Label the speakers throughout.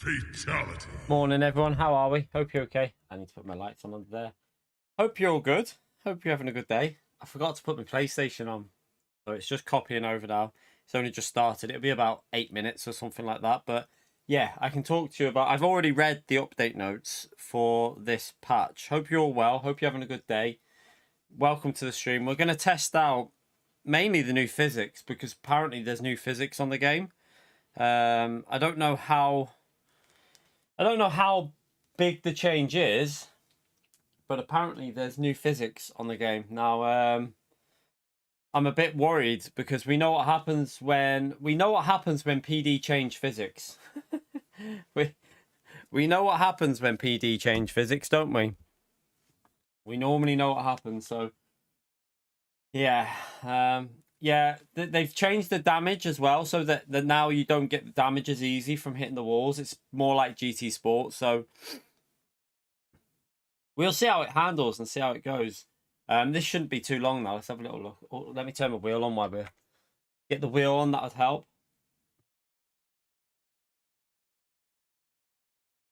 Speaker 1: Fatality.
Speaker 2: Morning, everyone. How are we? Hope you're okay. I need to put my lights on under there. Hope you're all good. Hope you're having a good day. I forgot to put my PlayStation on, so it's just copying over now. It's only just started. It'll be about 8 minutes or something like that. But yeah, I can talk to you about. I've already read the update notes for this patch. Hope you're all well. Hope you're having a good day. Welcome to the stream. We're going to test out mainly the new physics because apparently there's new physics on the game. I don't know how big the change is, but apparently there's new physics on the game. Now, I'm a bit worried because we know what happens when PD change physics. we know what happens when PD change physics, don't we? We normally know what happens, so yeah. Yeah, they've changed the damage as well, so that now you don't get the damage as easy from hitting the walls. It's more like GT Sport, so we'll see how it handles and see how it goes. This shouldn't be too long now. Let's have a little look. Oh, let me turn my wheel on while we get the wheel on. That would help.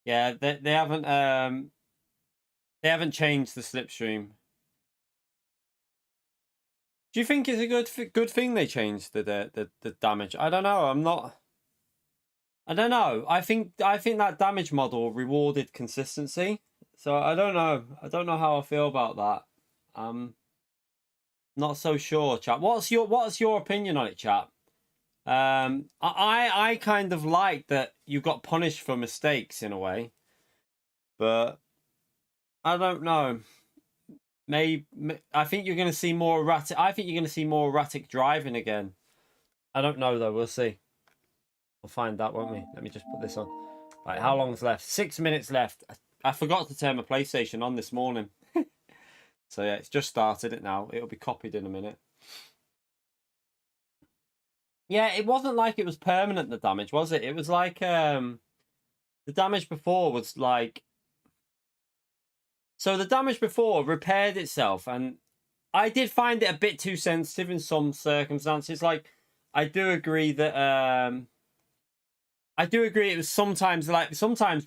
Speaker 2: Yeah, they haven't changed the slipstream. Do you think it's a good thing they changed the damage? I don't know. I don't know. I think that damage model rewarded consistency. So I don't know. I don't know how I feel about that. Not so sure, chat. What's your opinion on it, chat? I kind of like that you got punished for mistakes in a way, but I don't know. Maybe I think you're going to see more erratic. I think you're going to see more erratic driving again. I don't know though. We'll see. We'll find out, won't we? Let me just put this on. Right, how long's left? 6 minutes left. I forgot to turn my PlayStation on this morning. So yeah, it's just started it now. It'll be copied in a minute. Yeah, it wasn't like it was permanent, the damage, was it? It was like the damage before was like, so the damage before repaired itself, and I did find it a bit too sensitive in some circumstances. Like, I do agree that it was sometimes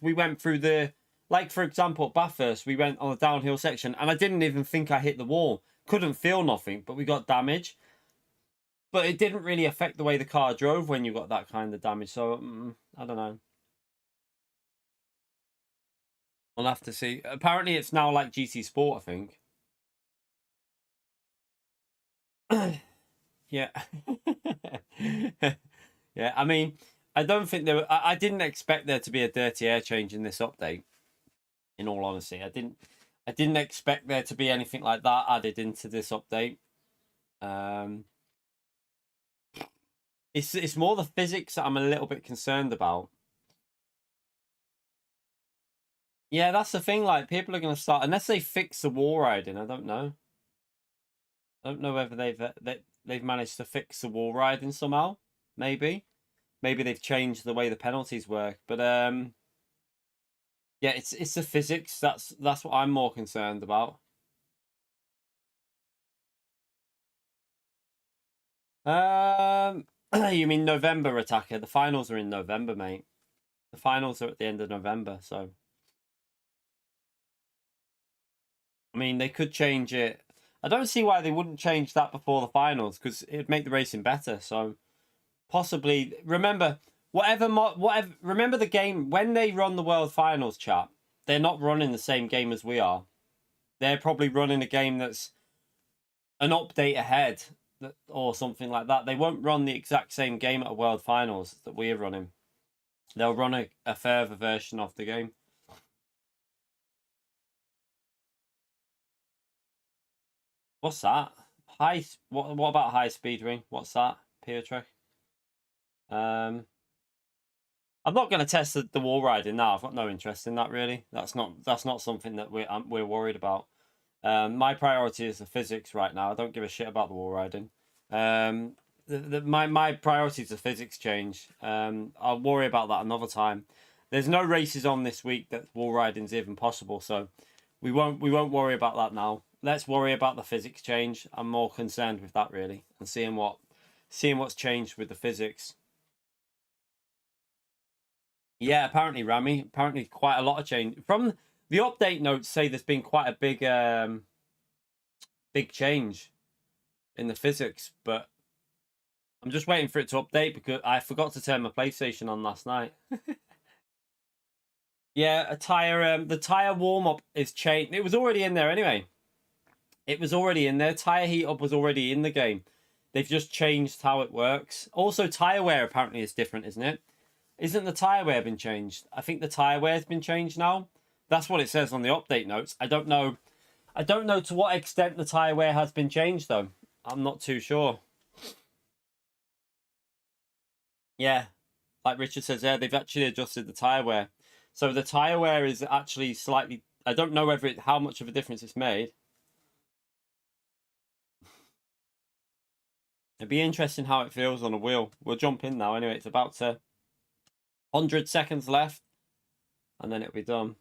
Speaker 2: we went through the, like for example, Bathurst, we went on a downhill section and I didn't even think I hit the wall. Couldn't feel nothing, but we got damage. But it didn't really affect the way the car drove when you got that kind of damage. So, I don't know. We'll have to see. Apparently, it's now like GT Sport, I think. Yeah. Yeah, I mean, I don't think I didn't expect there to be a dirty air change in this update. In all honesty, I didn't expect there to be anything like that added into this update. It's more the physics that I'm a little bit concerned about. Yeah, that's the thing. Like, people are going to start, unless they fix the wall riding. I don't know. I don't know whether they've managed to fix the wall riding somehow. Maybe they've changed the way the penalties work. But yeah, it's the physics. That's what I'm more concerned about. You mean November, Attacker? The finals are in November, mate. The finals are at the end of November, so I mean, they could change it. I don't see why they wouldn't change that before the finals, because it'd make the racing better. So possibly, remember remember the game when they run the World Finals, chat. They're not running the same game as we are. They're probably running a game that's an update ahead, or something like that. They won't run the exact same game at a World Finals that we're running. They'll run a further version of the game. What's that? What about high speed ring? What's that? Pietrek? I'm not going to test the wall riding now. I've got no interest in that really. That's not something that we're worried about. My priority is the physics right now. I don't give a shit about the wall riding. My priority is the physics change. I'll worry about that another time. There's no races on this week that wall riding's even possible, so we won't worry about that now. Let's worry about the physics change. I'm more concerned with that really, and seeing what's changed with the physics. Yeah, apparently, Rami. Apparently, quite a lot of change. From the update notes say there's been quite a big change in the physics, but I'm just waiting for it to update because I forgot to turn my PlayStation on last night. Yeah, the tire warm up is changed. It was already in there anyway. It was already in there. Tire heat up was already in the game. They've just changed how it works. Also, tire wear apparently is different, isn't it? Isn't the tire wear been changed? I think the tire wear has been changed now. That's what it says on the update notes. I don't know. I don't know to what extent the tire wear has been changed though. I'm not too sure. Yeah, like Richard says there, they've actually adjusted the tire wear. So the tire wear is actually slightly. I don't know whether how much of a difference it's made. It'd be interesting how it feels on a wheel. We'll jump in now anyway. It's about to 100 seconds left, and then it'll be done.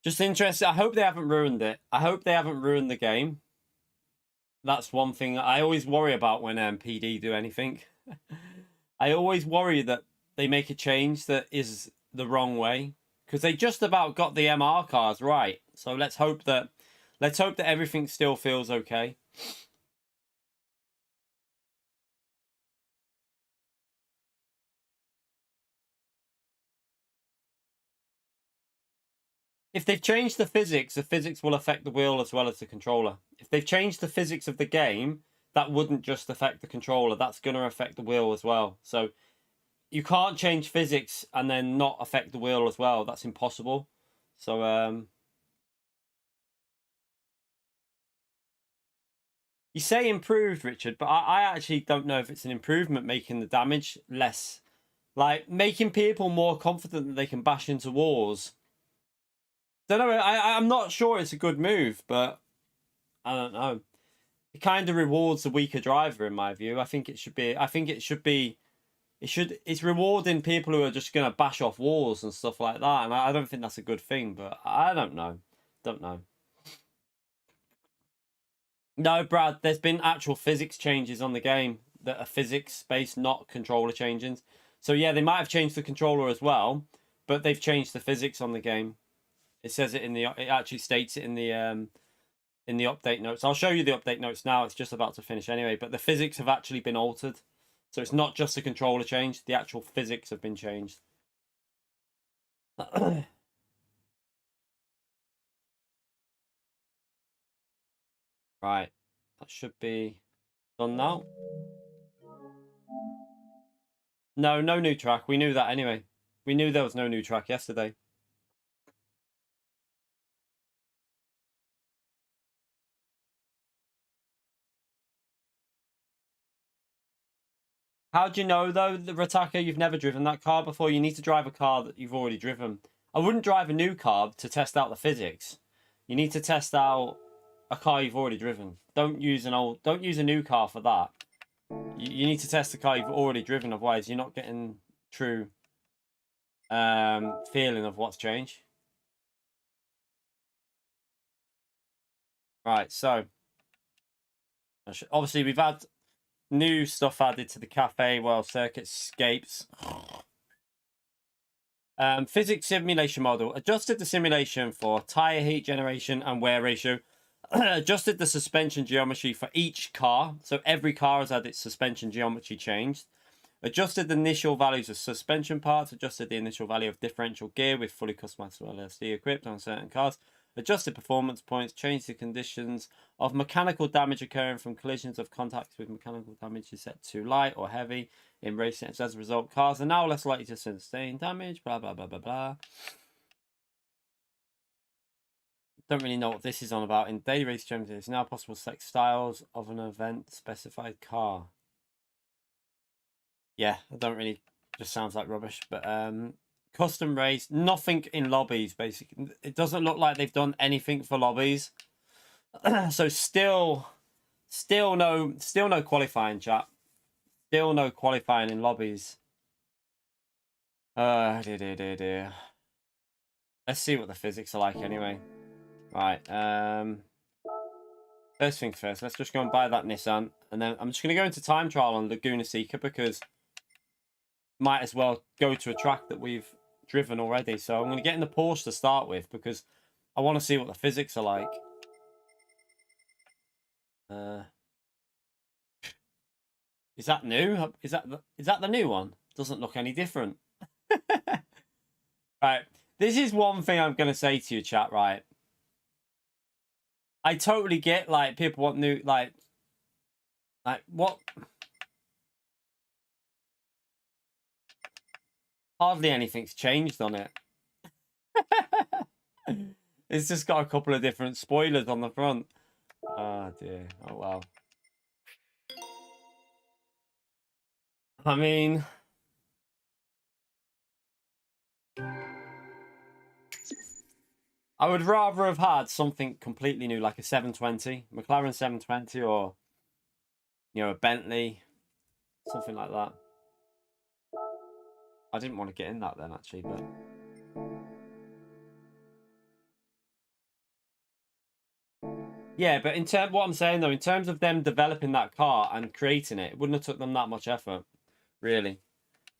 Speaker 2: Just interesting. I hope they haven't ruined it. I hope they haven't ruined the game. That's one thing I always worry about when PD do anything. I always worry that they make a change that is the wrong way because they just about got the MR cars right. So let's hope that everything still feels okay. If they've changed the physics will affect the wheel as well as the controller. If they've changed the physics of the game, that wouldn't just affect the controller. That's going to affect the wheel as well. So you can't change physics and then not affect the wheel as well. That's impossible. So you say improved, Richard, but I actually don't know if it's an improvement making the damage less. Like making people more confident that they can bash into walls. Don't know. I'm not sure it's a good move, but I don't know. It kind of rewards the weaker driver, in my view. I think it should be. It's rewarding people who are just going to bash off walls and stuff like that. And I don't think that's a good thing. But I don't know. Don't know. No, Brad. There's been actual physics changes on the game that are physics based, not controller changes. So yeah, they might have changed the controller as well, but they've changed the physics on the game. It says it in the. It actually states it in the update notes. I'll show you the update notes now. It's just about to finish anyway. But the physics have actually been altered. So it's not just the controller change. The actual physics have been changed. Right. That should be done now. No, no new track. We knew that anyway. We knew there was no new track yesterday. How do you know, though, the Rataka, you've never driven that car before? You need to drive a car that you've already driven. I wouldn't drive a new car to test out the physics. You need to test out a car you've already driven. Don't use a new car for that. You need to test the car you've already driven, otherwise you're not getting true feeling of what's changed. Right, so obviously we've had new stuff added to the cafe while circuit escapes. Physics simulation model. Adjusted the simulation for tire heat generation and wear ratio. Adjusted the suspension geometry for each car. So every car has had its suspension geometry changed. Adjusted the initial values of suspension parts. Adjusted the initial value of differential gear with fully customizable LSD equipped on certain cars. Adjusted performance points. Changed the conditions of mechanical damage occurring from collisions of contacts with mechanical damage is set to light or heavy in racing. As a result, cars are now less likely to sustain damage. Blah, blah, blah, blah, blah. Don't really know what this is on about. In daily race geometry, it's now possible to select styles of an event specified car. Yeah, I don't really. Just sounds like rubbish. But custom race, nothing in lobbies. Basically, it doesn't look like they've done anything for lobbies. So still no qualifying, chat. Still no qualifying in lobbies. Dear. Let's see what the physics are like anyway. Right. First things first, let's just go and buy that Nissan. And then I'm just going to go into time trial on Laguna Seca because might as well go to a track that we've driven already. So I'm going to get in the Porsche to start with because I want to see what the physics are like. Is that new? Is that the new one? Doesn't look any different. Right. This is one thing I'm going to say to you, chat, right? I totally get, like, people want new, like what? Hardly anything's changed on it. It's just got a couple of different spoilers on the front. Oh, dear. Oh, well. I mean... I would rather have had something completely new, like a 720, McLaren 720, or, you know, a Bentley, something like that. I didn't want to get in that then, actually, but... Yeah, but what I'm saying, though, in terms of them developing that car and creating it, it wouldn't have took them that much effort, really.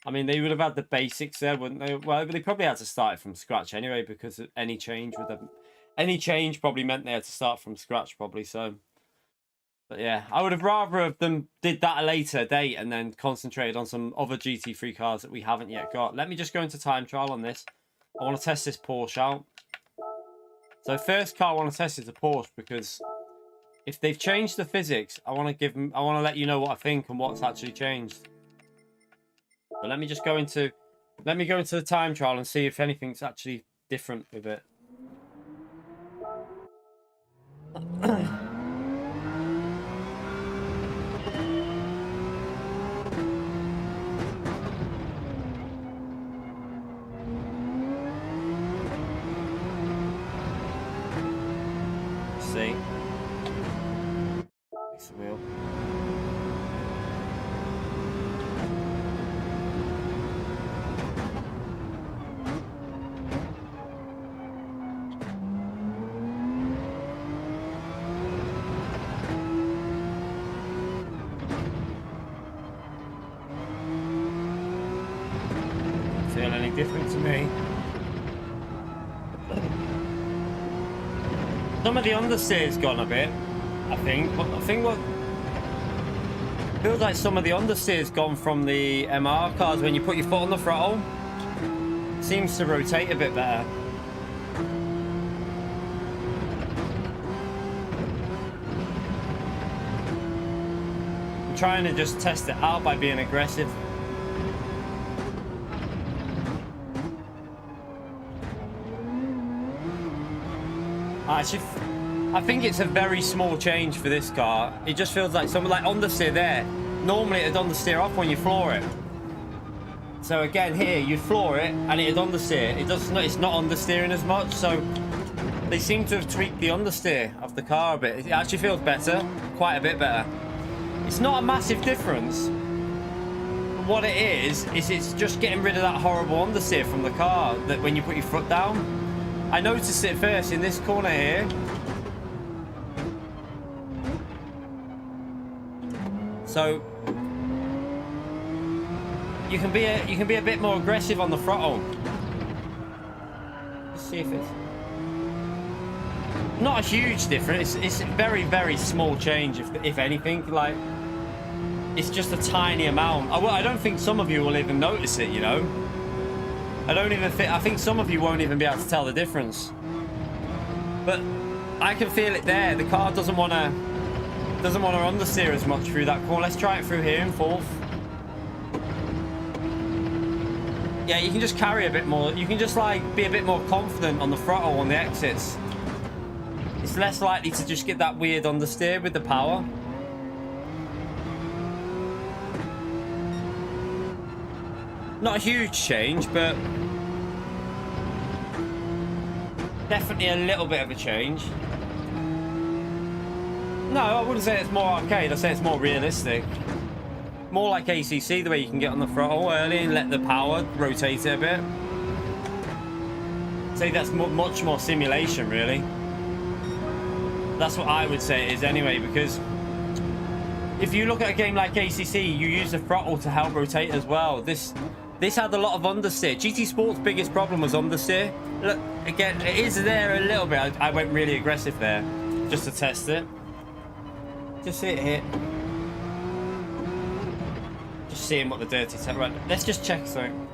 Speaker 2: I mean, they would have had the basics there, wouldn't they? Well, they probably had to start it from scratch anyway, because any change probably meant they had to start from scratch, probably. So, but yeah, I would have rather have them did that at a later date and then concentrated on some other GT3 cars that we haven't yet got. Let me just go into time trial on this. I want to test this Porsche out. So first car I want to test is the Porsche, because if they've changed the physics, I want to let you know what I think and what's actually changed. But let me just go into the time trial and see if anything's actually different with it. Let's see. Fix the wheel. Different to me. Some of the understeer's gone a bit, I think. But I think what feels like some of the understeer's gone from the MR cars. When you put your foot on the throttle, it seems to rotate a bit better. I'm trying to just test it out by being aggressive. Actually, I think it's a very small change for this car. It just feels like something like understeer there. Normally it'd understeer off when you floor it. So again here, you floor it and it'd understeer. It's not understeering as much, so they seem to have tweaked the understeer of the car a bit. It actually feels better, quite a bit better. It's not a massive difference. But what it is it's just getting rid of that horrible understeer from the car that when you put your foot down. I noticed it first in this corner here. So you can be a bit more aggressive on the throttle. Let's see if it's not a huge difference. It's a very, very small change, if anything. Like, it's just a tiny amount. I don't think some of you will even notice it, you know. I think some of you won't even be able to tell the difference. But I can feel it there. The car doesn't want to understeer as much through that corner. Let's try it through here in fourth. Yeah, you can just carry a bit more. You can just like be a bit more confident on the throttle on the exits. It's less likely to just get that weird understeer with the power. Not a huge change, but definitely a little bit of a change. No, I wouldn't say it's more arcade. I'd say it's more realistic. More like ACC, the way you can get on the throttle early and let the power rotate it a bit. I'd say that's much more simulation, really. That's what I would say it is anyway, because if you look at a game like ACC, you use the throttle to help rotate as well. This had a lot of understeer. GT Sport's biggest problem was understeer. Look, again, it is there a little bit. I went really aggressive there just to test it. Just see it hit. Just seeing what the dirty tech. Right, let's just check something.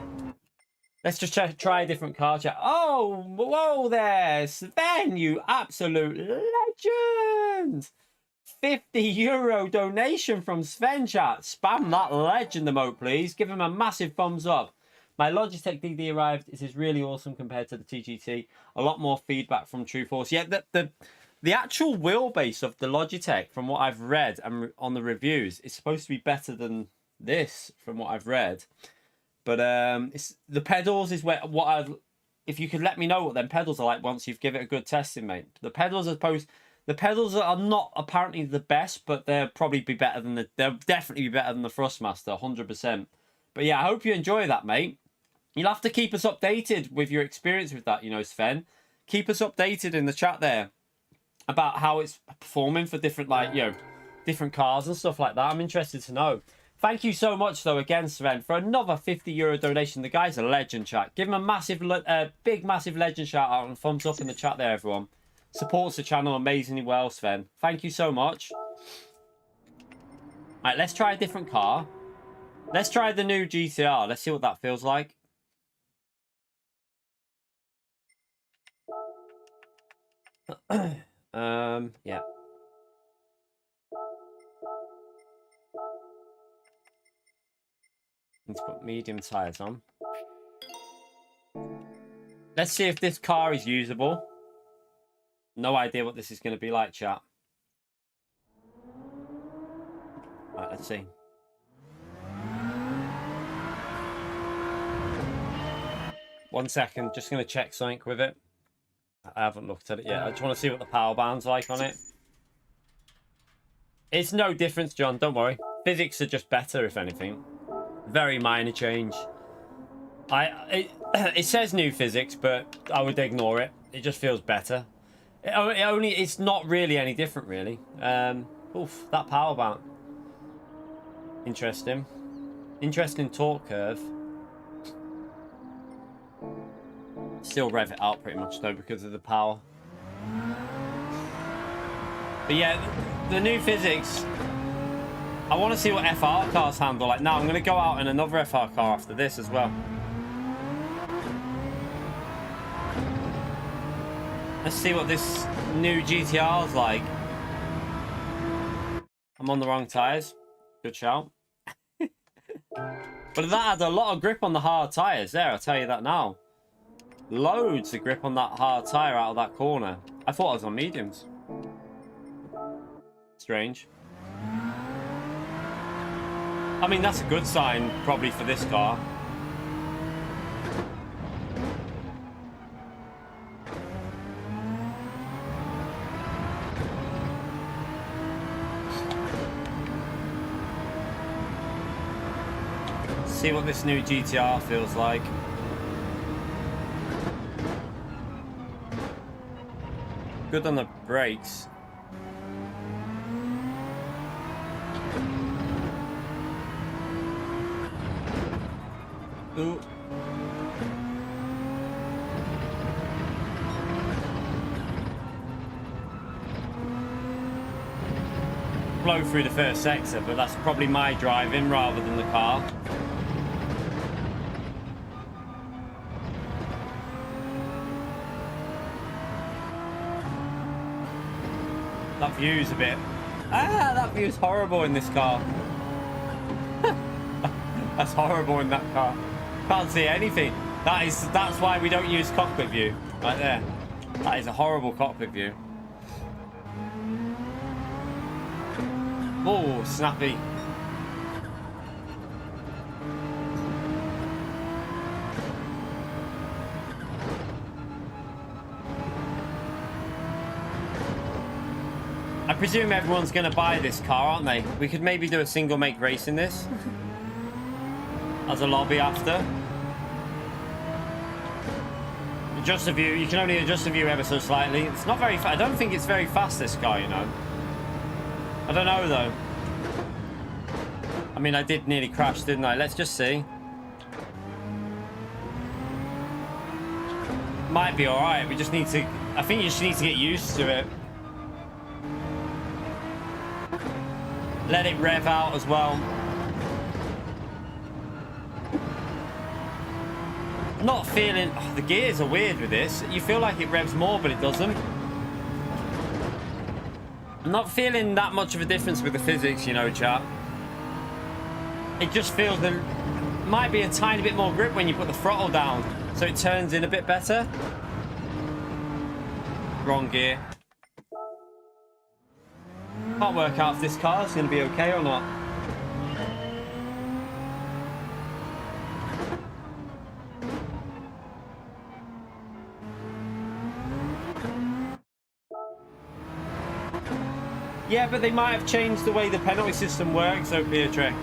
Speaker 2: Let's just try a different car chat. Oh, whoa there, Sven, you absolute legend. €50 donation from Sven chat. Spam that legend emote, please. Give him a massive thumbs up. My Logitech DD arrived. This is really awesome compared to the TGT. A lot more feedback from True Force. Yeah, the actual wheelbase of the Logitech, from what I've read and on the reviews, is supposed to be better than this, from what I've read. But it's the pedals is where what I've. If you could let me know what them pedals are like once you've given it a good testing, mate. The pedals are supposed. The pedals are not apparently the best, but they'll probably be better than the. They'll definitely be better than the Thrustmaster, 100%. But yeah, I hope you enjoy that, mate. You'll have to keep us updated with your experience with that, you know, Sven. Keep us updated in the chat there about how it's performing for different, like, you know, different cars and stuff like that. I'm interested to know. Thank you so much, though, again, Sven, for another €50 donation. The guy's a legend, chat. Give him a massive, big, massive legend shout out and thumbs up in the chat there, everyone. Supports the channel amazingly well, Sven. Thank you so much. All right, let's try a different car. Let's try the new GTR. Let's see what that feels like. Yeah. Need to put medium tires on. Let's see if this car is usable. No idea what this is going to be like, chat. Right, let's see. One second, just going to check something with it. I haven't looked at it yet. I just want to see what the power band's like on it. It's no difference, John. Don't worry. Physics are just better, if anything. Very minor change. It says new physics, but I would ignore it. It just feels better. It's not really any different, really. Oof, that power band. Interesting. Interesting torque curve. Still rev it out pretty much, though, because of the power. But yeah, the new physics. I want to see what FR cars handle like. Now I'm going to go out in another FR car after this as well. Let's see what this new GTR is like. I'm on the wrong tyres. Good shout. But that had a lot of grip on the hard tyres there, I'll tell you that now. Loads of grip on that hard tyre out of that corner. I thought I was on mediums. Strange. I mean, that's a good sign, probably, for this car. See what this new GTR feels like. Good on the brakes. Ooh. Blow through the first sector, but that's probably my driving rather than the car. That view's a bit... that view's horrible in this car. That's horrible in that car. Can't see anything. That's why we don't use cockpit view. Right there. That is a horrible cockpit view. Oh, snappy. I presume everyone's going to buy this car, aren't they? We could maybe do a single make race in this. As a lobby after. Adjust the view. You can only adjust the view ever so slightly. It's not very fast. I don't think it's very fast, this car, you know. I don't know, though. I mean, I did nearly crash, didn't I? Let's just see. Might be all right. We just need to. I think you just need to get used to it. Let it rev out as well. Not feeling. Oh, the gears are weird with this. You feel like it revs more, but it doesn't. I'm not feeling that much of a difference with the physics, you know, chat. It just feels there might be a tiny bit more grip when you put the throttle down, so it turns in a bit better. Wrong gear. Can't work out if this car is going to be okay or not. Yeah, but they might have changed the way the penalty system works, so Beatrice.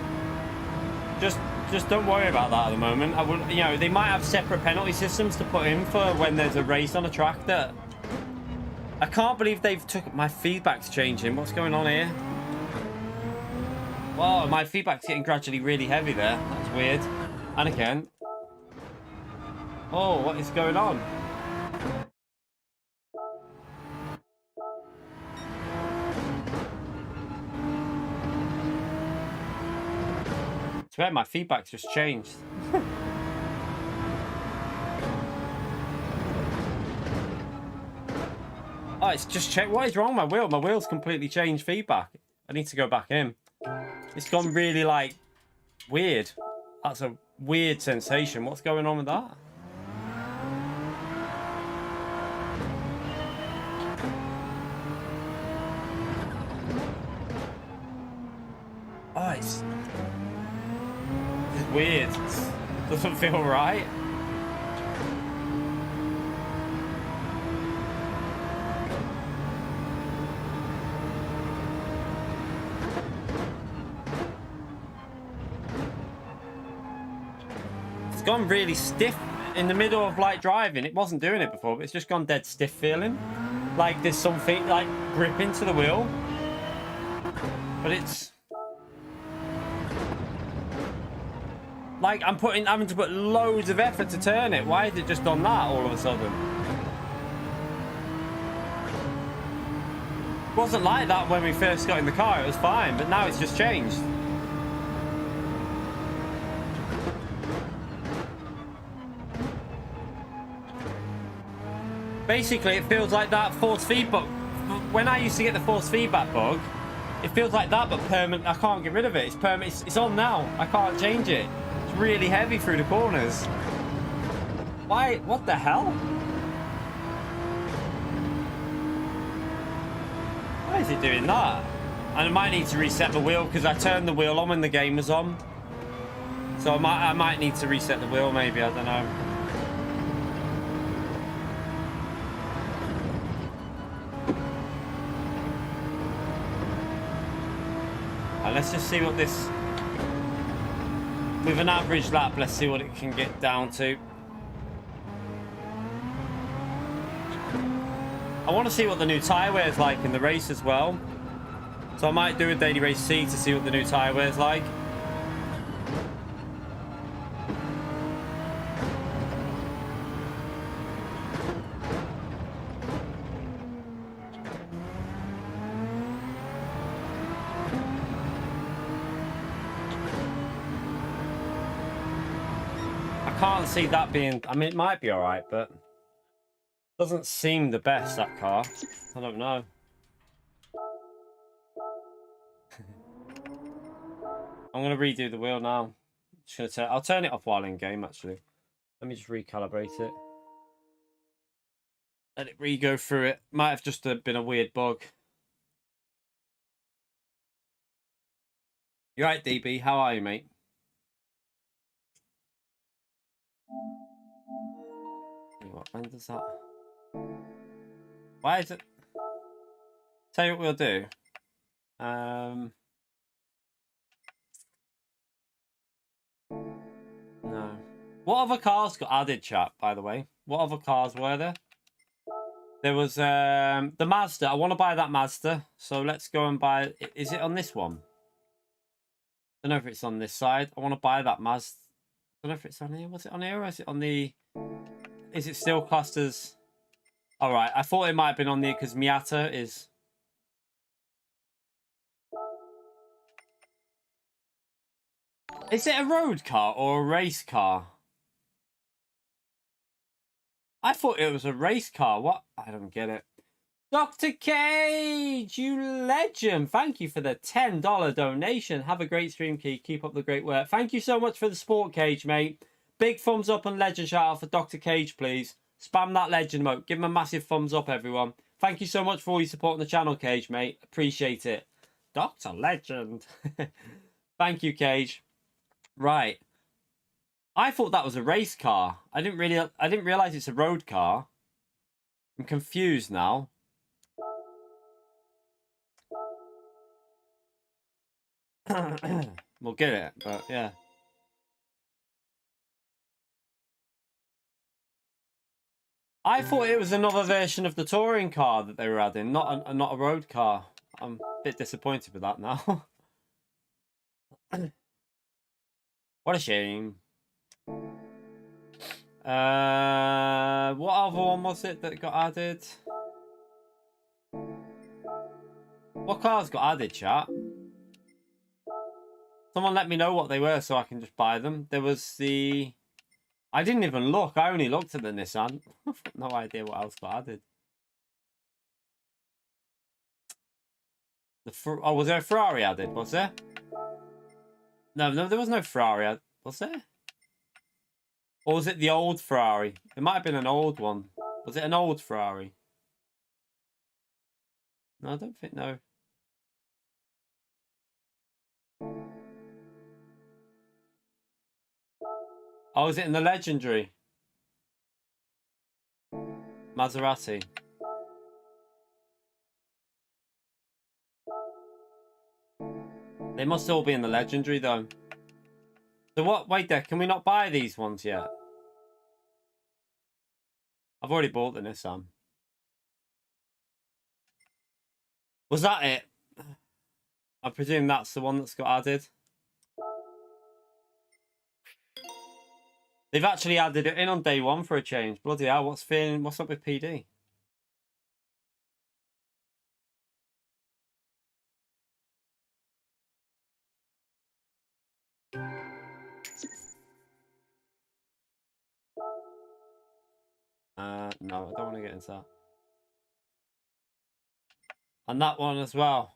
Speaker 2: Just don't worry about that at the moment. I would, you know, they might have separate penalty systems to put in for when there's a race on a track that. I can't believe they've took my feedback's changing. What's going on here? Wow, my feedback's getting gradually really heavy there. That's weird. And again. Oh, what is going on? I swear my feedback's just changed. Oh, it's just changed. What is wrong with my wheel? My wheel's completely changed feedback. I need to go back in. It's gone really, like, weird. That's a weird sensation. What's going on with that? Oh, it's weird. It doesn't feel right. It's gone really stiff in the middle of like driving. It wasn't doing it before, but it's just gone dead stiff feeling. Like there's something like gripping to the wheel. But it's like I'm having to put loads of effort to turn it. Why is it just done that all of a sudden? It wasn't like that when we first got in the car. It was fine, but now it's just changed. Basically, it feels like that force feedback. When I used to get the force feedback bug, it feels like that, but permanent. I can't get rid of it. It's permanent. It's on now. I can't change it. It's really heavy through the corners. Why? What the hell? Why is it doing that? And I might need to reset the wheel because I turned the wheel on when the game was on. So I might need to reset the wheel. Maybe, I don't know. Let's just see what this, with an average lap, let's see what it can get down to. I want to see what the new tyre wear is like in the race as well. So I might do a daily race C to see what the new tyre wear is like. Can't see that being, I mean, it might be all right, but doesn't seem the best, that car. I don't know. I'm gonna redo the wheel now. Just gonna I'll turn it off while in game, actually. Let me just recalibrate it. Let it re-go through it. Might have just been a weird bug. You right, DB? How are you, mate? What, when does that? Why is it? Tell you what we'll do. No. What other cars got added, chat, by the way? What other cars were there? There was the Mazda. I want to buy that Mazda. So let's go and buy. Is it on this one? I don't know if it's on this side. I want to buy that Mazda. I don't know if it's on here. Was it on here or is it on the is it still classed as... All right, I thought it might have been on there because Miata is... Is it a road car or a race car? I thought it was a race car. What? I don't get it. Dr. Cage, you legend. Thank you for the $10 donation. Have a great stream, Key. Keep up the great work. Thank you so much for the support, Cage, mate. Big thumbs up and legend shout out for Dr. Cage, please. Spam that legend emote. Give him a massive thumbs up, everyone. Thank you so much for all your support on the channel, Cage, mate. Appreciate it. Dr. Legend. Thank you, Cage. Right. I thought that was a race car. I didn't realize it's a road car. I'm confused now. We'll get it, but yeah. I thought it was another version of the touring car that they were adding, not a road car. I'm a bit disappointed with that now. What a shame. What other one was it that got added? What cars got added, chat? Someone let me know what they were so I can just buy them. There was the... I didn't even look. I only looked at the Nissan. I've got no idea what else got added. Oh, was there a Ferrari added? Was there? No, there was no Ferrari. Was there? Or was it the old Ferrari? It might have been an old one. Was it an old Ferrari? No, I don't think no. Oh, is it in the legendary? Maserati. They must all be in the legendary though. So what? Wait there. Can we not buy these ones yet? I've already bought the Nissan. Was that it? I presume that's the one that's got added. They've actually added it in on day one for a change. Bloody hell, what's up with PD? No, I don't want to get into that. And that one as well.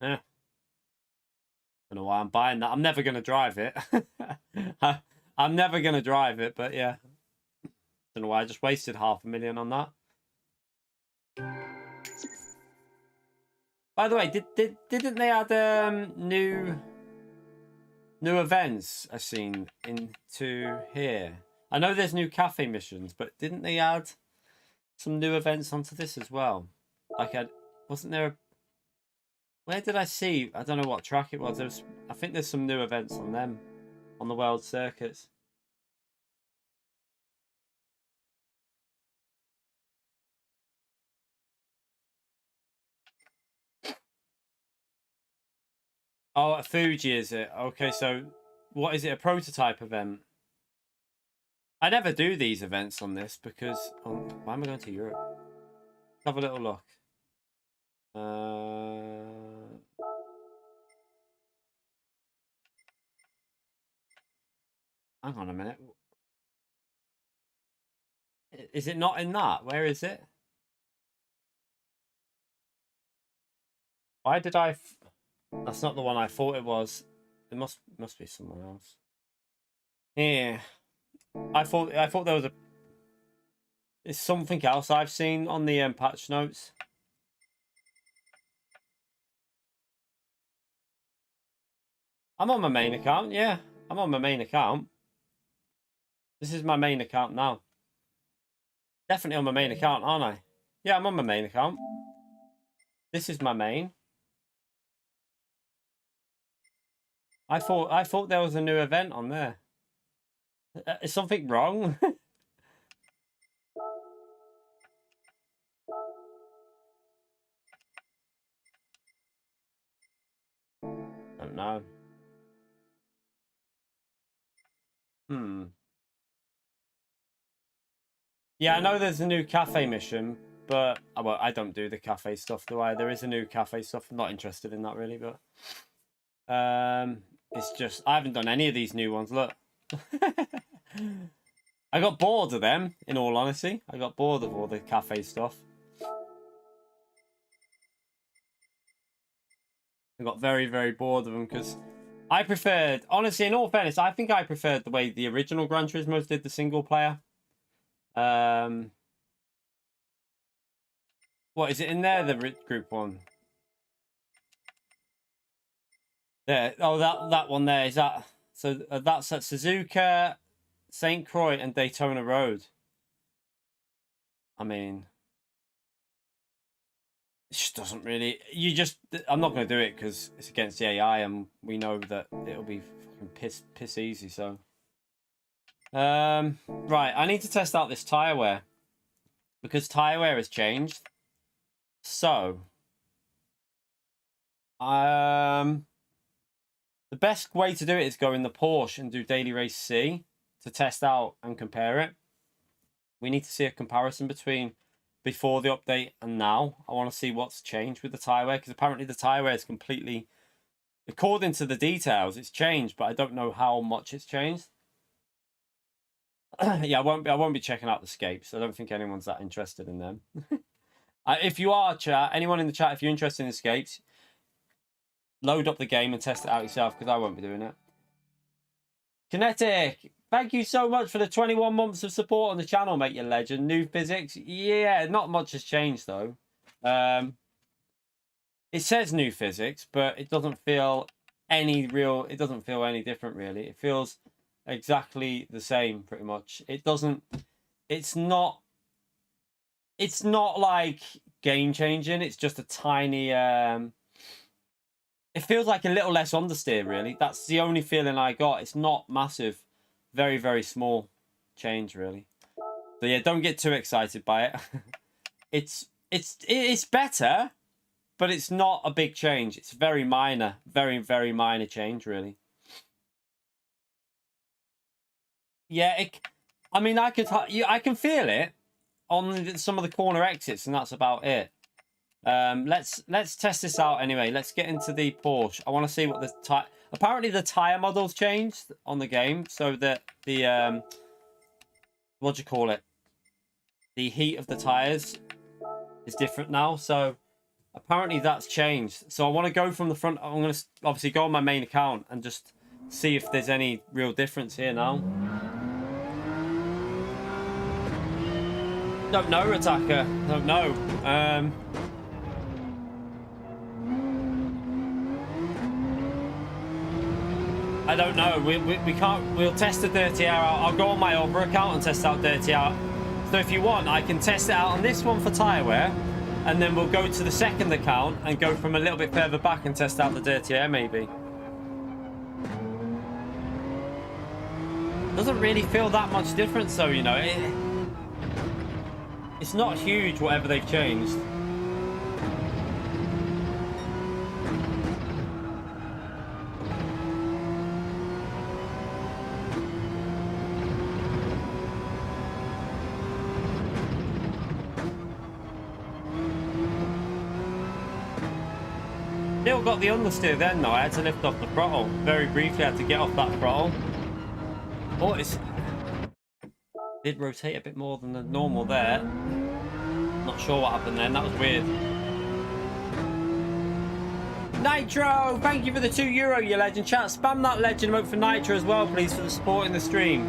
Speaker 2: Yeah. Don't know why I'm buying that. I'm never going to drive it. I'm never going to drive it, but yeah. Don't know why I just wasted $500,000 on that. By the way, didn't they add new events I've seen into here? I know there's new cafe missions, but didn't they add some new events onto this as well? Like, wasn't there a... Where did I see? I don't know what track it was. I think there's some new events on them, on the world circuits. Oh, at Fuji, is it? Okay, so what is it? A prototype event? I never do these events on this because... Oh, why am I going to Europe? Let's have a little look. Hang on a minute. Is it not in that? Where is it? Why did I... That's not the one I thought it was. It must be someone else. Yeah. I thought there was a... It's something else I've seen on the patch notes. I'm on my main account, yeah. I'm on my main account. This is my main account now. Definitely on my main account, aren't I? Yeah, I'm on my main account. This is my main. I thought there was a new event on there. Is something wrong? I don't know. Yeah, I know there's a new cafe mission, but well, I don't do the cafe stuff, do I? There is a new cafe stuff. I'm not interested in that really, but it's just I haven't done any of these new ones. Look, I got bored of them. In all honesty, I got bored of all the cafe stuff. I got very, very bored of them because I preferred, honestly, in all fairness, I think I preferred the way the original Gran Turismos did the single player. What is it in there? The group one. There. Oh, that one there is that. So that's at Suzuka, St. Croix, and Daytona Road. I mean, it just doesn't really. I'm not going to do it because it's against the AI, and we know that it'll be fucking piss easy. So, right, I need to test out this tire wear because tire wear has changed. So, the best way to do it is go in the Porsche and do Daily Race C to test out and compare it. We need to see a comparison between before the update and now. I want to see what's changed with the tire wear because apparently the tire wear is completely, according to the details, it's changed, but I don't know how much it's changed. Yeah, I won't be checking out the scapes. I don't think anyone's that interested in them. If you are, chat, anyone in the chat, if you're interested in escapes, load up the game and test it out yourself because I won't be doing it. Kinetic, thank you so much for the 21 months of support on the channel, mate, you legend. New physics, yeah, not much has changed though. It says new physics, but it doesn't feel any different really. It feels exactly the same pretty much. It's not like game changing. It's just a tiny it feels like a little less understeer really. That's the only feeling I got. It's not massive, very, very small change really. So yeah, don't get too excited by it. It's better, but it's not a big change. It's very minor, very, very minor change really. Yeah, I mean, I can feel it on some of the corner exits, and that's about it. Let's test this out anyway. Let's get into the Porsche. I want to see what the tire. Apparently, the tire models changed on the game, so that the what do you call it? The heat of the tires is different now. So apparently that's changed. So I want to go from the front. I'm going to obviously go on my main account and just see if there's any real difference here now. Don't know, Attacker. Don't know. I don't know. We can't. We'll test the dirty air out. I'll go on my other account and test out dirty air. So if you want, I can test it out on this one for tire wear, and then we'll go to the second account and go from a little bit further back and test out the dirty air maybe. Doesn't really feel that much difference though, you know. It's not huge whatever they've changed. Still got the understeer then though. I had to lift off the throttle. Very briefly I had to get off that throttle. Oh, did rotate a bit more than the normal there. Not sure what happened then. That was weird. Nitro, thank you for the €2, you legend. Chat, spam that legend vote for Nitro as well, please, for the support in the stream.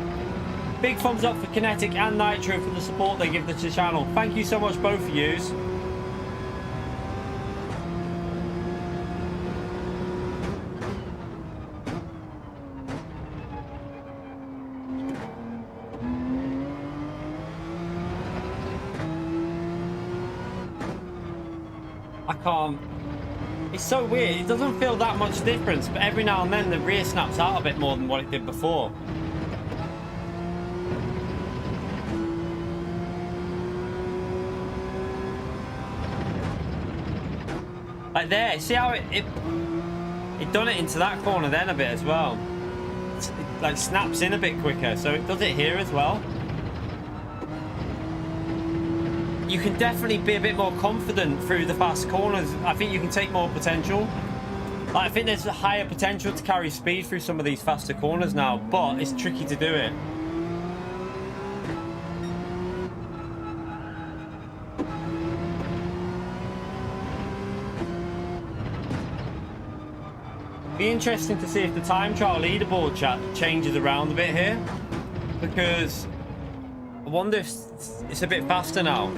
Speaker 2: Big thumbs up for Kinetic and Nitro for the support they give to the channel. Thank you so much, both of yous. I can't. It's so weird. It doesn't feel that much difference, but every now and then the rear snaps out a bit more than what it did before. Like there, see how it done it into that corner then a bit as well. like snaps in a bit quicker, so it does it here as well. You can definitely be a bit more confident through the fast corners. I think you can take more potential. Like, I think there's a higher potential to carry speed through some of these faster corners now, but it's tricky to do it. Be interesting to see if the time trial leaderboard chat changes around a bit here, because I wonder if it's a bit faster now.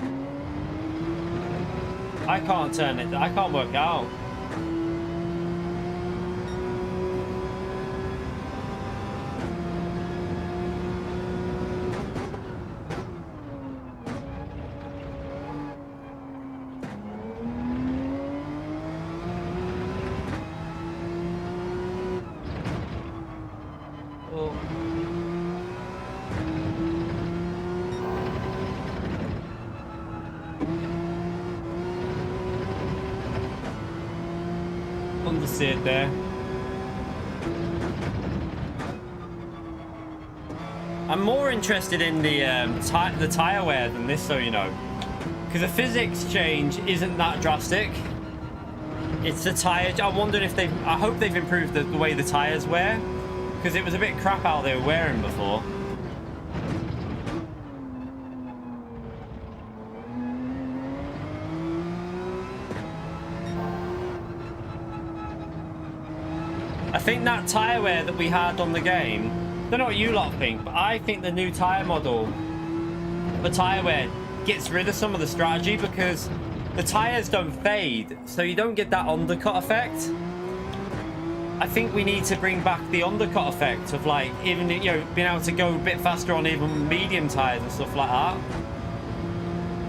Speaker 2: I can't turn it. I can't work out. See it there. I'm more interested in the tire wear than this, so you know, because the physics change isn't that drastic. It's the tire. I wonder if I hope they've improved the way the tires wear, because it was a bit crap how they were wearing before. I think that tyre wear that we had on the game, I don't know what you lot think, but I think the new tyre model, the tyre wear, gets rid of some of the strategy, because the tyres don't fade, so you don't get that undercut effect. I think we need to bring back the undercut effect of, like, even, you know, being able to go a bit faster on even medium tyres and stuff like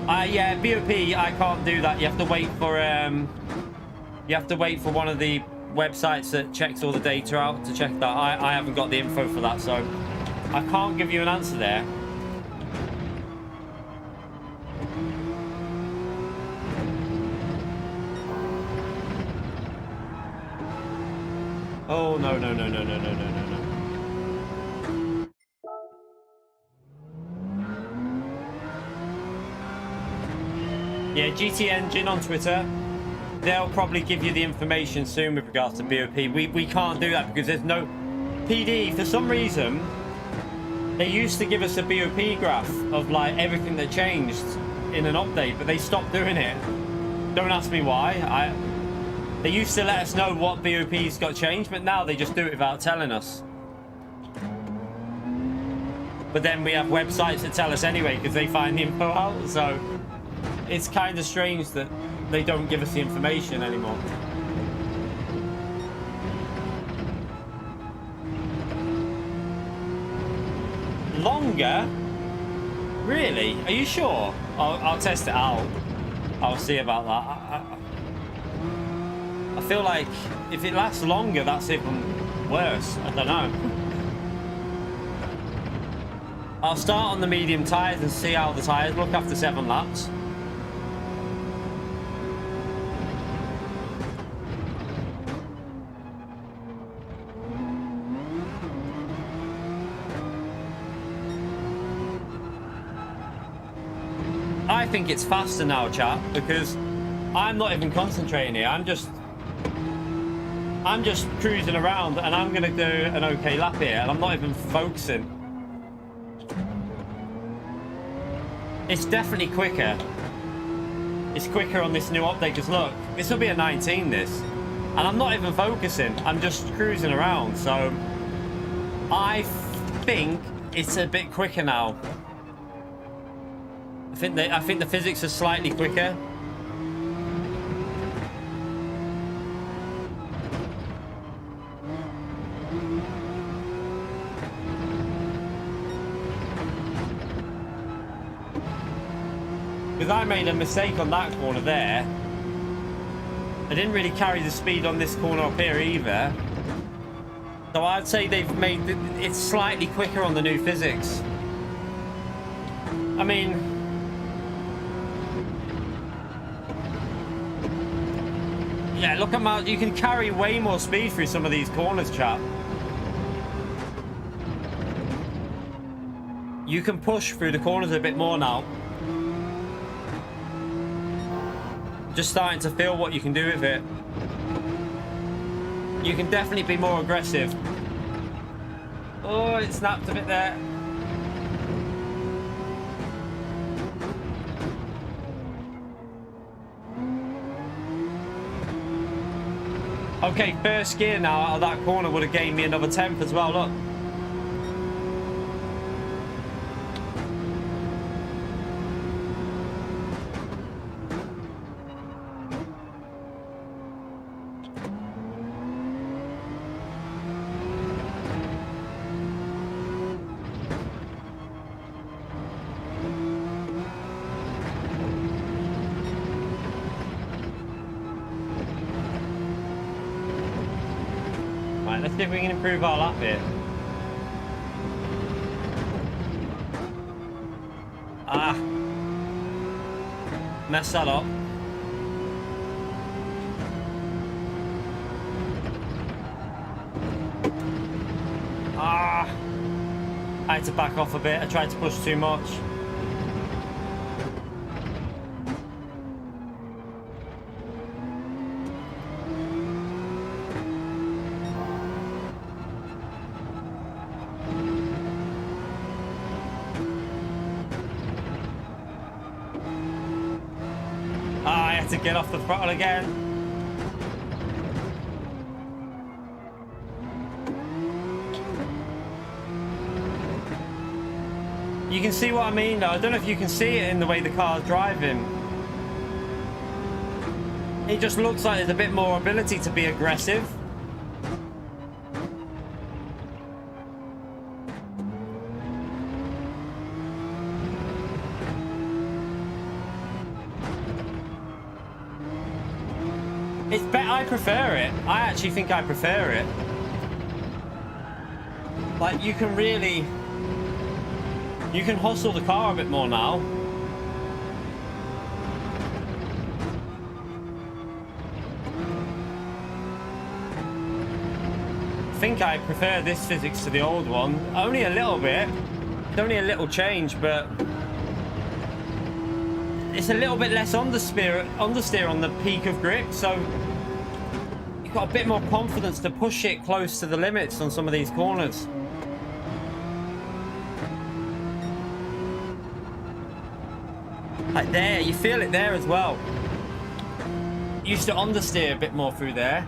Speaker 2: that. Yeah, BOP, I can't do that. You have to wait for one of the websites that checks all the data out to check that. I haven't got the info for that, so I can't give you an answer there. Oh no. Yeah, GT Engine on Twitter, they'll probably give you the information soon with regards to BOP. We can't do that because there's no PD. For some reason, they used to give us a BOP graph of, like, everything that changed in an update, but they stopped doing it. Don't ask me why. They used to let us know what BOPs got changed, but now they just do it without telling us. But then we have websites that tell us anyway because they find the info out, so it's kind of strange that they don't give us the information anymore. Longer? Really? Are you sure? I'll test it out. I'll see about that. I feel like if it lasts longer, that's even worse. I don't know. I'll start on the medium tyres and see how the tyres look after 7 laps. I think it's faster now, chat, because I'm not even concentrating here. I'm just cruising around and I'm gonna do an okay lap here and I'm not even focusing. It's definitely quicker. It's quicker on this new update, because look, this will be a 19 this, and I'm not even focusing. I'm just cruising around, so I think it's a bit quicker now. I think the physics are slightly quicker. Because I made a mistake on that corner there. I didn't really carry the speed on this corner up here either. So I'd say they've made it slightly quicker on the new physics. I mean, yeah, look at you can carry way more speed through some of these corners, chap. You can push through the corners a bit more now. Just starting to feel what you can do with it. You can definitely be more aggressive. Oh, it snapped a bit there. Okay, first gear now out of that corner would have gained me another 10th as well, look. Let's see if we can improve our lap here. Ah. Mess that up. Ah. I had to back off a bit. I tried to push too much. To get off the throttle again. You can see what I mean though. I don't know if you can see it in the way the car's driving. It just looks like there's a bit more ability to be aggressive. It's better. I prefer it. I actually think I prefer it. Like, you can really... You can hustle the car a bit more now. I think I prefer this physics to the old one. Only a little bit. It's only a little change, but... It's a little bit less understeer on the peak of grip, so you've got a bit more confidence to push it close to the limits on some of these corners. Like there, you feel it there as well. Used to understeer a bit more through there.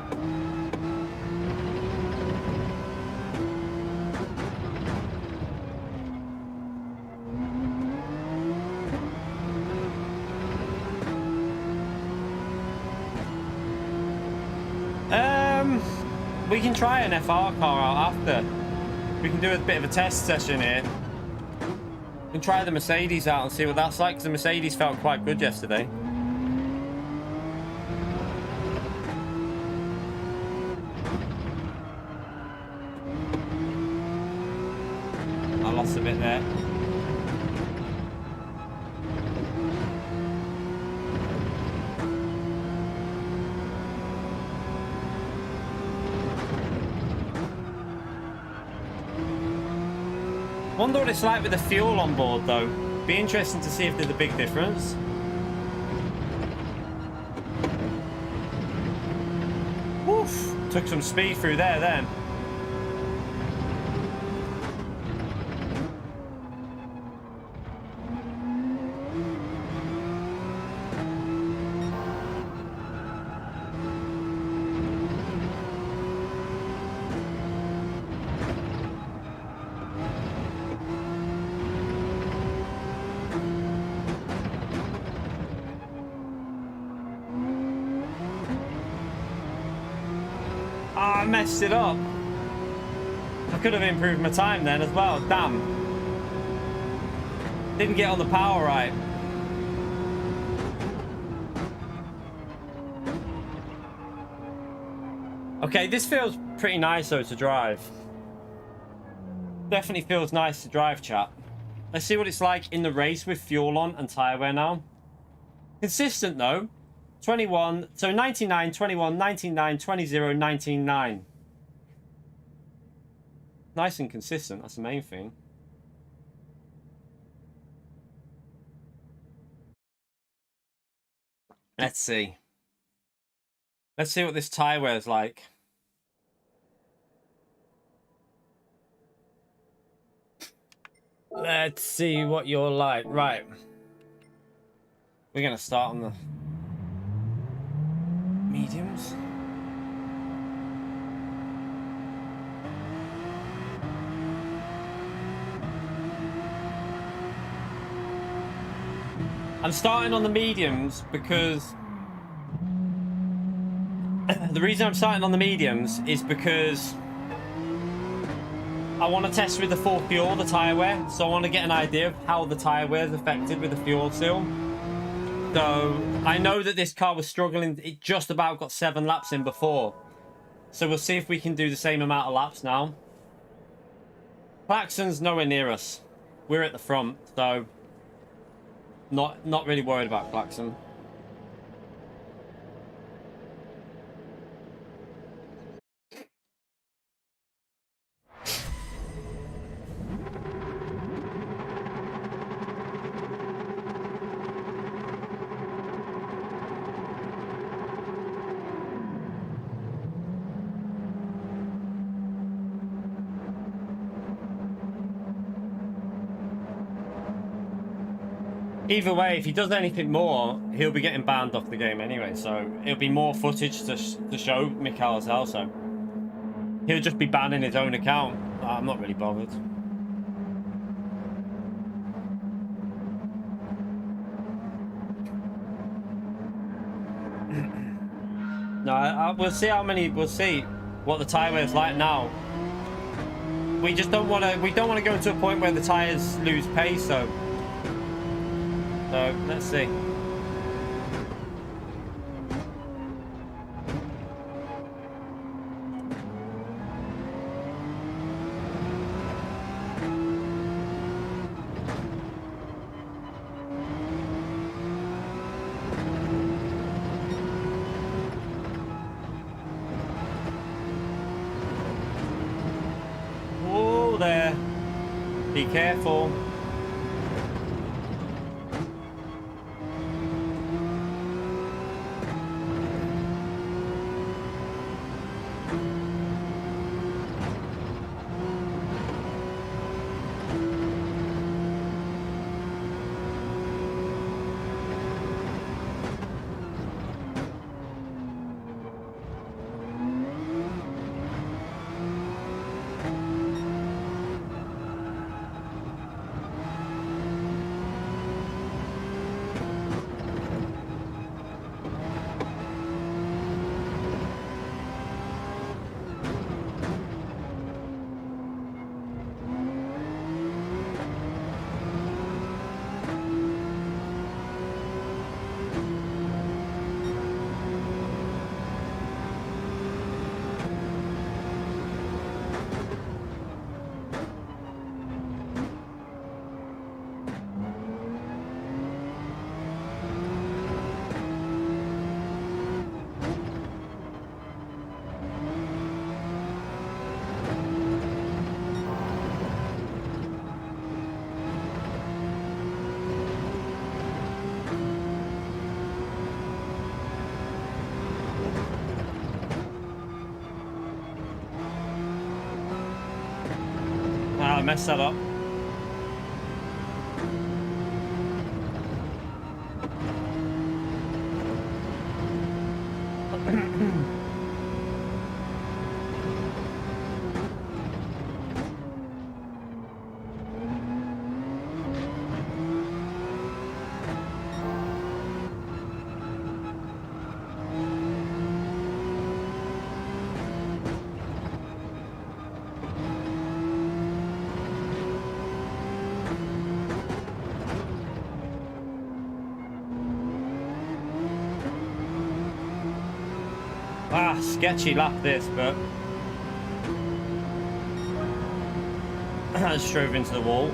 Speaker 2: We can try an FR car out after. We can do a bit of a test session here. We can try the Mercedes out and see what that's like, because the Mercedes felt quite good yesterday. I lost a bit there. Wonder what it's like with the fuel on board though. Be interesting to see if there's a big difference. Woof! Took some speed through there then. I messed it up. I could have improved my time then as well. Damn. Didn't get on the power right. Okay, this feels pretty nice though to drive. Definitely feels nice to drive, chat. Let's see what it's like in the race with fuel on and tyre wear now. Consistent though. 21, so 99, 21, 99, 20, 19, 9. Nice and consistent, that's the main thing. Let's see. Let's see what this tire wear is like. Let's see what you're like. Right. We're going to start on the mediums. I'm starting on the mediums because the reason I'm starting on the mediums is because I want to test with the full fuel, the tyre wear. So I want to get an idea of how the tyre wear is affected with the fuel seal. So I know that this car was struggling. It just about got 7 laps in before. So we'll see if we can do the same amount of laps now. Klaxon's nowhere near us. We're at the front, so not really worried about Klaxon. Either way, if he does anything more, he'll be getting banned off the game anyway, so it'll be more footage to show Mikhail as well, so he'll just be banning his own account. I'm not really bothered. No, we'll see how many. We'll see what the tyre wear is like now. We just don't want to. We don't want to go to a point where the tyres lose pace. So let's see. Oh, there. Be careful. I messed that up. Sketchy lap this, but I just drove into the wall.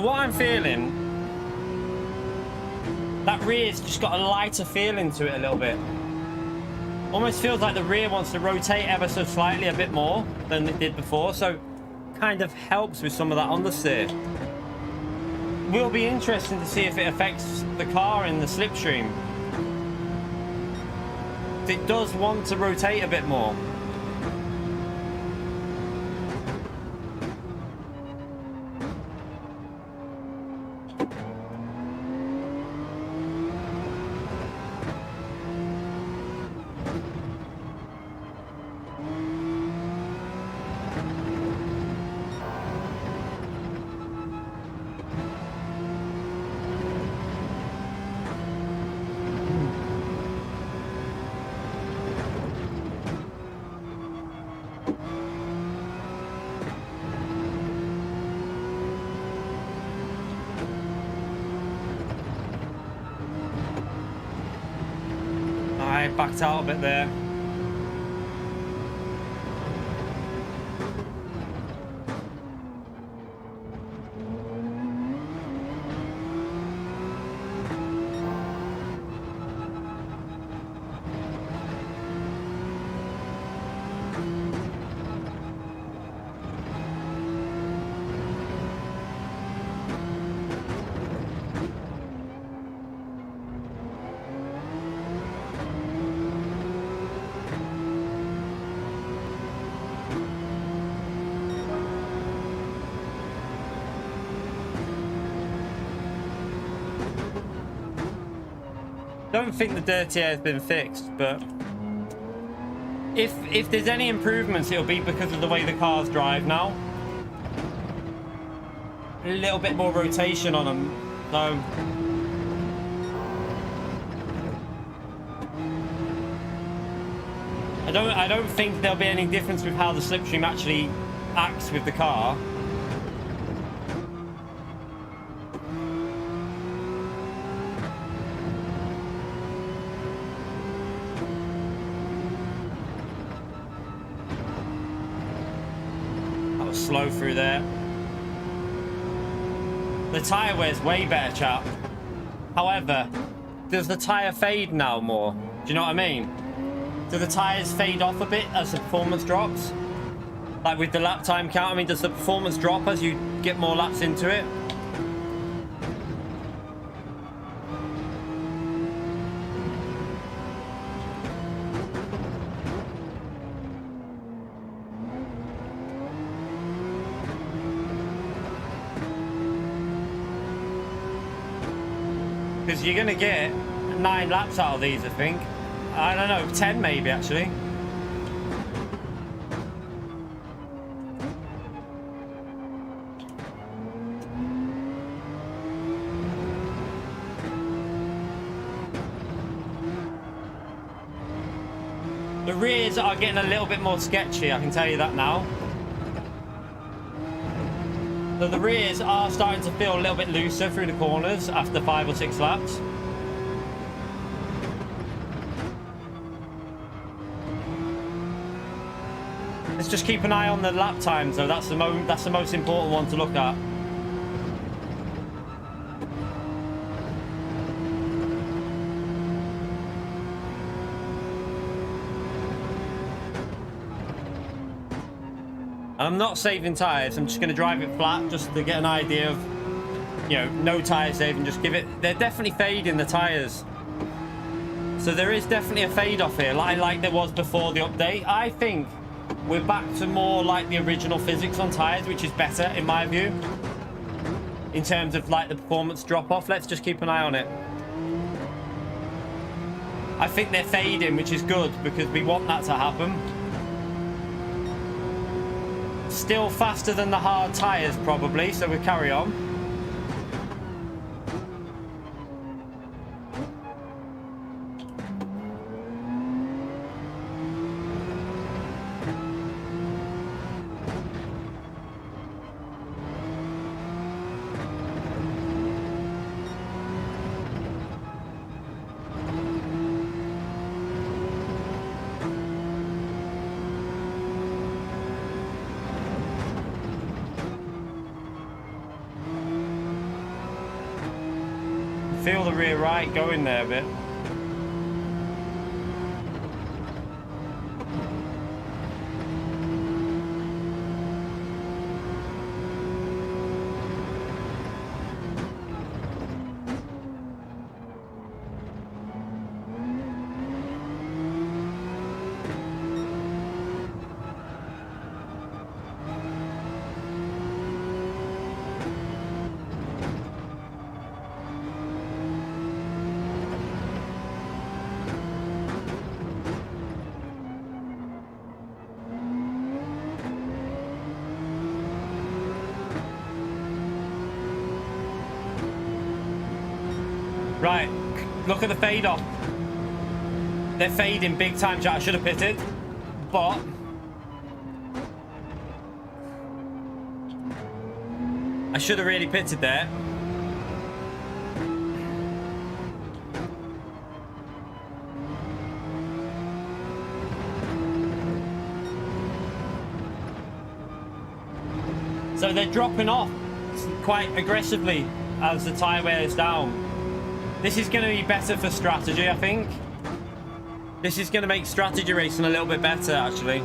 Speaker 2: what I'm feeling, that rear's just got a lighter feeling to it a little bit. Almost feels like the rear wants to rotate ever so slightly a bit more than it did before, so kind of helps with some of that understeer. Will be interesting to see if it affects the car in the slipstream. It does want to rotate a bit more. Backed out a bit there. Don't think the dirty air has been fixed, but if there's any improvements, it'll be because of the way the cars drive now. A little bit more rotation on them, so I don't think there'll be any difference with how the slipstream actually acts with the car. Slow through there. The tyre wear's way better, chap. However, does the tyre fade now more? Do you know what I mean? Do the tyres fade off a bit as the performance drops? Like with the lap time count, I mean, does the performance drop as you get more laps into it? Because you're going to get 9 laps out of these, I think. I don't know, 10 maybe, actually. The rears are getting a little bit more sketchy, I can tell you that now. So the rears are starting to feel a little bit looser through the corners after 5 or 6 laps. Let's just keep an eye on the lap times though, that's the most important one to look at. I'm not saving tyres, I'm just going to drive it flat just to get an idea of, you know, no tyre saving, just give it, they're definitely fading the tyres. So there is definitely a fade off here, like there was before the update. I think we're back to more like the original physics on tyres, which is better in my view. In terms of like the performance drop off, let's just keep an eye on it. I think they're fading, which is good because we want that to happen. Still faster than the hard tyres probably, so we'll carry on. feel the rear right going there a bit. Right, look at the fade off. They're fading big time, chat. I should have pitted, but I should have really pitted there. So they're dropping off quite aggressively as the tyre wears down. This is going to be better for strategy, I think. This is going to make strategy racing a little bit better, actually.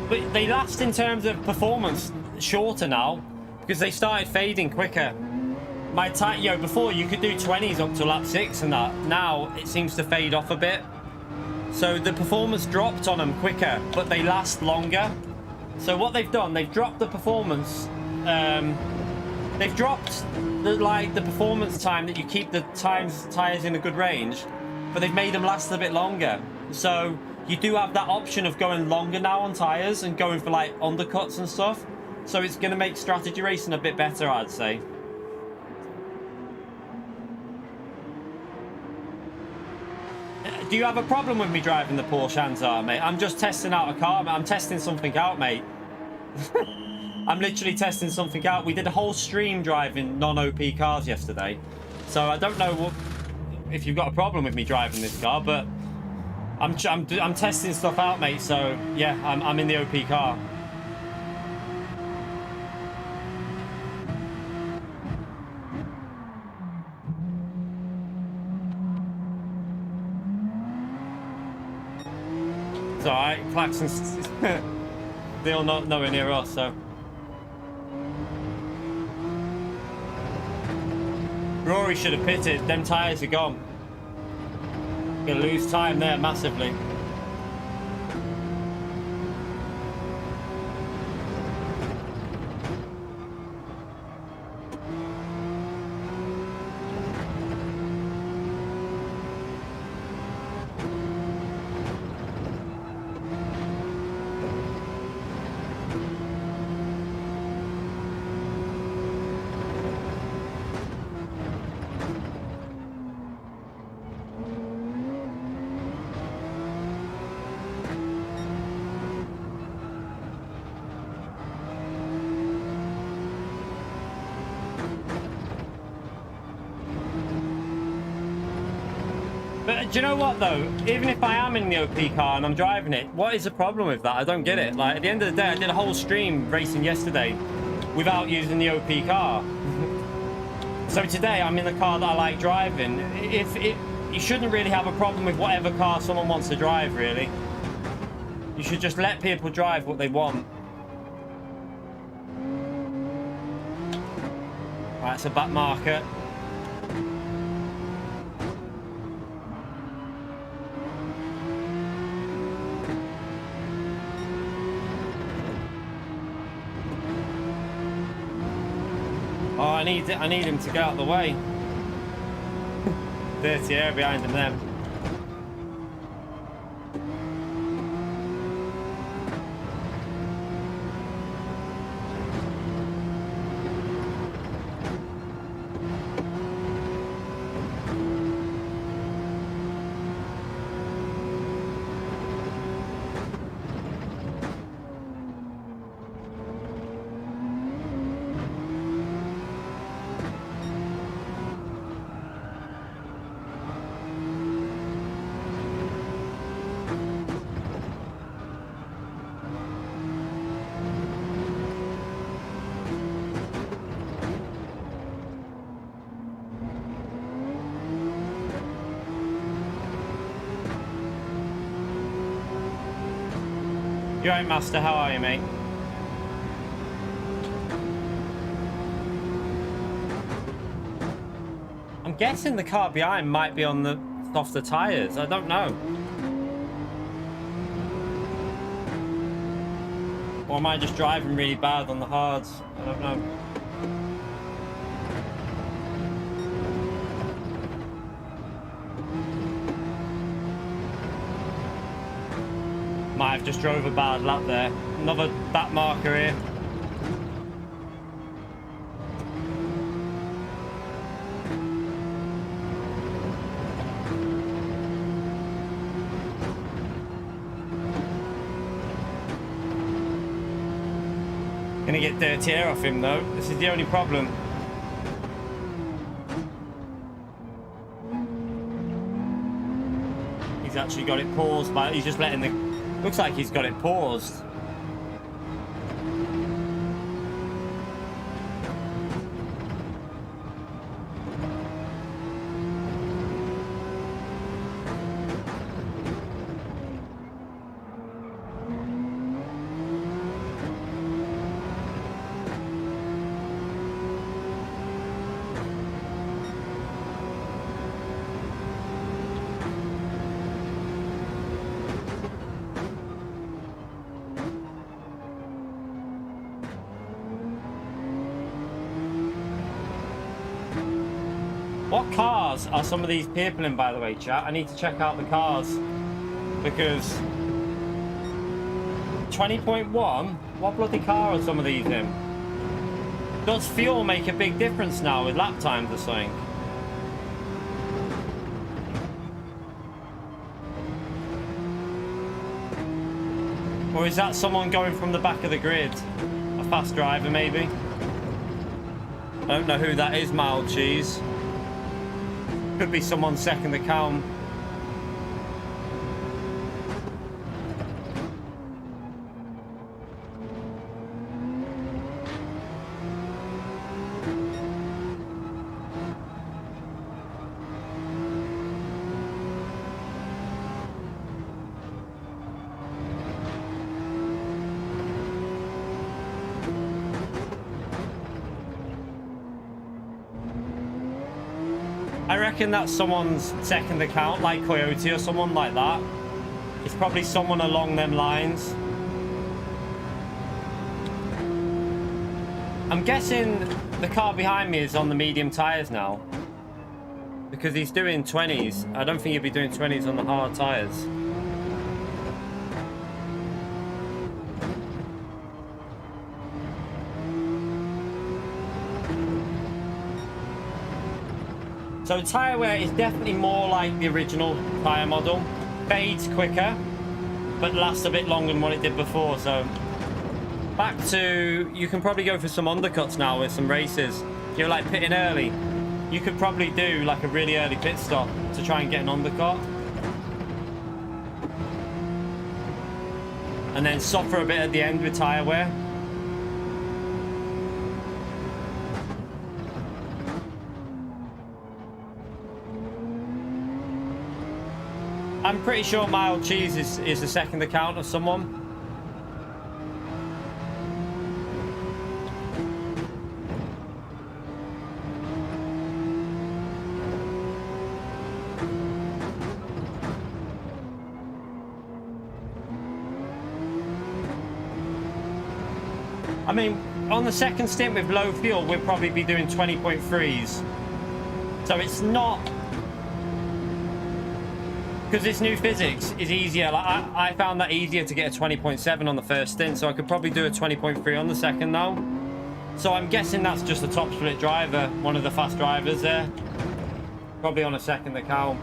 Speaker 2: But they last in terms of performance shorter now because they started fading quicker. My time, before you could do 20s up to lap 6 and that. Now it seems to fade off a bit. So the performance dropped on them quicker, but they last longer. So what they've done, they've dropped the performance. They've dropped the performance time that you keep the tires in a good range, but they've made them last a bit longer. So you do have that option of going longer now on tires and going for like undercuts and stuff. So it's going to make strategy racing a bit better, I'd say. Do you have a problem with me driving the Porsche Antar, mate? I'm just testing out a car, mate. I'm testing something out, mate. I'm literally testing something out. We did a whole stream driving non-OP cars yesterday. So I don't know if you've got a problem with me driving this car, but I'm testing stuff out, mate. So yeah, I'm in the OP car. It's alright, Claxon's still not nowhere near us, so. Rory should have pitted, them tyres are gone. Gonna lose time there massively. But do you know what though? Even if I am in the OP car and I'm driving it, what is the problem with that? I don't get it. Like at the end of the day, I did a whole stream racing yesterday without using the OP car. So today I'm in the car that I like driving. You shouldn't really have a problem with whatever car someone wants to drive, really. You should just let people drive what they want. Right, it's a back marker. Oh, I need him to get out of the way. Dirty air behind him there. You alright, Master? How are you, mate? I'm guessing the car behind might be on the softer tyres. I don't know. Or am I just driving really bad on the hards? I don't know. Might have just drove a bad lap there. Another back marker here. Gonna get dirty air off him though. This is the only problem. He's actually got it paused, but he's just letting the... Looks like he's got it paused. What cars are some of these people in, by the way, chat? I need to check out the cars. Because 20.1? What bloody car are some of these in? Does fuel make a big difference now with lap times or something? Or is that someone going from the back of the grid? A fast driver, maybe? I don't know who that is, mild cheese. Could be someone second account. I reckon that's someone's second account, like Coyote or someone like that. It's probably someone along them lines. I'm guessing the car behind me is on the medium tyres now. Because he's doing 20s. I don't think he'd be doing 20s on the hard tyres. So tyre wear is definitely more like the original tyre model. Fades quicker, but lasts a bit longer than what it did before. So back to, you can probably go for some undercuts now with some races. If you're like pitting early, you could probably do like a really early pit stop to try and get an undercut. And then suffer a bit at the end with tyre wear. I'm pretty sure Mild Cheese is the second account of someone. I mean, on the second stint with low fuel, we'll probably be doing 20.3s. So it's not... Because this new physics is easier. Like I found that easier to get a 20.7 on the first stint, so I could probably do a 20.3 on the second now. So I'm guessing that's just a top split driver, one of the fast drivers there. Probably on a second account.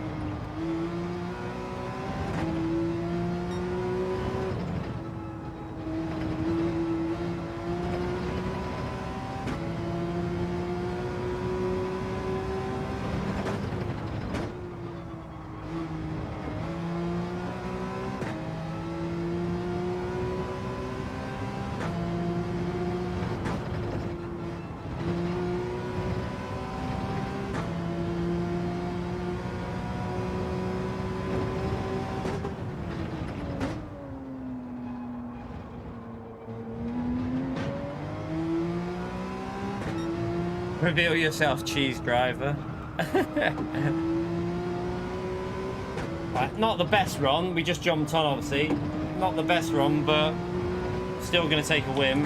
Speaker 2: Reveal yourself, cheese driver. Right, not the best run. We just jumped on, obviously. Not the best run, but still going to take a whim.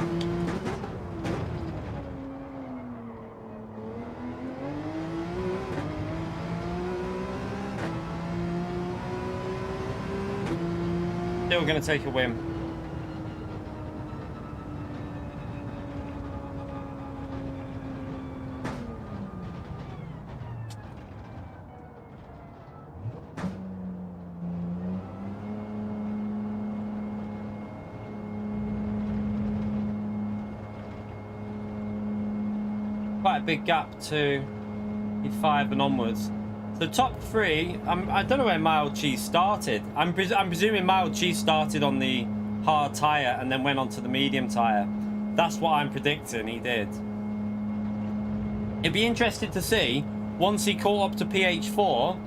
Speaker 2: Still going to take a whim. Quite a big gap to E5 and onwards. So top three, I don't know where Mild Cheese started. I'm presuming Mild Cheese started on the hard tyre and then went on to the medium tyre. That's what I'm predicting he did. It'd be interesting to see, once he caught up to PH4,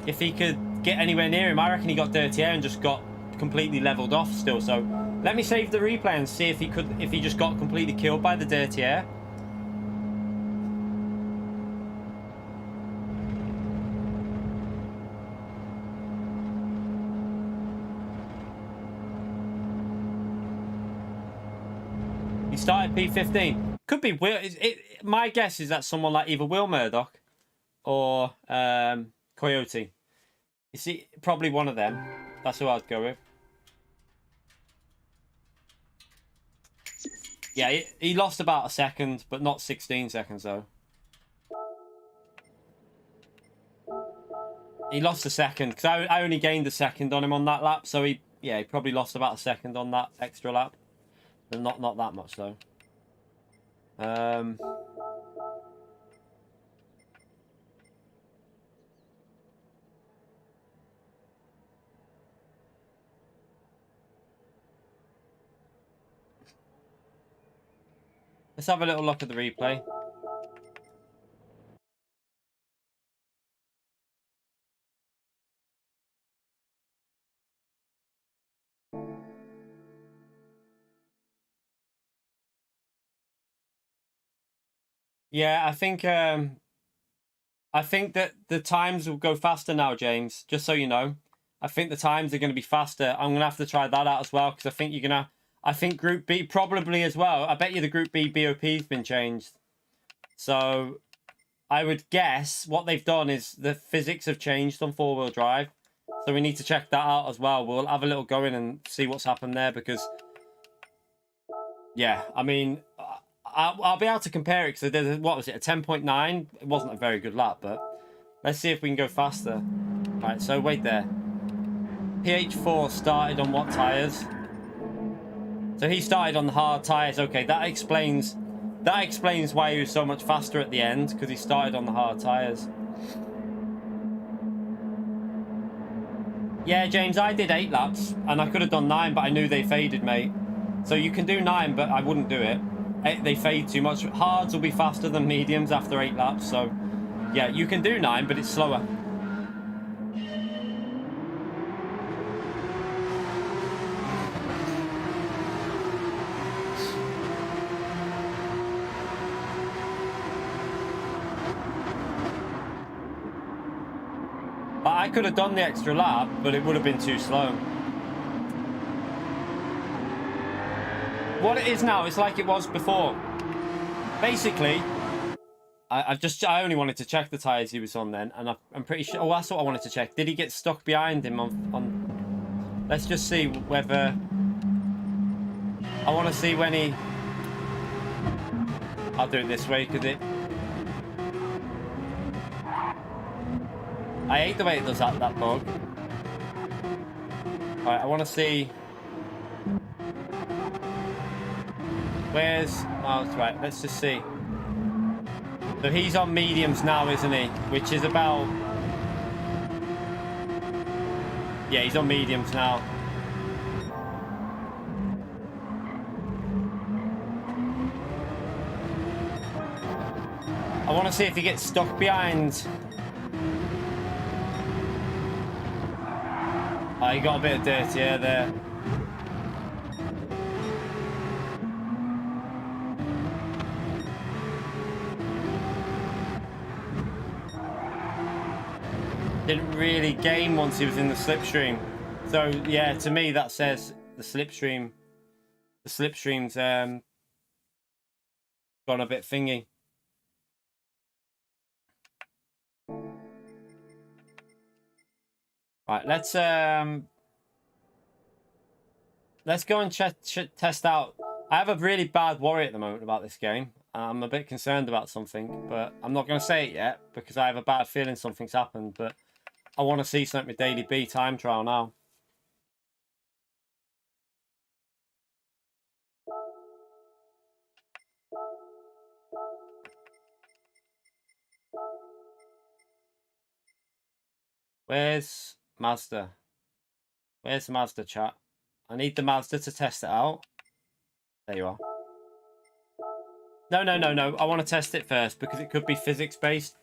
Speaker 2: if he could get anywhere near him. I reckon he got dirty air and just got completely leveled off still. So let me save the replay and see if he just got completely killed by the dirty air. Started P15. Could be Will. My guess is that someone like either Will Murdoch or Coyote. You see, probably one of them. That's who I'd go with. Yeah, he lost about a second, but not 16 seconds though. He lost a second because I only gained a second on him on that lap, so he probably lost about a second on that extra lap. But not that much though. Let's have a little look at the replay. Yeah, I think that the times will go faster now, James. Just so you know, I think the times are going to be faster. I'm going to have to try that out as well because I think you're gonna. I think Group B probably as well. I bet you the Group B BOP's been changed. So I would guess what they've done is the physics have changed on four-wheel drive. So we need to check that out as well. We'll have a little go in and see what's happened there because, yeah, I mean. I'll be able to compare it because there's, what was it, a 10.9? It wasn't a very good lap, but let's see if we can go faster. Right, so wait there. PH4 started on what tyres? So he started on the hard tyres. Okay, that explains why he was so much faster at the end, because he started on the hard tyres. Yeah, James, I did 8 laps, and I could have done 9, but I knew they faded, mate. So you can do 9, but I wouldn't do it. They fade too much. Hards will be faster than mediums after 8 laps, so yeah, you can do 9, but it's slower. I could have done the extra lap, but it would have been too slow. What it is now, it's like it was before. Basically, I only wanted to check the tyres he was on then, and I'm pretty sure. Oh, that's what I wanted to check. Did he get stuck behind him on? Let's just see whether. I want to see when he. I'll do it this way because it. I hate the way it does that bug. Alright, I want to see. Where's... Oh, that's right. Let's just see. So he's on mediums now, isn't he? Which is about... Yeah, he's on mediums now. I want to see if he gets stuck behind... Oh, he got a bit of dirty air there. didn't really gain once he was in the slipstream. So yeah, to me that says the slipstream's gone a bit thingy. Right, let's go and test out. I have a really bad worry at the moment about this game. I'm a bit concerned about something, but I'm not going to say it yet because I have a bad feeling something's happened. But I want to see something with Daily B time trial now. Where's Mazda? Where's the Mazda, chat? I need the Mazda to test it out. There you are. No. I want to test it first because it could be physics-based.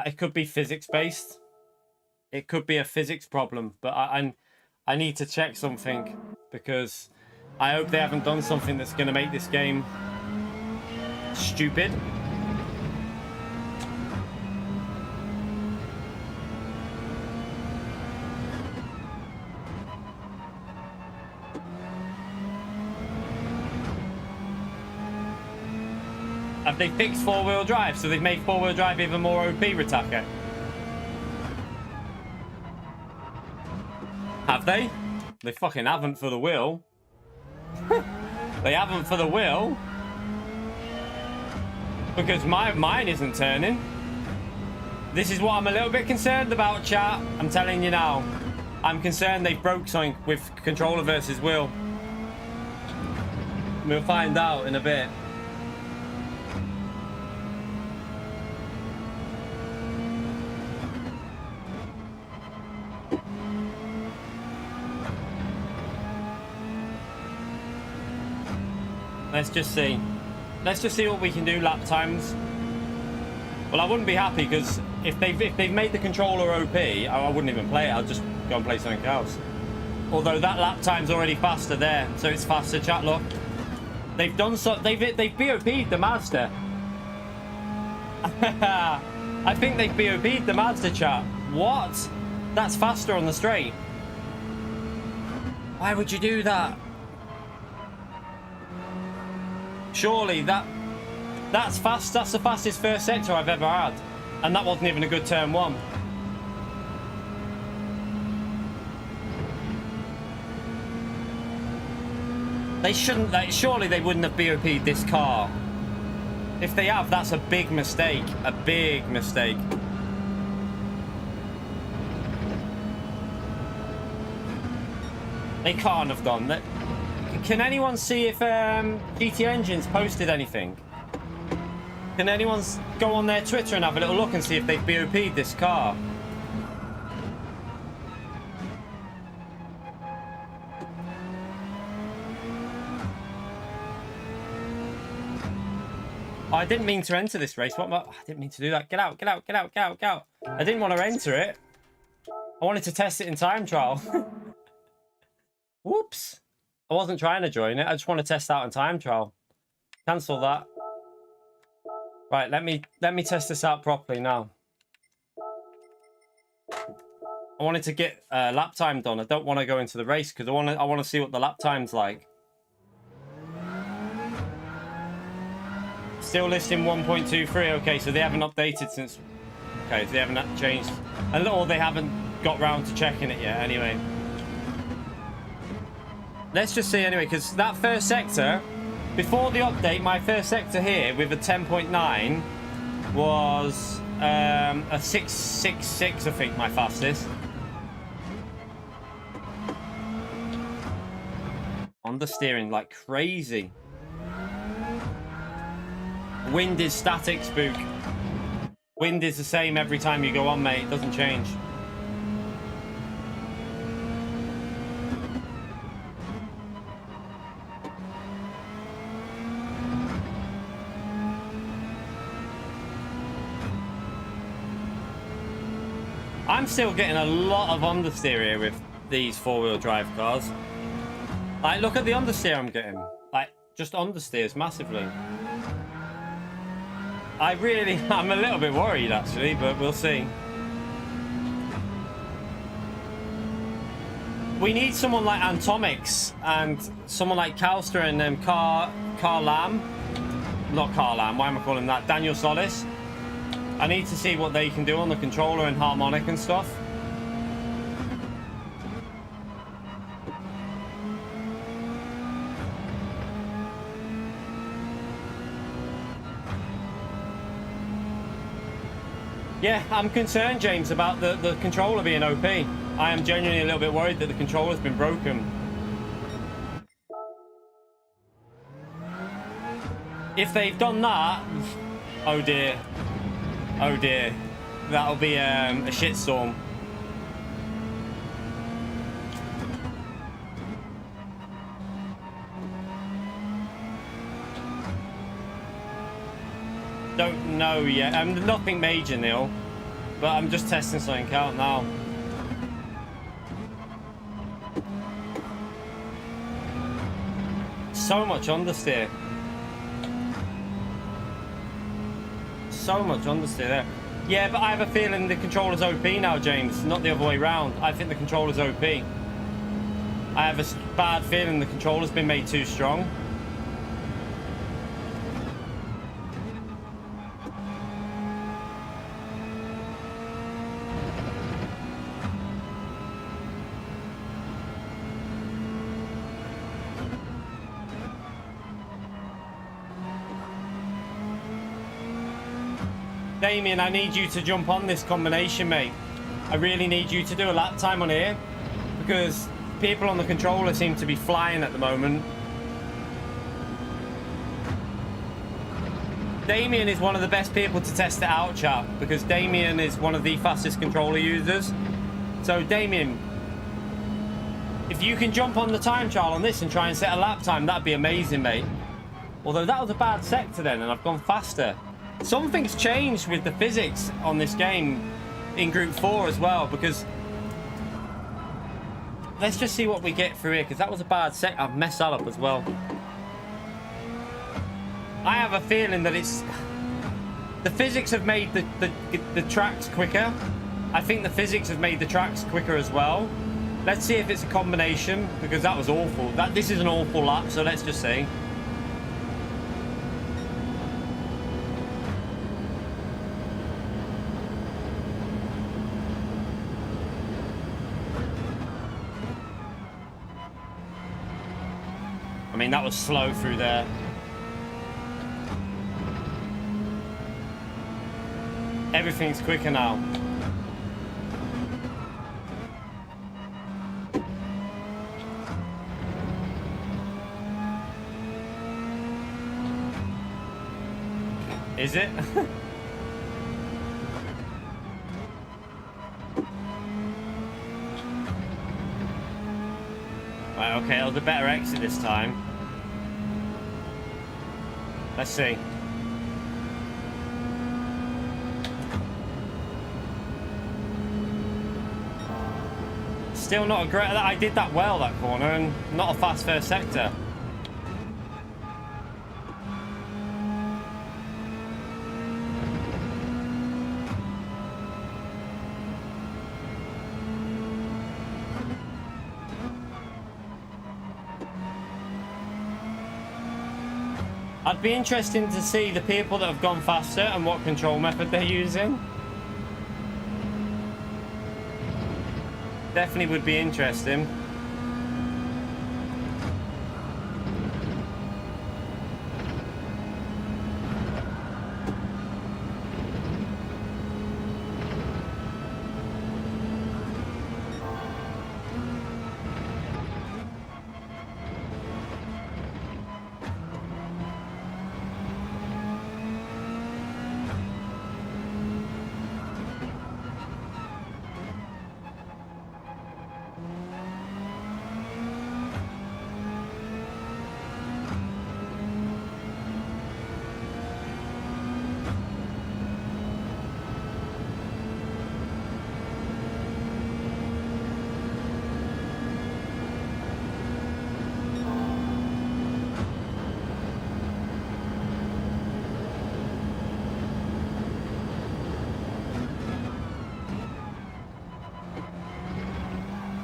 Speaker 2: It could be physics-based. It could be a physics problem, but I need to check something because I hope they haven't done something that's going to make this game stupid. Have they fixed four-wheel drive? So they've made four-wheel drive even more OP, Ritaka? Have they? They fucking haven't for the wheel. They haven't for the wheel. Because mine isn't turning. This is what I'm a little bit concerned about, chat. I'm telling you now. I'm concerned they broke something with controller versus wheel. We'll find out in a bit. Let's just see. Let's just see what we can do lap times. Well, I wouldn't be happy because if they've made the controller OP, I wouldn't even play it. I'll just go and play something else. Although that lap time's already faster there, so it's faster. Chat, look. They've done so. They've BOP'd the Mazda. I think they've BOP'd the Mazda, chat. What? That's faster on the straight. Why would you do that? Surely that's fast. That's the fastest first sector I've ever had, and that wasn't even a good turn one. They shouldn't. Surely they wouldn't have BOP'd this car. If they have, that's a big mistake. A big mistake. They can't have done that. Can anyone see if GT Engines posted anything? Can anyone go on their Twitter and have a little look and see if they've BOP'd this car? Oh, I didn't mean to enter this race. What? I didn't mean to do that. Get out, get out, get out, get out, get out. I didn't want to enter it. I wanted to test it in time trial. Whoops. I wasn't trying to join it. I just want to test out in time trial. Cancel that. Right, let me test this out properly now. I wanted to get lap time done. I don't want to go into the race because I want to see what the lap time's like. Still listing 1.23. Okay, so they haven't updated since. Okay, so they haven't changed, or they haven't got round to checking it yet. Anyway. Let's just see anyway, because that first sector, before the update, my first sector here with a 10.9 was a 6.66, I think, my fastest. Understeering like crazy. Wind is static, Spook. Wind is the same every time you go on, mate. It doesn't change. I'm still getting a lot of understeer here with these four-wheel drive cars. Like, look at the understeer I'm getting. Like, just understeers massively. I'm a little bit worried, actually, but we'll see. We need someone like Antomix and someone like Calster and Carlam. Not Carlam, why am I calling him that? Daniel Solis. I need to see what they can do on the controller and harmonic and stuff. Yeah, I'm concerned, James, about the controller being OP. I am genuinely a little bit worried that the controller's been broken. If they've done that, oh dear. Oh dear. That'll be a shitstorm. Don't know yet. Nothing major, Neil. But I'm just testing something out now. So much understeer. So much understeer there. Yeah, but I have a feeling the controller's OP now, James. Not the other way round. I think the controller's OP. I have a bad feeling the controller's been made too strong. Damien, I need you to jump on this combination, mate. I really need you to do a lap time on here because people on the controller seem to be flying at the moment. Damien is one of the best people to test it out, chat, because Damien is one of the fastest controller users. So, Damien, if you can jump on the time trial on this and try and set a lap time, that'd be amazing, mate. Although that was a bad sector then, and I've gone faster. Something's changed with the physics on this game in Group 4 as well, because let's just see what we get through here, because that was a bad set. I've messed that up as well. I have a feeling that it's... The physics have made the tracks quicker. I think the physics have made the tracks quicker as well. Let's see if it's a combination, because that was awful. This is an awful lap, so let's just see. I mean, that was slow through there. Everything's quicker now. Is it? Right, okay, it was a better exit this time. Let's see. Still not a great... I did that well, that corner, and not a fast first sector. I'd be interested to see the people that have gone faster and what control method they're using. Definitely would be interesting.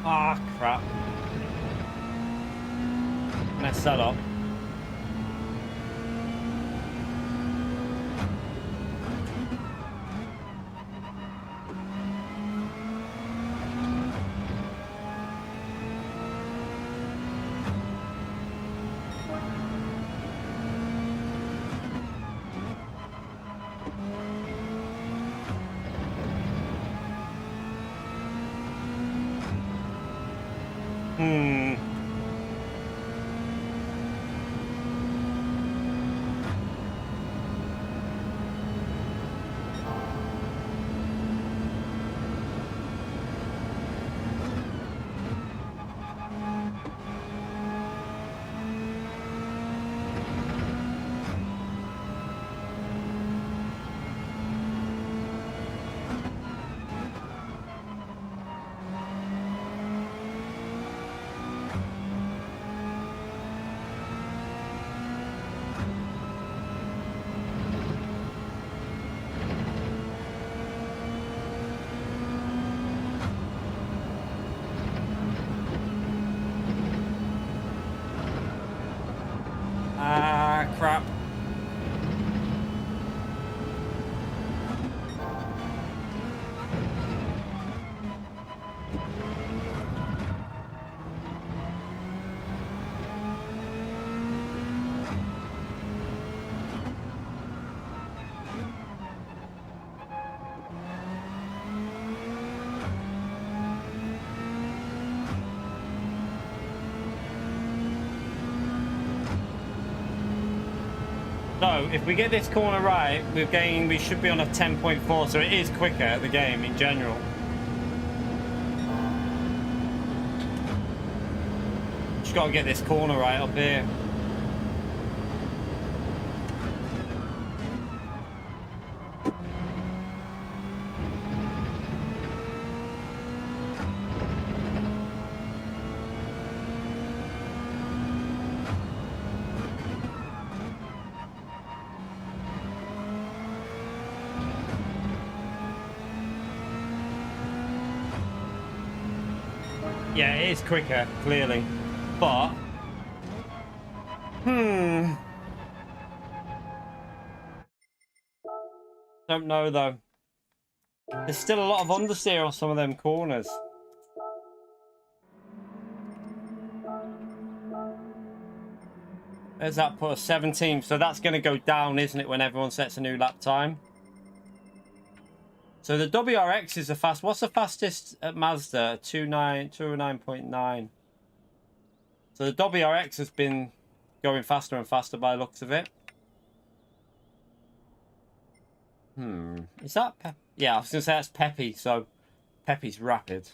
Speaker 2: Ah, crap. nice setup. Crap. So, if we get this corner right, we should be on a 10.4, so it is quicker at the game in general. Just got to get this corner right up here. Yeah, it is quicker, clearly. But... Don't know, though. There's still a lot of understeer on some of them corners. There's that put a 17. So that's going to go down, isn't it, when everyone sets a new lap time? So the WRX is the fast. What's the fastest at Mazda? 209.9. So the WRX has been going faster and faster by the looks of it. Is that yeah, I was going to say that's Peppy, so Peppy's rapid.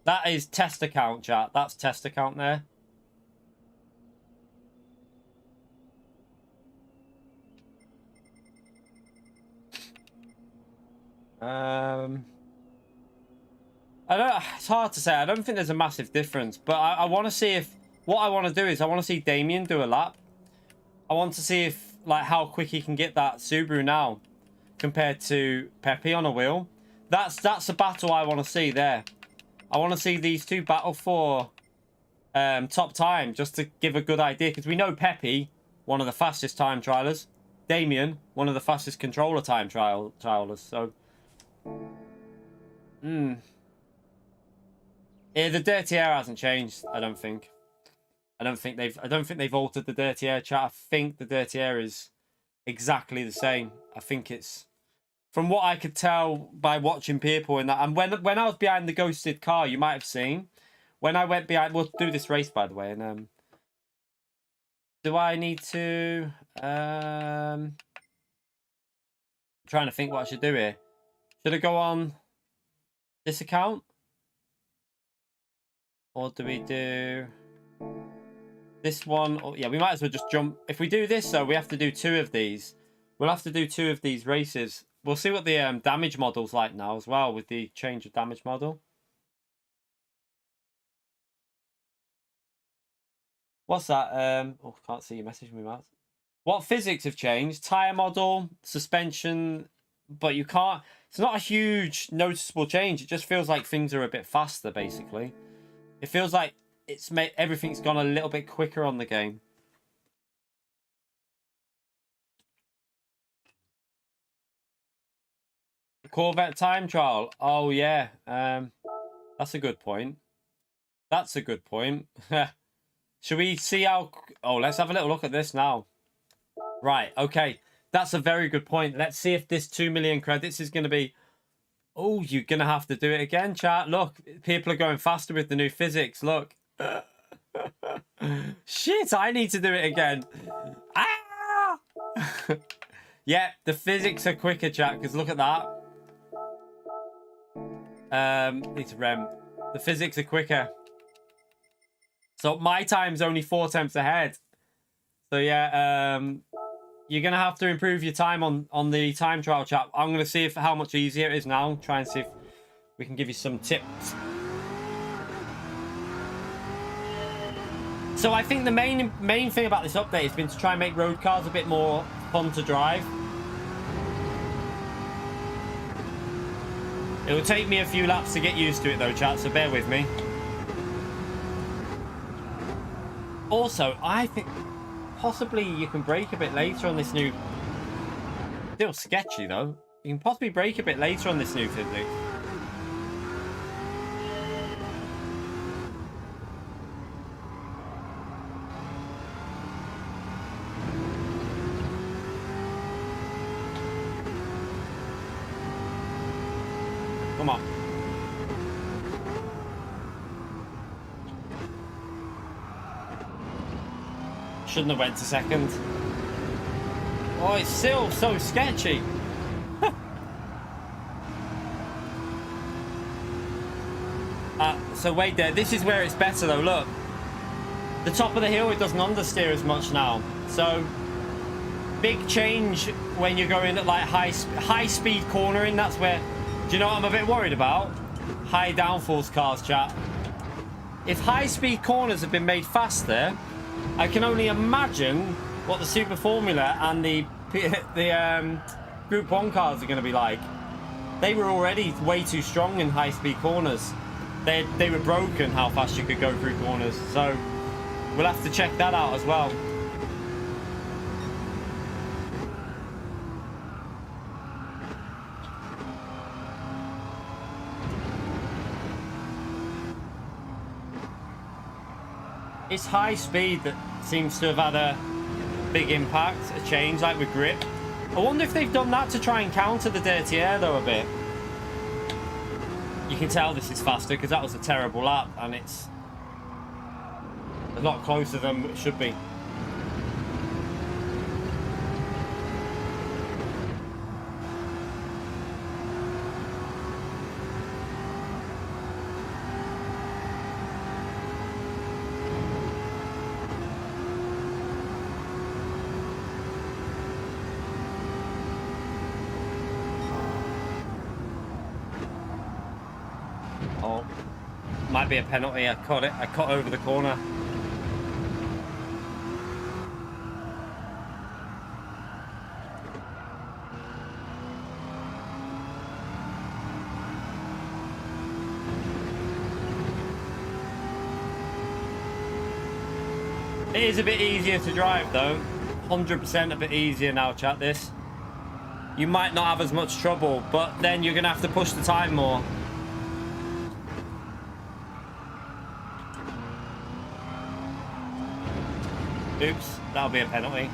Speaker 2: That is test account, chat. That's test account there. I don't. It's hard to say. I don't think there's a massive difference, but I want to see if what I want to do is I want to see Damien do a lap. I want to see if like how quick he can get that Subaru now compared to Pepe on a wheel. That's the battle I want to see there. I want to see these two battle for top time just to give a good idea, because we know Pepe, one of the fastest time trialers, Damien, one of the fastest controller time trialers. So. Yeah, the dirty air hasn't changed. I don't think they've altered the dirty air chat. I think the dirty air is exactly the same. I think it's, from what I could tell by watching people in that, and when I was behind the ghosted car, you might have seen when I went behind. We'll do this race by the way, and do I need to? I'm trying to think what I should do here. Should I go on this account? Or do we do this one? Or, yeah, we might as well just jump. If we do this, though, we have to do 2 of these. We'll have to do 2 of these races. We'll see what the damage model's like now as well with the change of damage model. What's that? Oh, can't see you messaging me, Matt. What physics have changed? Tyre model, suspension, but you can't... It's not a huge noticeable change. It just feels like things are a bit faster, basically. It feels like everything's gone a little bit quicker on the game. Corvette time trial. Oh, yeah. That's a good point. That's a good point. Should we see how... Oh, let's have a little look at this now. Right, okay. That's a very good point. Let's see if this 2 million credits is going to be... Oh, you're going to have to do it again, chat. Look, people are going faster with the new physics. Look. Shit, I need to do it again. Ah! Yeah, the physics are quicker, chat, because look at that. Need to rem. The physics are quicker. So my time's only 4 attempts ahead. So yeah, you're gonna have to improve your time on the time trial, chat. I'm gonna see how much easier it is now. Try and see if we can give you some tips. So I think the main thing about this update has been to try and make road cars a bit more fun to drive. It will take me a few laps to get used to it though, chat, so bear with me. Also, I think possibly you can brake a bit later on this new... Still sketchy though. You can possibly brake a bit later on this new physics. Come on. Shouldn't have went to second. Oh, it's still so sketchy. So wait there. This is where it's better though. Look. The top of the hill, it doesn't understeer as much now. So, big change when you're going at like high speed cornering. That's where... Do you know what I'm a bit worried about? High downforce cars, chat. If high-speed corners have been made faster, I can only imagine what the Super Formula and the Group 1 cars are going to be like. They were already way too strong in high-speed corners. They were broken how fast you could go through corners. So we'll have to check that out as well. It's high speed that seems to have had a big impact, a change, like with grip. I wonder if they've done that to try and counter the dirty air, though, a bit. You can tell this is faster because that was a terrible lap, and it's a lot closer than it should be. Oh, might be a penalty. I caught it. I cut over the corner. It is a bit easier to drive though. 100% a bit easier now, chat, this. You might not have as much trouble, but then you're going to have to push the time more. Oops, that'll be a penalty.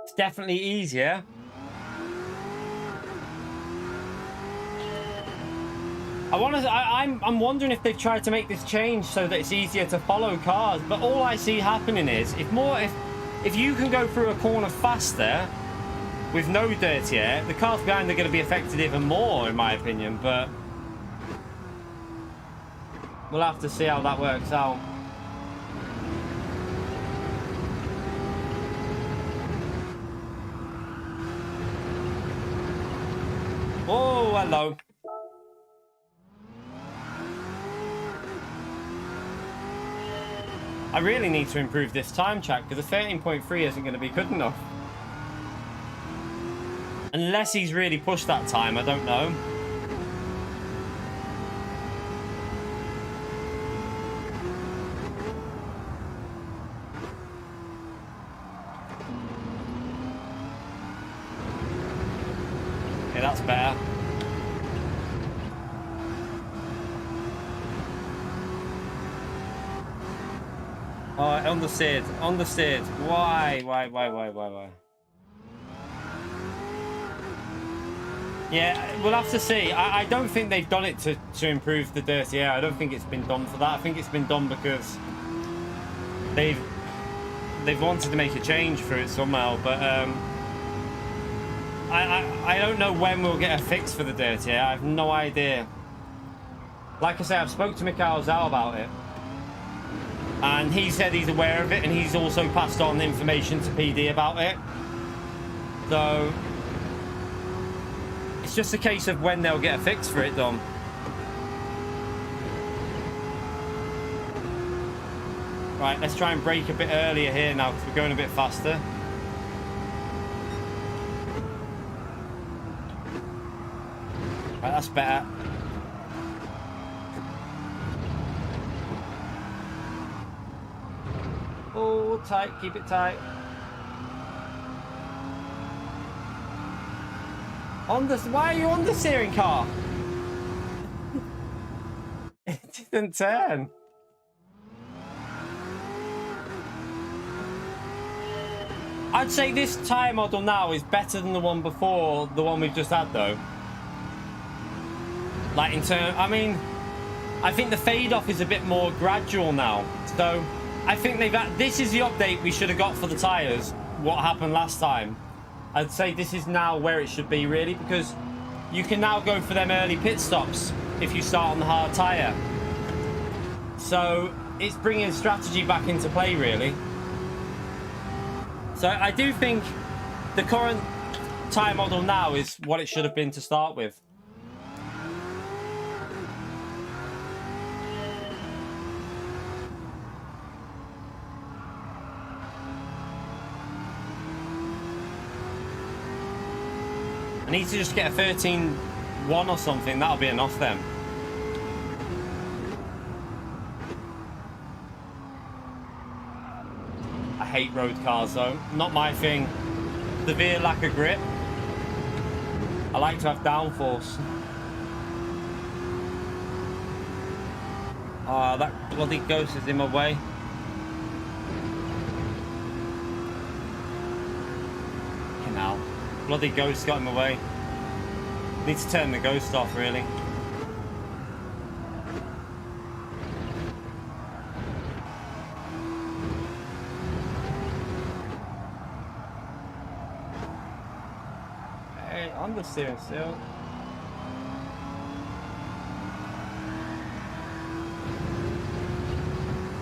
Speaker 2: It's definitely easier. I'm wondering if they've tried to make this change so that it's easier to follow cars, but all I see happening is if you can go through a corner faster with no dirty air, the cars behind are going to be affected even more, in my opinion, but we'll have to see how that works out. Oh, hello. I really need to improve this time, chat, because the 13.3 isn't going to be good enough. Unless he's really pushed that time, I don't know. Okay, that's better. Oh, understeered. Understeered. Why? Why? Yeah, we'll have to see. I don't think they've done it to improve the dirty air. I don't think it's been done for that. I think it's been done because they've wanted to make a change for it somehow. But I don't know when we'll get a fix for the dirty air. I have no idea. Like I say, I've spoke to Mikhail Zhao about it. And he said he's aware of it, and he's also passed on information to PD about it. So it's just a case of when they'll get a fix for it done. Right, let's try and brake a bit earlier here now because we're going a bit faster. Right, that's better. Oh, tight, keep it tight. Why are you on the steering car? It didn't turn. I'd say this tyre model now is better than the one before, the one we've just had though. Like in turn, I mean, I think the fade off is a bit more gradual now. So I think this is the update we should have got for the tyres. What happened last time? I'd say this is now where it should be really, because you can now go for them early pit stops if you start on the hard tyre. So it's bringing strategy back into play really. So I do think the current tyre model now is what it should have been to start with. I need to just get a 13.1 or something. That'll be enough then. I hate road cars though. Not my thing. Severe lack of grip. I like to have downforce. Oh, that bloody ghost is in my way. Now. Bloody ghost got in my way. Need to turn the ghost off really. Hey, on the steering still.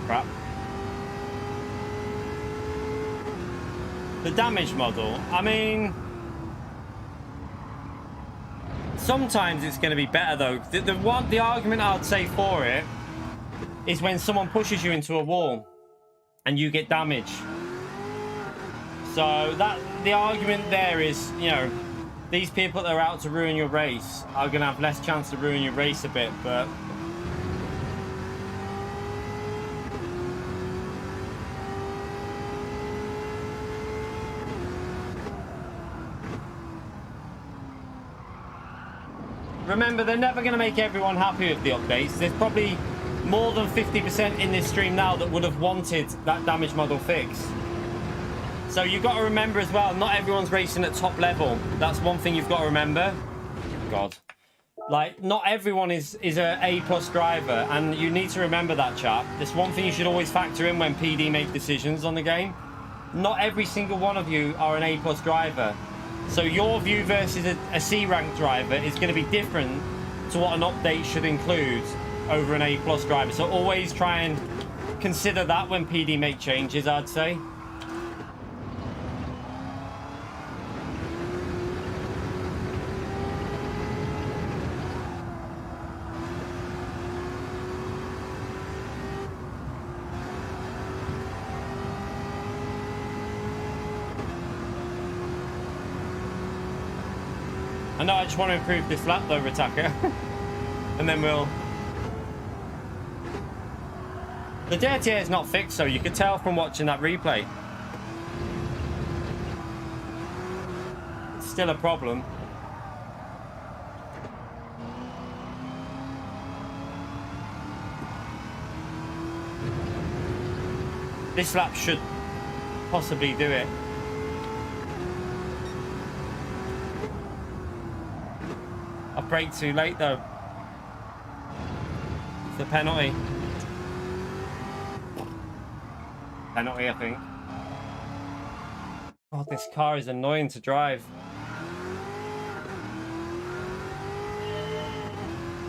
Speaker 2: Crap. The damage model, I mean, sometimes it's going to be better though. The argument I'd say for it is when someone pushes you into a wall and you get damage. So the argument there is, you know, these people that are out to ruin your race are going to have less chance to ruin your race a bit, but remember, they're never going to make everyone happy with the updates. There's probably more than 50% in this stream now that would have wanted that damage model fixed. So you've got to remember as well, not everyone's racing at top level. That's one thing you've got to remember. God. Like, not everyone is a A+ driver, and you need to remember that, chap. There's one thing you should always factor in when PD make decisions on the game. Not every single one of you are an A+ driver. So your view versus a C rank driver is going to be different to what an update should include over an A+ driver. So always try and consider that when PD make changes, I'd say. I know, I just want to improve this lap though, Ritaka. And then we'll... The dirty air is not fixed, so you could tell from watching that replay. It's still a problem. This lap should possibly do it. I braked too late though. It's the penalty. Penalty, I think. God, this car is annoying to drive.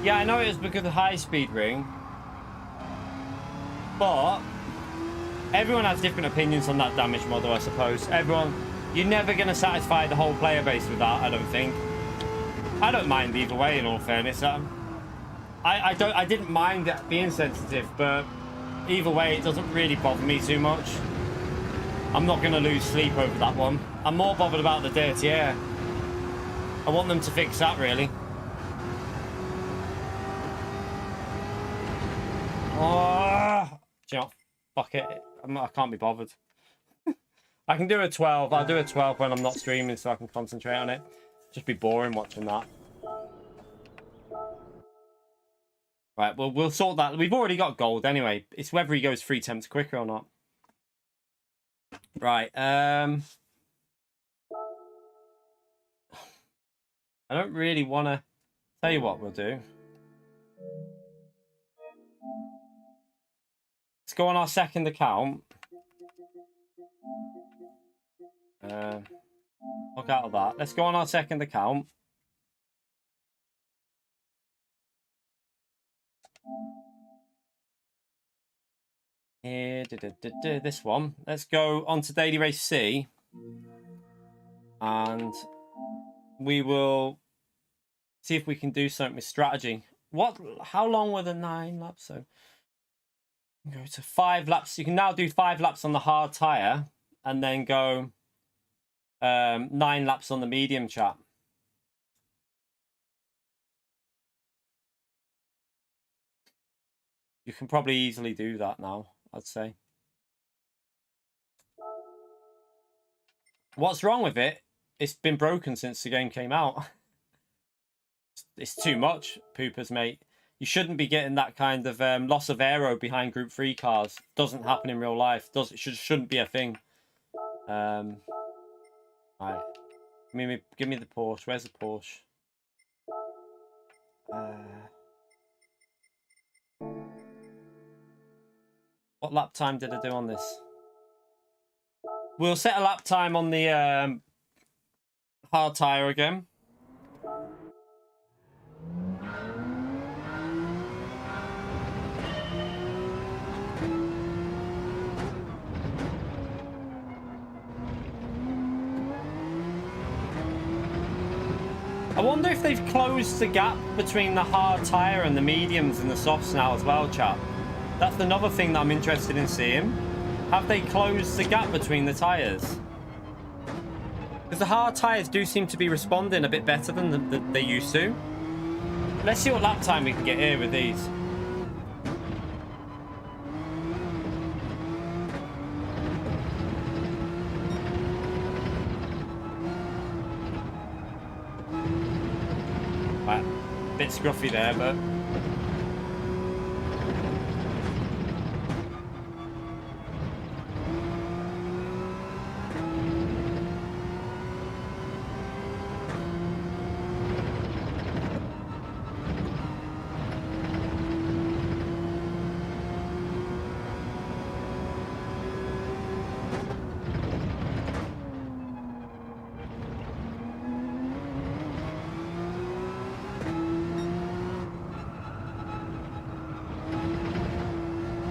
Speaker 2: Yeah, I know it was because of the high-speed ring. But everyone has different opinions on that damage model, I suppose. You're never going to satisfy the whole player base with that, I don't think. I don't mind either way, in all fairness. I didn't mind it being sensitive, but either way, it doesn't really bother me too much. I'm not going to lose sleep over that one. I'm more bothered about the dirty air. I want them to fix that, really. Oh, do you know, fuck it. I can't be bothered. I can do a 12. I'll do a 12 when I'm not streaming so I can concentrate on it. Just be boring watching that. Right, well, we'll sort that. We've already got gold anyway. It's whether he goes 3 temps quicker or not. Right, I don't really want to... Tell you what we'll do. Let's go on our second account. Look out of that. Let's go on our second account. Here, this one. Let's go on to Daily Race C. And we will see if we can do something with strategy. How long were the 9 laps? So go to 5 laps. You can now do 5 laps on the hard tire and then go 9 laps on the medium, chat. You can probably easily do that now, I'd say. What's wrong with it? It's been broken since the game came out. It's too much, poopers, mate. You shouldn't be getting that kind of loss of aero behind Group 3 cars. Doesn't happen in real life. It shouldn't be a thing. Right. Give me the Porsche. Where's the Porsche? What lap time did I do on this? We'll set a lap time on the hard tire again. I wonder if they've closed the gap between the hard tyre and the mediums and the softs now as well, chap. That's another thing that I'm interested in seeing. Have they closed the gap between the tyres? Because the hard tyres do seem to be responding a bit better than they used to. Let's see what lap time we can get here with these. Right, a bit scruffy there, but...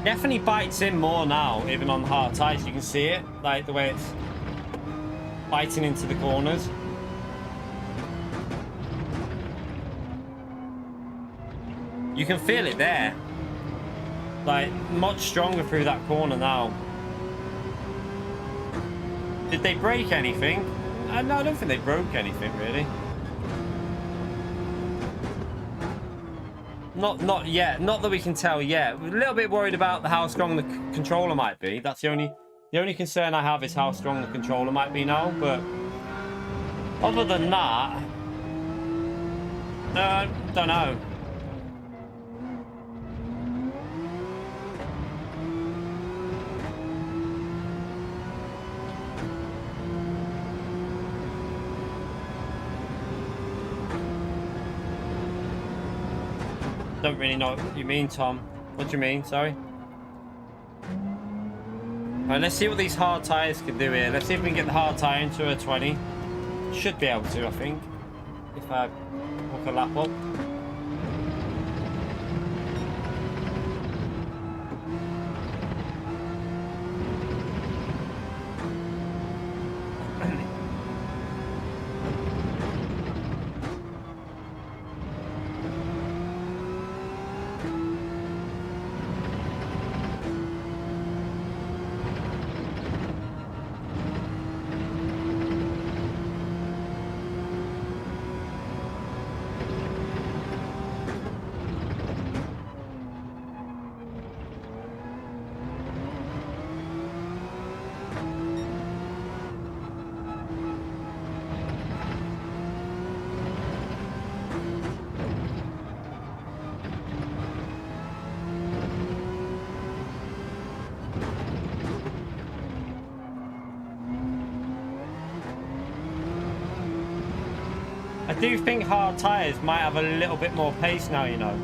Speaker 2: Definitely bites in more now, even on hard tyres. You can see it, like the way it's biting into the corners. You can feel it there. Like, much stronger through that corner now. Did they break anything? No, I don't think they broke anything, really. Not yet. Not that we can tell yet. We're a little bit worried about how strong the controller might be. That's the only concern I have is how strong the controller might be now. But other than that, don't know. Don't really know what you mean, Tom. What do you mean? Sorry. Right, let's see what these hard tyres can do here. Let's see if we can get the hard tyre into a 20. Should be able to, I think. If I hook a lap up. I do think hard tyres might have a little bit more pace now, you know.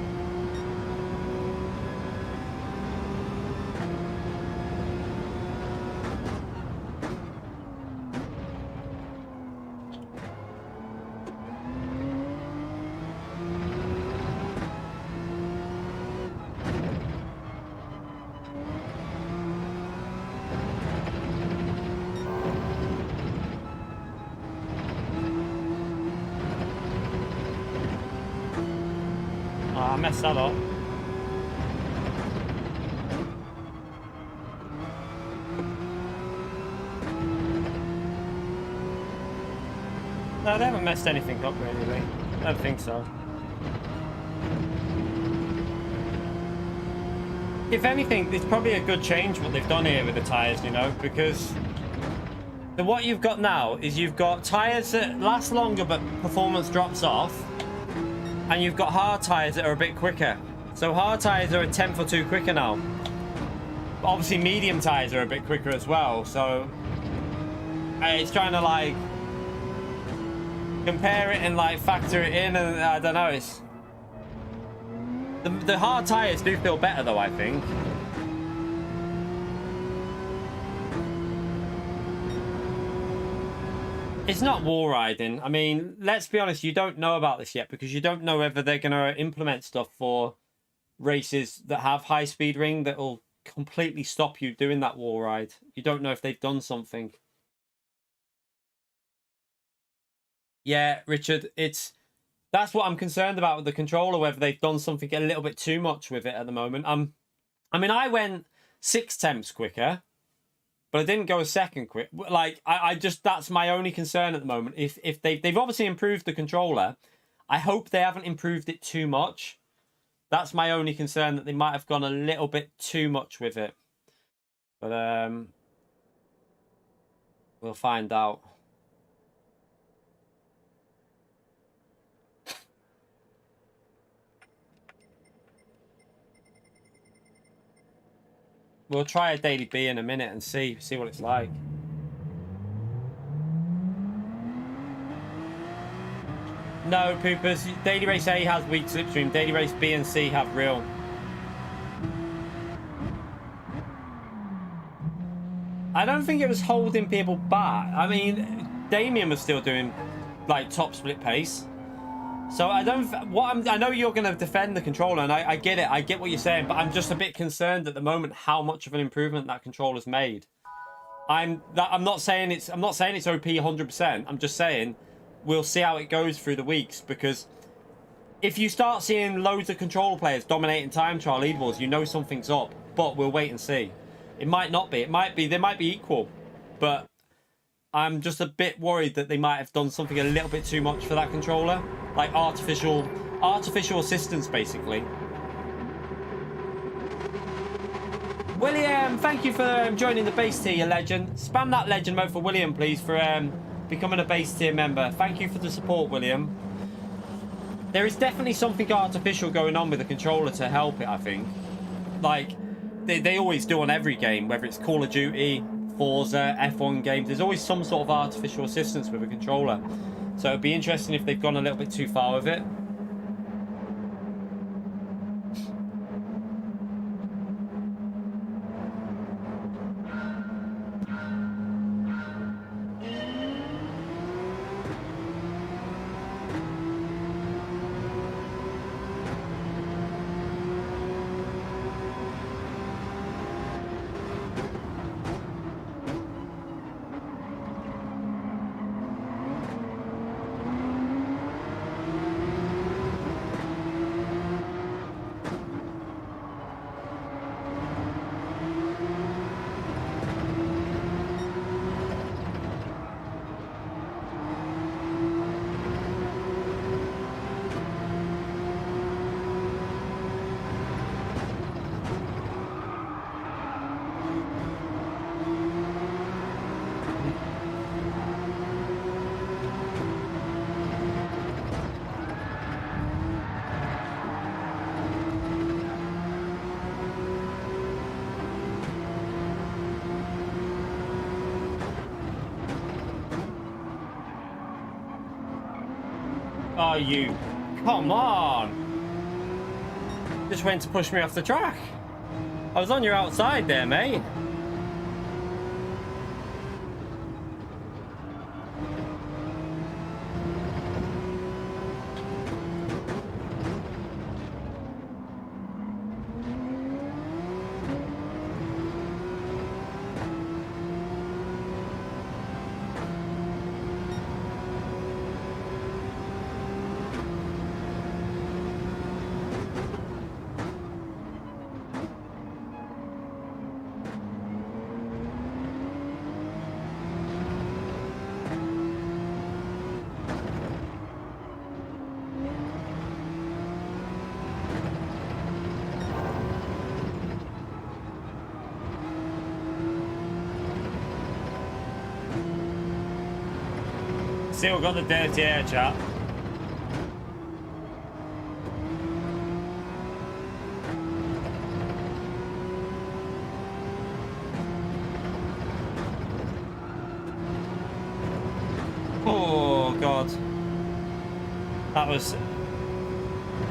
Speaker 2: I messed that up. No, they haven't messed anything up really. I don't think so. If anything, it's probably a good change what they've done here with the tyres, you know, because what you've got now is you've got tyres that last longer but performance drops off. And you've got hard tyres that are a bit quicker. So hard tyres are a 10th or 2 quicker now. But obviously medium tyres are a bit quicker as well. So it's trying to like compare it and like factor it in, and I don't know. It's the hard tyres do feel better though, I think. It's not wall riding. I mean, let's be honest, you don't know about this yet because you don't know whether they're going to implement stuff for races that have high speed ring that will completely stop you doing that wall ride. You don't know if they've done something. Yeah, Richard, that's what I'm concerned about with the controller, whether they've done something a little bit too much with it at the moment. I mean, I went 6 temps quicker. But I didn't go a second quick. Like, I just, that's my only concern at the moment. If they've obviously improved the controller, I hope they haven't improved it too much. That's my only concern, that they might have gone a little bit too much with it. But we'll find out. We'll try a daily B in a minute and see what it's like. No, Poopers. Daily Race A has weak slipstream. Daily Race B and C have real. I don't think it was holding people back. I mean, Damien was still doing like top split pace. So I don't. I know you're going to defend the controller, and I get it. I get what you're saying, but I'm just a bit concerned at the moment how much of an improvement that controller's made. I'm not saying it's OP 100%. I'm just saying we'll see how it goes through the weeks, because if you start seeing loads of controller players dominating time trial leaderboards, you know something's up. But we'll wait and see. It might not be. It might be. They might be equal, but I'm just a bit worried that they might have done something a little bit too much for that controller. Like artificial assistance, basically. William, thank you for joining the base tier, you legend. Spam that legend mode for William, please, for becoming a base tier member. Thank you for the support, William. There is definitely something artificial going on with the controller to help it, I think. Like, they always do on every game, whether it's Call of Duty, Forza, F1 games. There's always some sort of artificial assistance with a controller. So it'd be interesting if they've gone a little bit too far with it. Oh, you... Come on! Just went to push me off the track. I was on your outside there, mate. Still got the dirty air, chat. Oh god, that was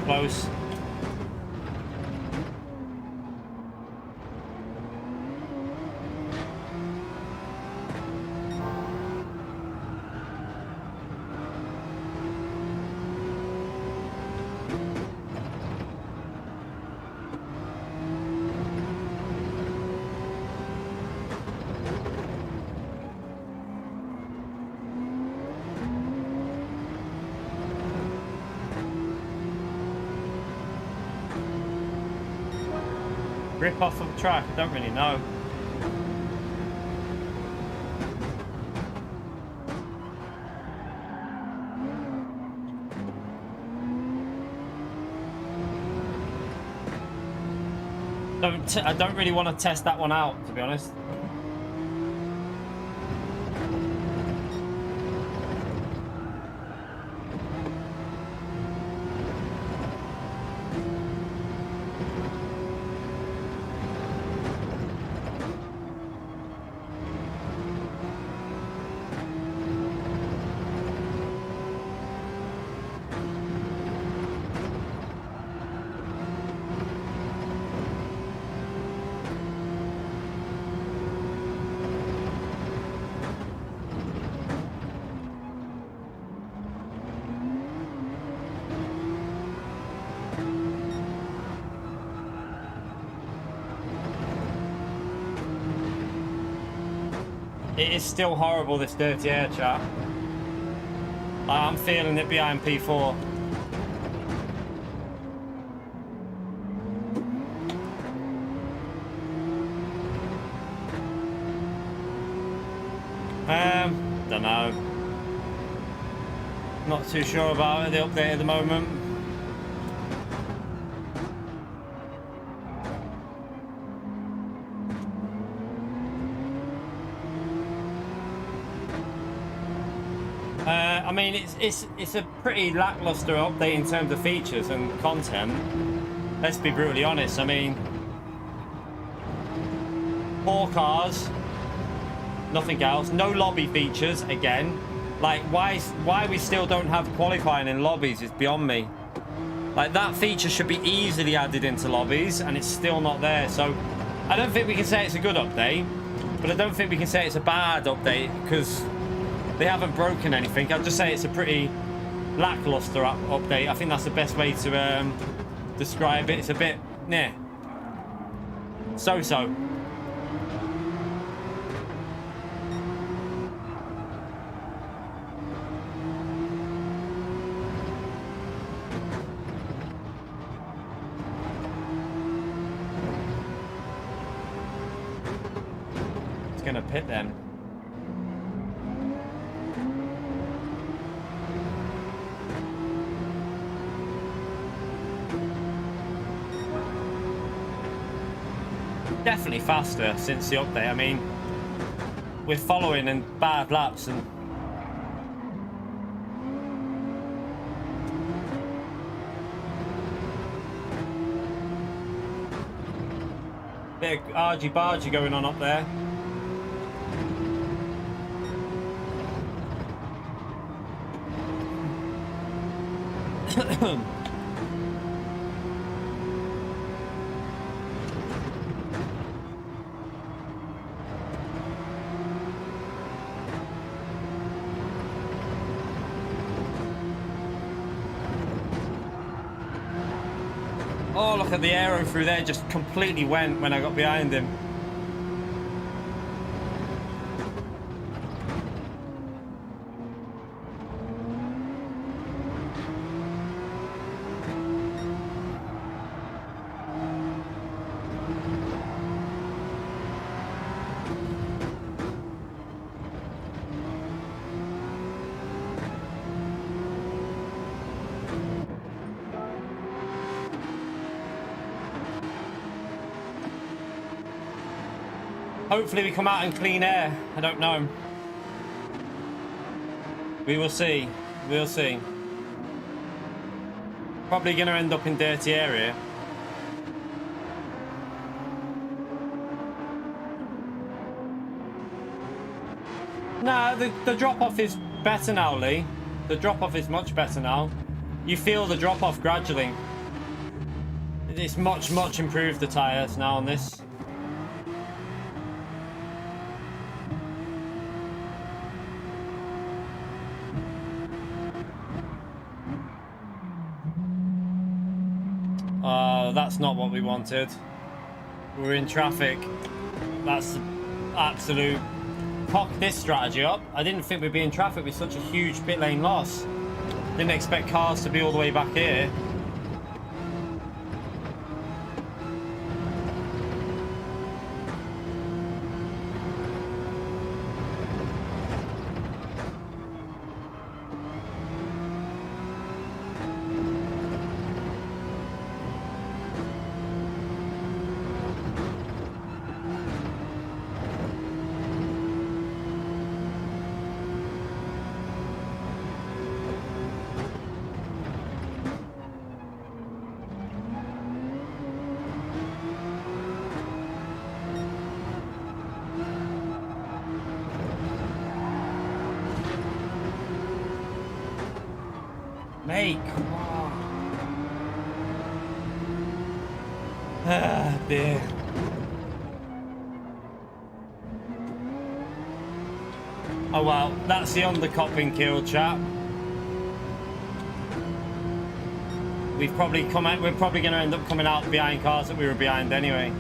Speaker 2: close. Rip off of the track, I don't really know. I don't really want to test that one out, to be honest. It is still horrible, this dirty air, chat. I'm feeling it behind P4. Don't know. Not too sure about the update at the moment. I mean, it's a pretty lackluster update in terms of features and content. Let's be brutally honest. I mean, 4 cars, nothing else. No lobby features again. Like, why we still don't have qualifying in lobbies is beyond me. Like, that feature should be easily added into lobbies, and it's still not there. So, I don't think we can say it's a good update, but I don't think we can say it's a bad update because they haven't broken anything. I'd just say it's a pretty lackluster update. I think that's the best way to describe it. It's a bit, yeah, so-so. It's gonna pit then. Definitely faster since the update. I mean, we're following in bad laps and bit of argy-bargy going on up there. Oh, look at the aero through there, just completely went when I got behind him. Hopefully we come out in clean air. I don't know. We will see. We'll see. Probably going to end up in dirty area. Nah, the drop-off is better now, Lee. The drop-off is much better now. You feel the drop-off gradually. It's much improved, the tyres now on this. That's not what we wanted. We're in traffic. That's absolute... Cock this strategy up. I didn't think we'd be in traffic with such a huge pit lane loss. Didn't expect cars to be all the way back here. Mate, come on. Ah, dear. Oh well, that's the undercopping kill, chap. We're probably going to end up coming out behind cars that we were behind anyway.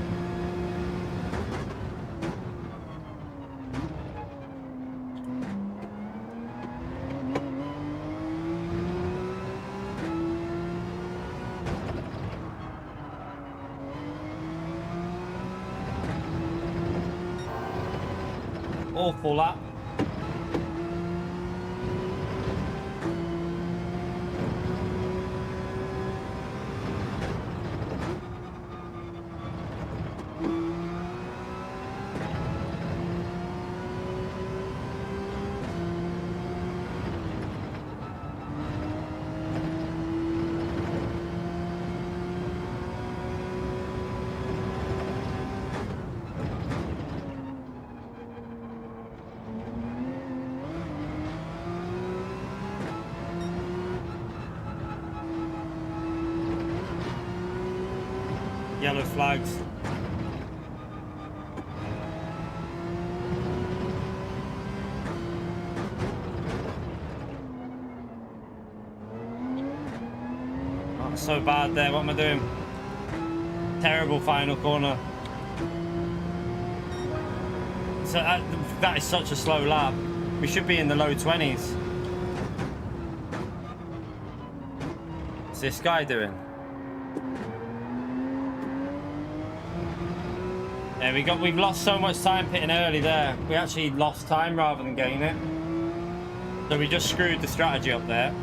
Speaker 2: Awful lap. Yellow flags. Not so bad there. What am I doing? Terrible final corner. So that is such a slow lap. We should be in the low 20s. What's this guy doing? Yeah, we've lost so much time pitting early there. We actually lost time rather than gain it. So we just screwed the strategy up there.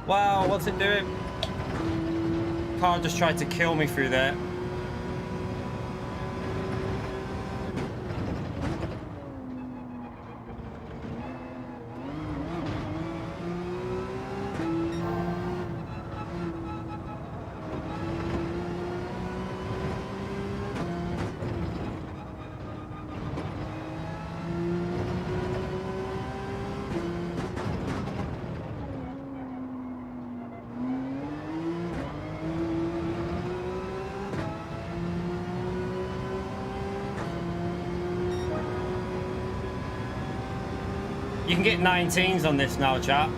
Speaker 2: Wow, what's it doing? Car just tried to kill me through there. You can get 19s on this now, chat.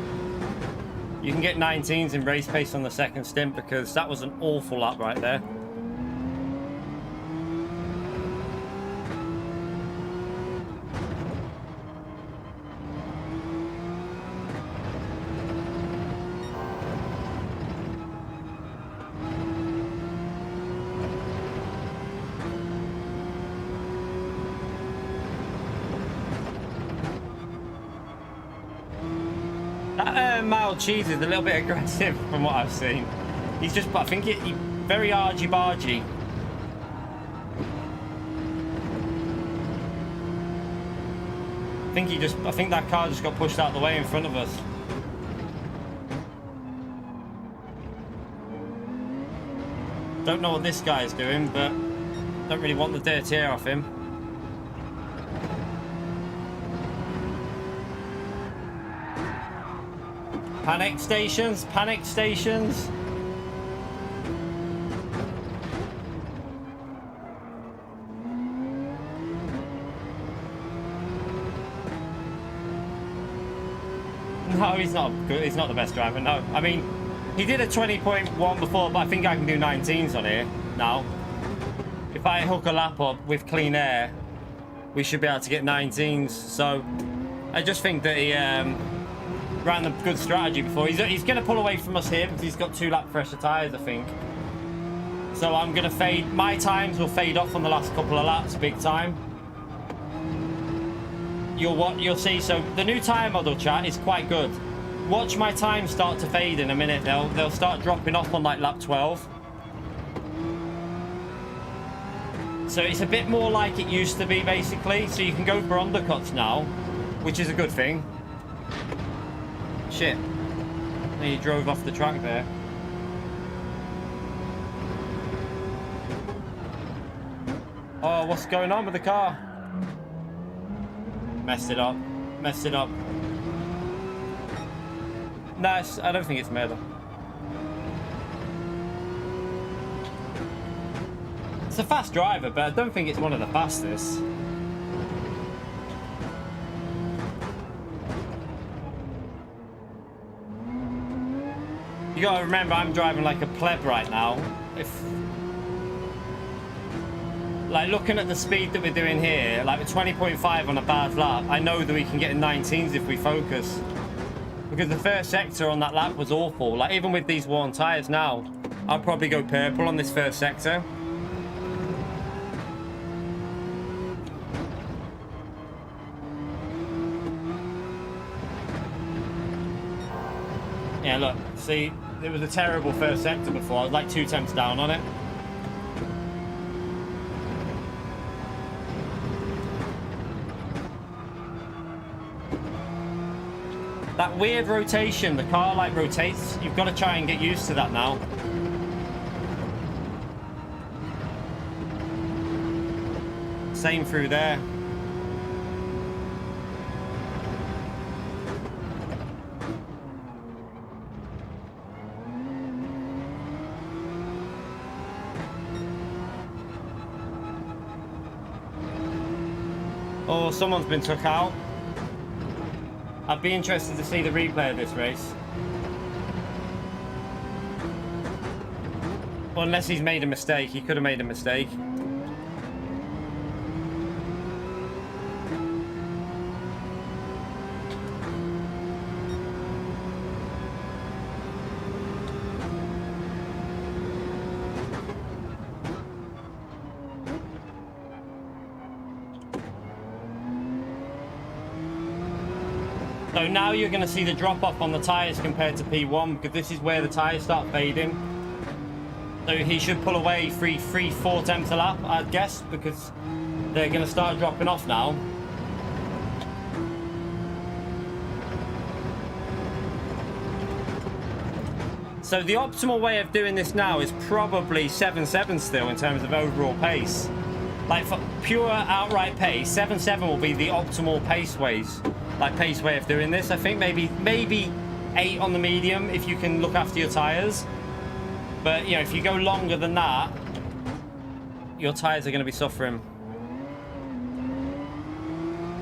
Speaker 2: You can get 19s in race pace on the second stint because that was an awful lap right there. Mild cheese is a little bit aggressive from what I've seen. He's just, I think he's very argy-bargy. I think that car just got pushed out of the way in front of us. Don't know what this guy's doing, but don't really want the dirty air off him. Panic stations, panic stations. No, he's not good. He's not the best driver. No, I mean, he did a 20.1 before, but I think I can do 19s on here now. If I hook a lap up with clean air, we should be able to get 19s. So I just think that he ran a good strategy before. He's going to pull away from us here because he's got 2 lap pressure tyres, I think. So I'm going to fade. My times will fade off on the last couple of laps, big time. You'll see. So the new tyre model, chat, is quite good. Watch my time start to fade in a minute. They'll start dropping off on like lap 12. So it's a bit more like it used to be, basically. So you can go for undercuts now, which is a good thing. Shit. He drove off the track there. Oh, what's going on with the car? Messed it up. Messed it up. Nice. I don't think it's murder. It's a fast driver, but I don't think it's one of the fastest. You gotta remember, I'm driving like a pleb right now. Like, looking at the speed that we're doing here, like a 20.5 on a bad lap, I know that we can get in 19s if we focus. Because the first sector on that lap was awful. Like, even with these worn tyres now, I'll probably go purple on this first sector. Yeah, look, see, it was a terrible first sector before. I was like 2 tenths down on it. That weird rotation, the car like rotates. You've got to try and get used to that now. Same through there. Oh, someone's been took out. I'd be interested to see the replay of this race. Well, unless he's made a mistake. He could have made a mistake. So now you're going to see the drop off on the tyres compared to P1, because this is where the tyres start fading. So he should pull away 4 tenths a lap, I'd guess, because they're going to start dropping off now. So the optimal way of doing this now is probably 7.7 still in terms of overall pace. Like for pure outright pace, 7.7 will be the optimal pace way of doing this. I think maybe 8 on the medium if you can look after your tires. But you know, if you go longer than that, your tires are going to be suffering.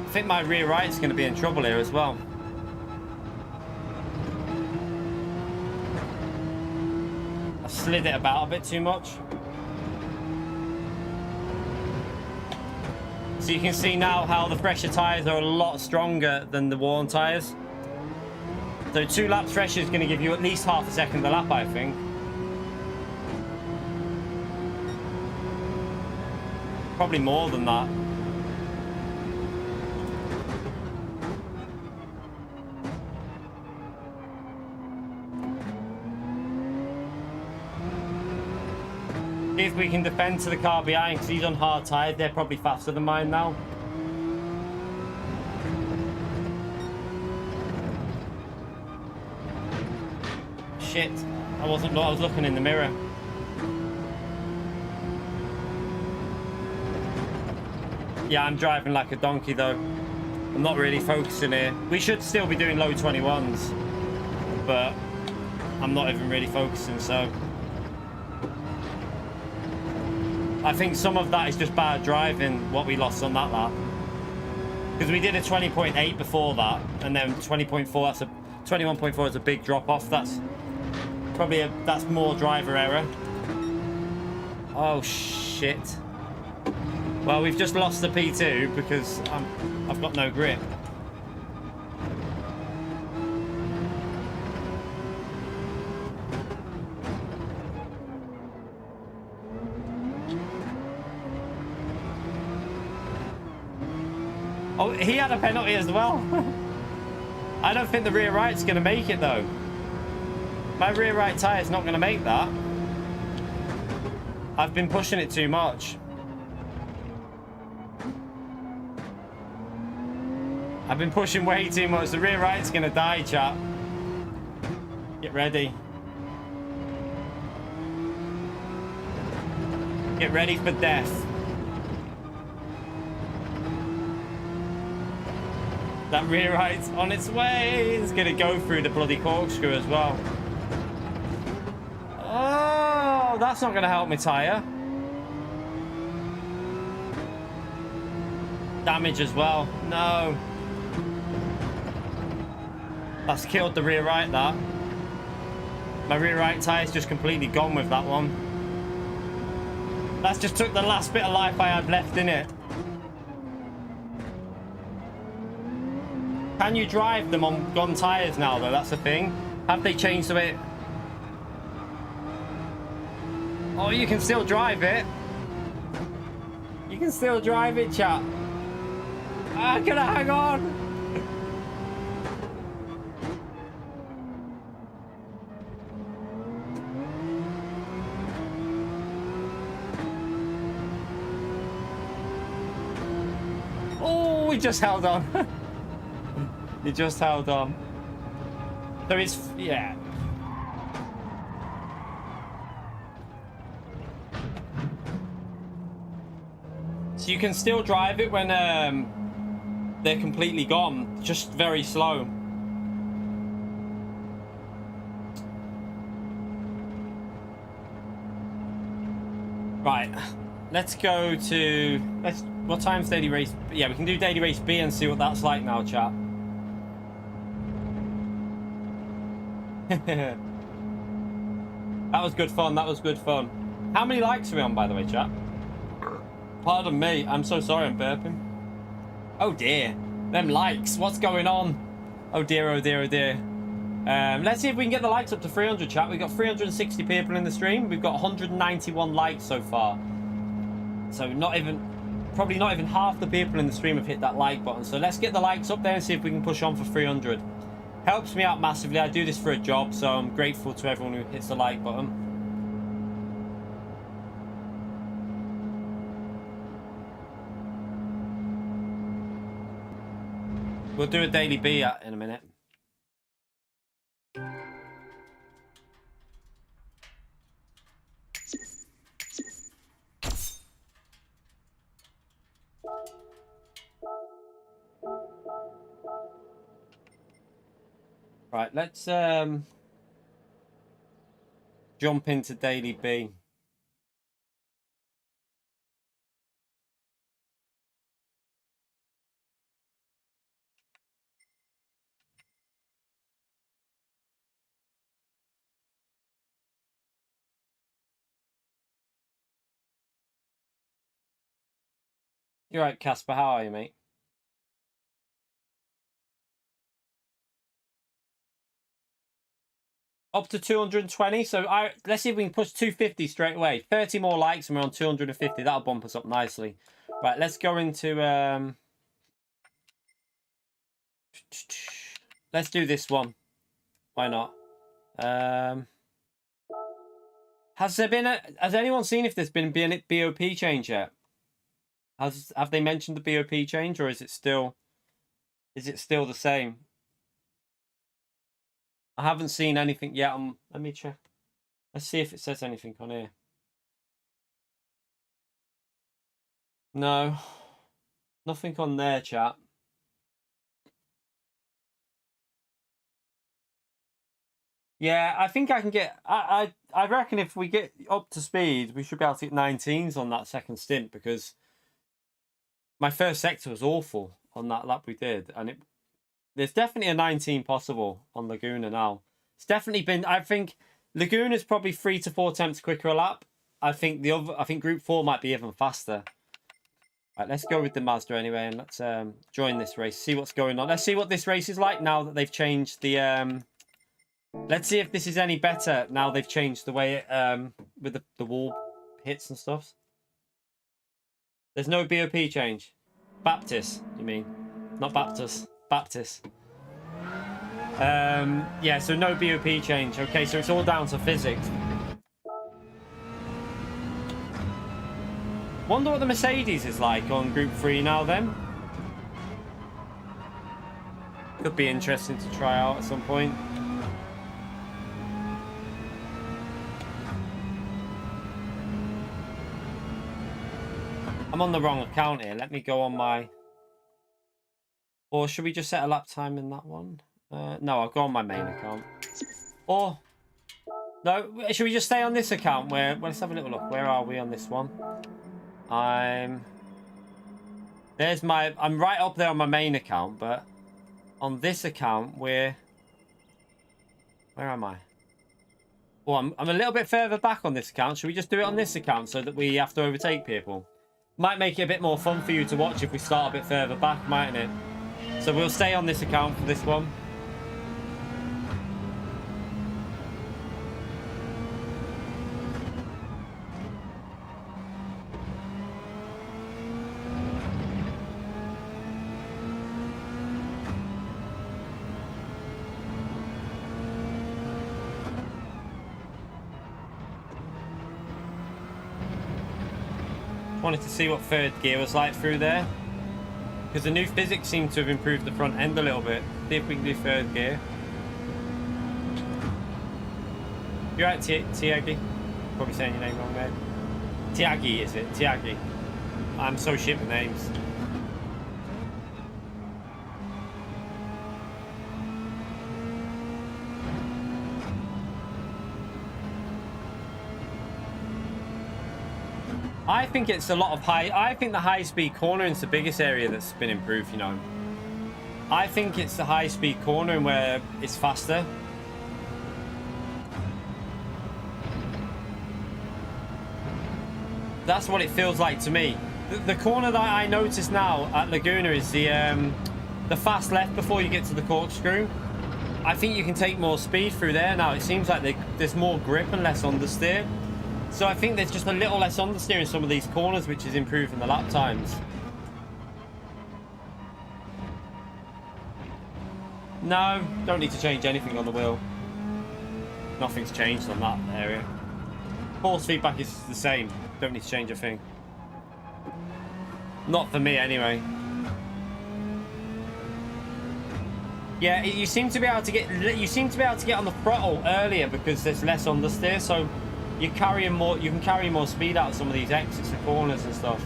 Speaker 2: I think my rear right's going to be in trouble here as well. I slid it about a bit too much. So you can see now how the fresher tyres are a lot stronger than the worn tyres. So 2 laps fresher is going to give you at least half a second a lap, I think. Probably more than that. See if we can defend to the car behind, because he's on hard tyres. They're probably faster than mine now. Shit. I was looking in the mirror. Yeah, I'm driving like a donkey though. I'm not really focusing here. We should still be doing low 21s, but I'm not even really focusing, so I think some of that is just bad driving, what we lost on that lap. Because we did a 20.8 before that, and then 20.4, that's a 21.4 is a big drop off. That's probably that's more driver error. Oh shit. Well, we've just lost the P2 because I've got no grip. Oh, he had a penalty as well. I don't think the rear right's going to make it, though. My rear right tyre's not going to make that. I've been pushing it too much. I've been pushing way too much. The rear right's going to die, chat. Get ready. Get ready for death. That rear right's on its way. It's going to go through the bloody corkscrew as well. Oh, that's not going to help me tyre. Damage as well. No. That's killed the rear right, that. My rear right tyre's just completely gone with that one. That's just took the last bit of life I had left in it. Can you drive them on gone tyres now, though? That's the thing. Have they changed the way? Oh, you can still drive it. You can still drive it, chat. Ah, can I hang on? Oh, we just held on. He just held on. So it's, yeah. So you can still drive it when they're completely gone, just very slow. Right, let's go to, what time's daily race? Yeah, we can do daily race B and see what that's like now, chat. That was good fun. That was good fun. How many likes are we on, by the way, chat? Pardon me. I'm so sorry I'm burping. Oh, dear. Them likes. What's going on? Oh, dear. Oh, dear. Oh, dear. Let's see if we can get the likes up to 300, chat. We've got 360 people in the stream. We've got 191 likes so far. So probably not even half the people in the stream have hit that like button. So let's get the likes up there and see if we can push on for 300. Helps me out massively. I do this for a job, so I'm grateful to everyone who hits the like button. We'll do a daily B in a minute. Right, let's jump into daily B. You're right, Casper. How are you, mate? Up to 220. So let's see if we can push 250 straight away. 30 more likes and we're on 250. That'll bump us up nicely. Right, let's go into... let's do this one. Why not? Has anyone seen if there's been a BOP change yet? Have they mentioned the BOP change, or is it still the same? I haven't seen anything yet. Let me check. Let's see if it says anything on here. No, nothing on there, chat. Yeah, I think I can get... I reckon if we get up to speed, we should be able to get 19s on that second stint, because my first sector was awful on that lap we did, and there's definitely a 19 possible on Laguna now. It's definitely been... I think Laguna's probably 3 to 4 attempts quicker a lap. I think Group 4 might be even faster. Right, let's go with the Mazda anyway, and let's join this race, see what's going on. Let's see what this race is like now that they've changed the... Let's see if this is any better now they've changed the way it, with the wall hits and stuff. There's no BOP change. Baptist, you mean? Not Baptist. Baptist. Yeah, so no BOP change. Okay, so it's all down to physics. Wonder what the Mercedes is like on Group 3 now then. Could be interesting to try out at some point. I'm on the wrong account here. Let me go on my... Or should we just set a lap time in that one? No, I'll go on my main account. Or... No, should we just stay on this account? Let's have a little look. Where are we on this one? I'm right up there on my main account, but on this account, where am I? Oh, I'm a little bit further back on this account. Should we just do it on this account so that we have to overtake people? Might make it a bit more fun for you to watch if we start a bit further back, mightn't it? So we'll stay on this account for this one. Wanted to see what third gear was like through there, because the new physics seem to have improved the front end a little bit. See if we can do third gear. You're right, Tiagi. Probably saying your name wrong there. Tiagi, is it? Tiagi. I'm so shit with names. I think it's a lot of I think the high-speed cornering is the biggest area that's been improved, you know. I think it's the high-speed cornering where it's faster. That's what it feels like to me. The corner that I notice now at Laguna is the fast left before you get to the corkscrew. I think you can take more speed through there now. It seems like there's more grip and less understeer. So I think there's just a little less understeer in some of these corners, which is improving the lap times. No, don't need to change anything on the wheel. Nothing's changed on that area. Force feedback is the same. Don't need to change a thing. Not for me, anyway. Yeah, you seem to be able to get on the throttle earlier because there's less understeer, so you can carry more speed out of some of these exits and corners and stuff.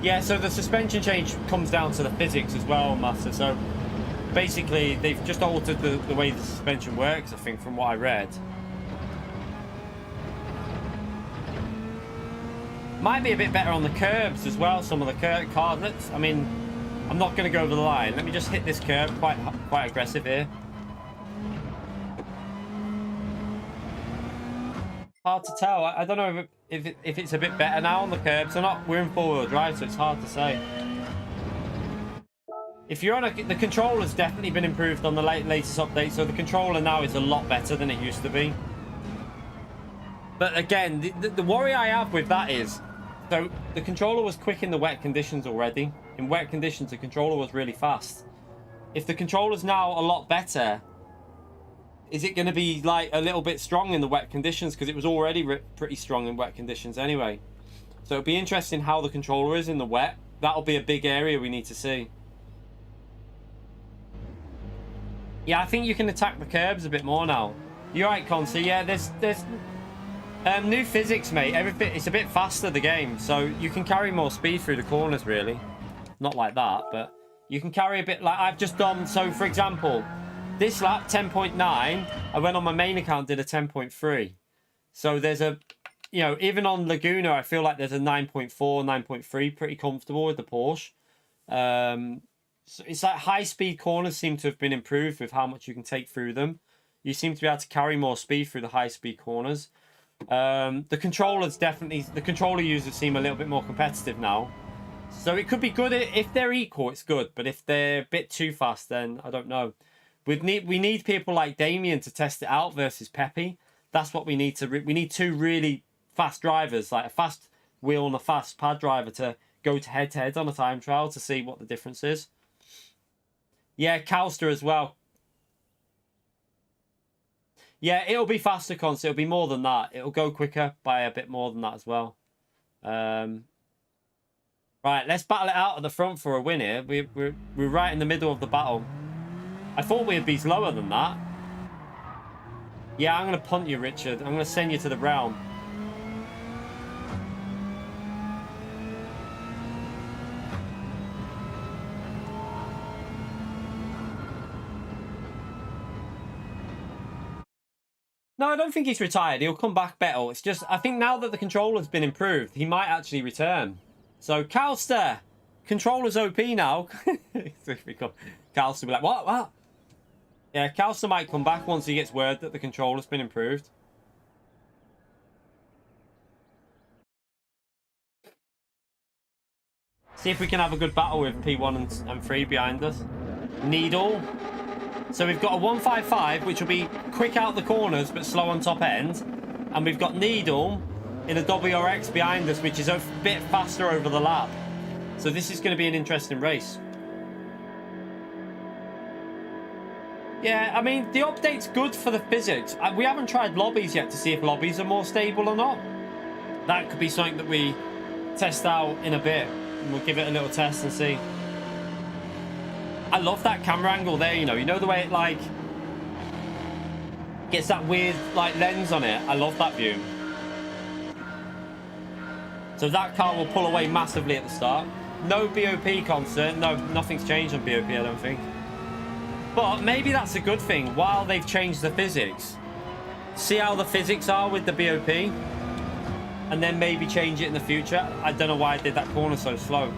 Speaker 2: Yeah, so the suspension change comes down to the physics as well, Master. So basically, they've just altered the way the suspension works, I think, from what I read. Might be a bit better on the curbs as well, some of the cardlets. I mean, I'm not going to go over the line. Let me just hit this curb quite aggressive here. Hard to tell. I don't know if it's a bit better now on the curbs or not. We're in four-wheel drive, so it's hard to say. If you're on the controller's definitely been improved on the latest update, so the controller now is a lot better than it used to be. But again, the worry I have with that is, so the controller was quick in the wet conditions already. In wet conditions, the controller was really fast. If the controller's now a lot better, is it going to be like a little bit strong in the wet conditions? Because it was already pretty strong in wet conditions anyway. So it'll be interesting how the controller is in the wet. That'll be a big area we need to see. Yeah, I think you can attack the curbs a bit more now. You're right, Consi. Yeah, there's new physics, mate. Everything, it's a bit faster, the game. So you can carry more speed through the corners, really. Not like that, but you can carry a bit like I've just done. So, for example, this lap, 10.9, I went on my main account, did a 10.3. So there's a, you know, even on Laguna, I feel like there's a 9.4, 9.3, pretty comfortable with the Porsche. So it's like high-speed corners seem to have been improved with how much you can take through them. You seem to be able to carry more speed through the high-speed corners. The controllers definitely, the controller users seem a little bit more competitive now. So it could be good if they're equal, it's good. But if they're a bit too fast, then I don't know. We need people like Damien to test it out versus Pepe. That's what we need to. We need two really fast drivers, like a fast wheel and a fast pad driver, to go to head on a time trial to see what the difference is. Yeah, Calster as well. Yeah, it'll be faster, Cons. It'll be more than that. It'll go quicker by a bit more than that as well. Right, let's battle it out at the front for a win here. We're right in the middle of the battle. I thought we'd be lower than that. Yeah, I'm going to punt you, Richard. I'm going to send you to the realm. No, I don't think he's retired. He'll come back better. It's just, I think now that the controller's been improved, he might actually return. So, Calster, controller's OP now. Calster will be like, what? Yeah, Calster might come back once he gets word that the controller's been improved. See if we can have a good battle with P1 and 3 behind us. Needle. So we've got a 155, which will be quick out the corners, but slow on top end. And we've got Needle in a WRX behind us, which is a bit faster over the lap. So this is going to be an interesting race. Yeah, I mean, the update's good for the physics. We haven't tried lobbies yet to see if lobbies are more stable or not. That could be something that we test out in a bit. And we'll give it a little test and see. I love that camera angle there, you know the way it, like, gets that weird, like, lens on it. I love that view. So that car will pull away massively at the start. No BOP concert. No, nothing's changed on BOP, I don't think. But maybe that's a good thing. While they've changed the physics, see how the physics are with the BOP, and then maybe change it in the future. I don't know why I did that corner so slow.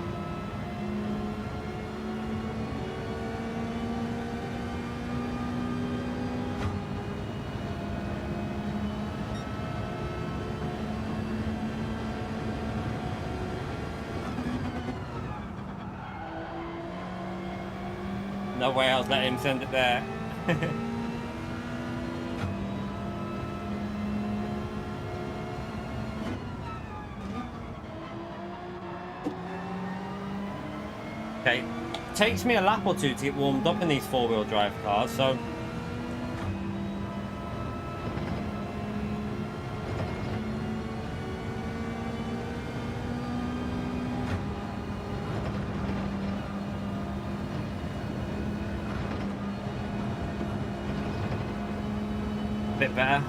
Speaker 2: No way I was letting him send it there. Okay, takes me a lap or two to get warmed up in these four-wheel drive cars, so... bit better.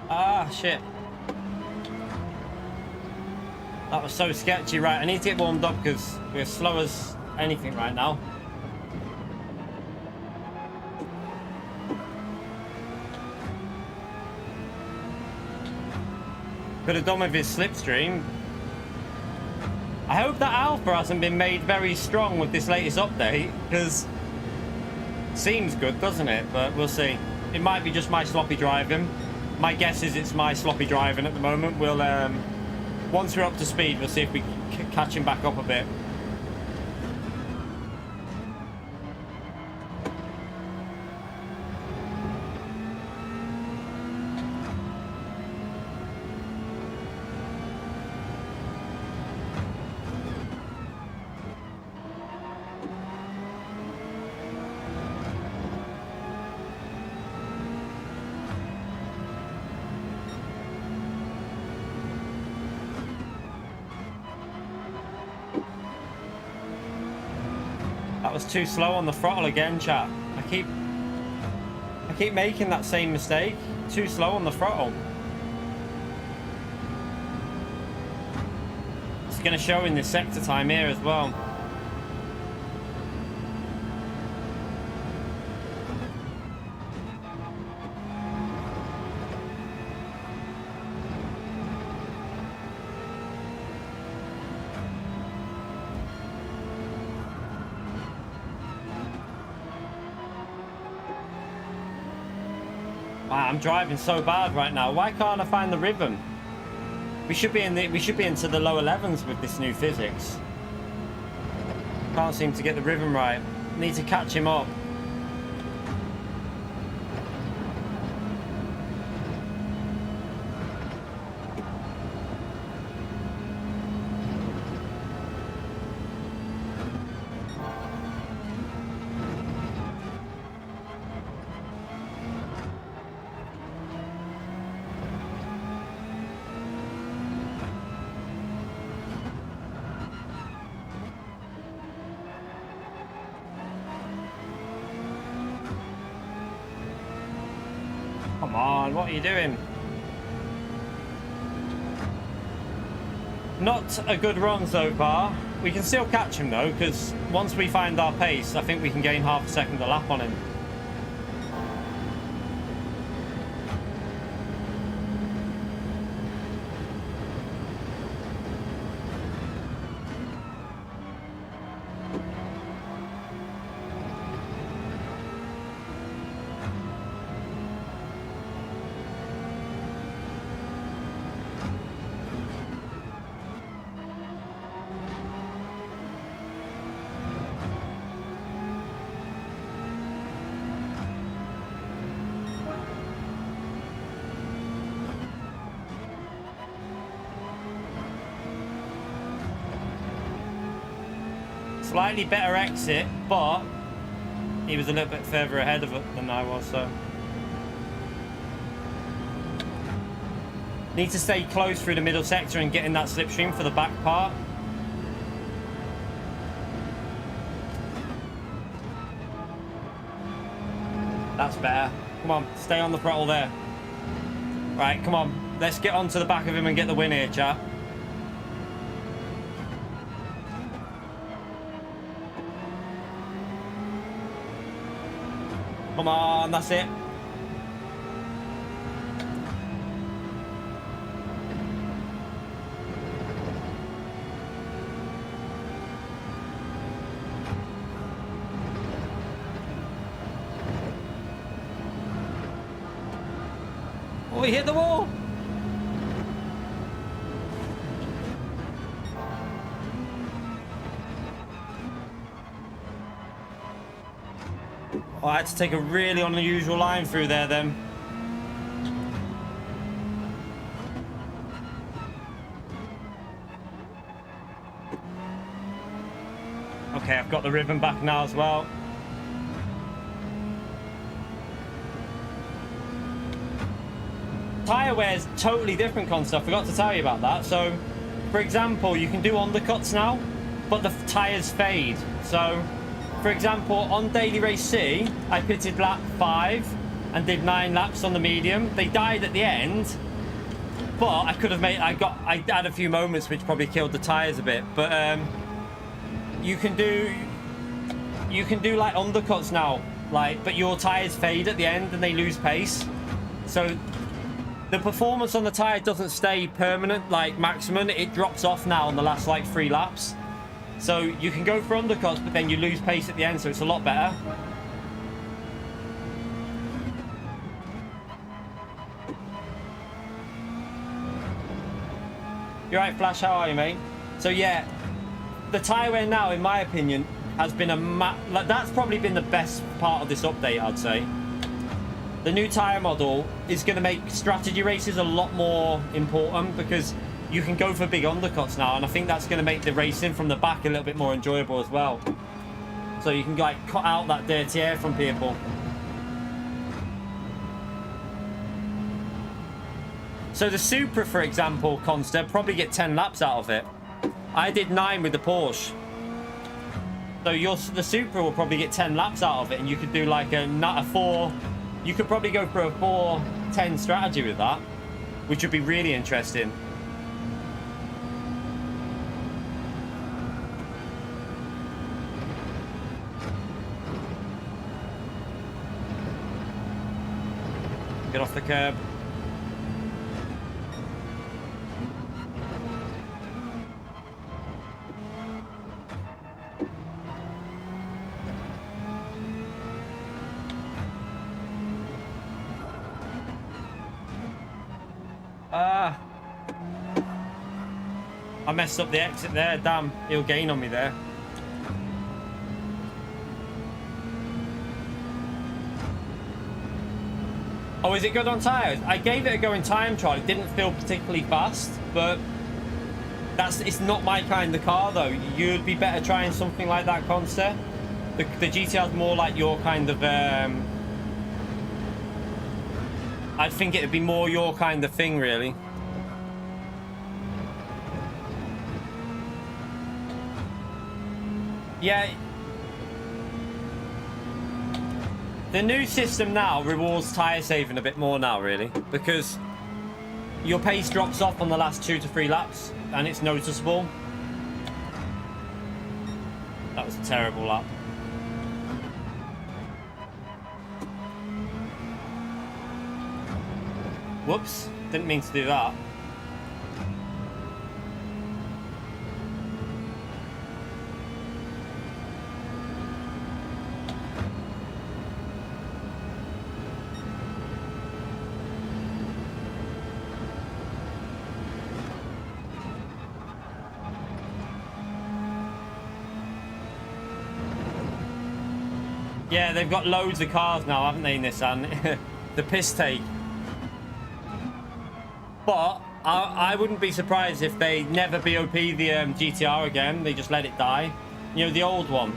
Speaker 2: Ah, shit. That was so sketchy. Right, I need to get warmed up because we're slow as anything right now. Could have done with his slipstream. I hope that alpha hasn't been made very strong with this latest update, because Seems good, doesn't it? But we'll see. It might be just my sloppy driving. My guess is it's my sloppy driving at the moment. We'll once we're up to speed, we'll see if we can catch him back up a bit. That was too slow on the throttle again, chat. I keep making that same mistake. Too slow on the throttle. It's going to show in this sector time here as well. Wow, I'm driving so bad right now. Why can't I find the rhythm? We should be into the low 11s with this new physics. Can't seem to get the rhythm right. Need to catch him up. Come on, what are you doing? Not a good run so far. We can still catch him though, because once we find our pace, I think we can gain half a second a lap on him. Slightly better exit, but he was a little bit further ahead of it than I was, so. Need to stay close through the middle sector and get in that slipstream for the back part. That's better. Come on, stay on the throttle there. Right, come on. Let's get onto the back of him and get the win here, chat. Come on, that's it. Oh, he hit the wall. Oh, I had to take a really unusual line through there then. Okay, I've got the rhythm back now as well. Tyre wear is totally different concept. I forgot to tell you about that. So, for example, you can do undercuts now, but the tyres fade. So, for example, on Daily Race C, I pitted lap 5 and did 9 laps on the medium. They died at the end, but I could have made. I had a few moments which probably killed the tyres a bit. But you can do like undercuts now, like, but your tyres fade at the end and they lose pace. So the performance on the tyre doesn't stay permanent, like maximum. It drops off now on the last like 3 laps. So you can go for undercuts, but then you lose pace at the end, so it's a lot better. You're right, Flash. How are you, mate? So yeah, the tyre wear now, in my opinion, has been like, that's probably been the best part of this update, I'd say. The new tyre model is going to make strategy races a lot more important because you can go for big undercuts now, and I think that's going to make the racing from the back a little bit more enjoyable as well. So you can like cut out that dirty air from people. So the Supra, for example, Consta, probably get 10 laps out of it. I did 9 with the Porsche. So the Supra will probably get 10 laps out of it, and you could do like a 4. You could probably go for a 4-10 strategy with that, which would be really interesting. Get off the curb. I messed up the exit there. Damn, he'll gain on me there. Oh, is it good on tyres? I gave it a go in time trial. It didn't feel particularly fast, but it's not my kind of car though. You'd be better trying something like that, Consta. The GTR is more like your kind of I think it'd be more your kind of thing, really. Yeah. The new system now rewards tyre saving a bit more now, really, because your pace drops off on the last 2 to 3 laps, and it's noticeable. That was a terrible lap. Whoops, didn't mean to do that. Yeah, they've got loads of cars now, haven't they, Nissan? The piss take. But I wouldn't be surprised if they never BOP the GTR again. They just let it die. You know, the old one.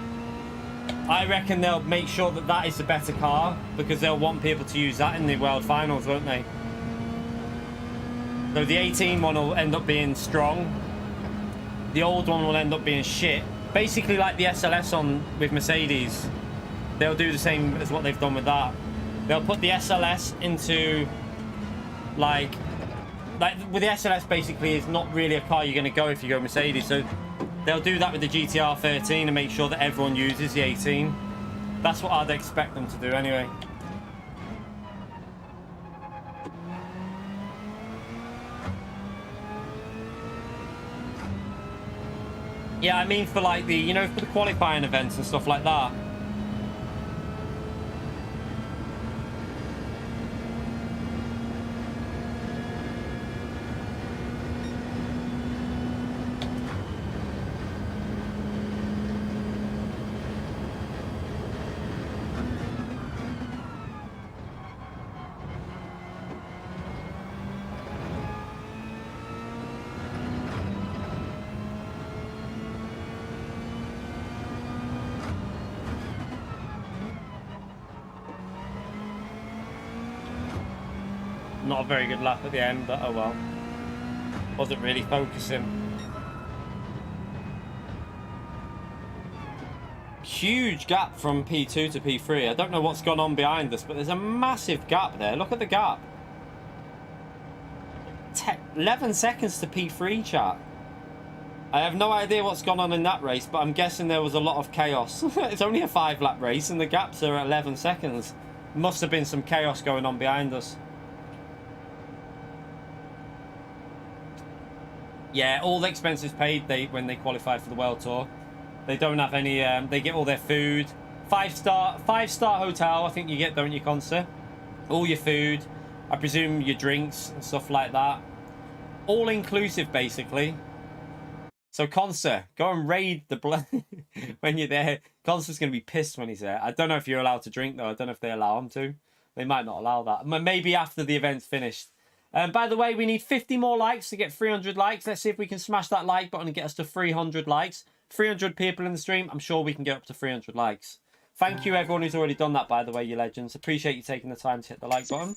Speaker 2: I reckon they'll make sure that that is the better car, because they'll want people to use that in the World Finals, won't they? So the 18 one will end up being strong. The old one will end up being shit. Basically like the SLS on with Mercedes. They'll do the same as what they've done with that. They'll put the SLS into like with the SLS basically is not really a car you're going to go if you go Mercedes. So they'll do that with the GTR 13 and make sure that everyone uses the 18. That's what I'd expect them to do anyway. Yeah, I mean for like the, you know, for the qualifying events and stuff like that. Not a very good lap at the end, but oh well. Wasn't really focusing. Huge gap from P2 to P3. I don't know what's gone on behind us, but there's a massive gap there. Look at the gap. 11 seconds to P3, chat. I have no idea what's gone on in that race, but I'm guessing there was a lot of chaos. It's only a 5-lap race and the gaps are at 11 seconds. Must have been some chaos going on behind us. Yeah, all the expenses paid when they qualified for the World Tour. They don't have any, they get all their food. Five-star hotel, I think you get, don't you, Consta? All your food, I presume your drinks and stuff like that. all-inclusive, basically. So, Corsair, go and raid the blood when you're there. Corsair's going to be pissed when he's there. I don't know if you're allowed to drink, though. I don't know if they allow him to. They might not allow that. Maybe after the event's finished. By the way, we need 50 more likes to get 300 likes. Let's see if we can smash that like button and get us to 300 likes. 300 people in the stream. I'm sure we can get up to 300 likes. Thank you, everyone who's already done that, by the way, you legends. Appreciate you taking the time to hit the like button.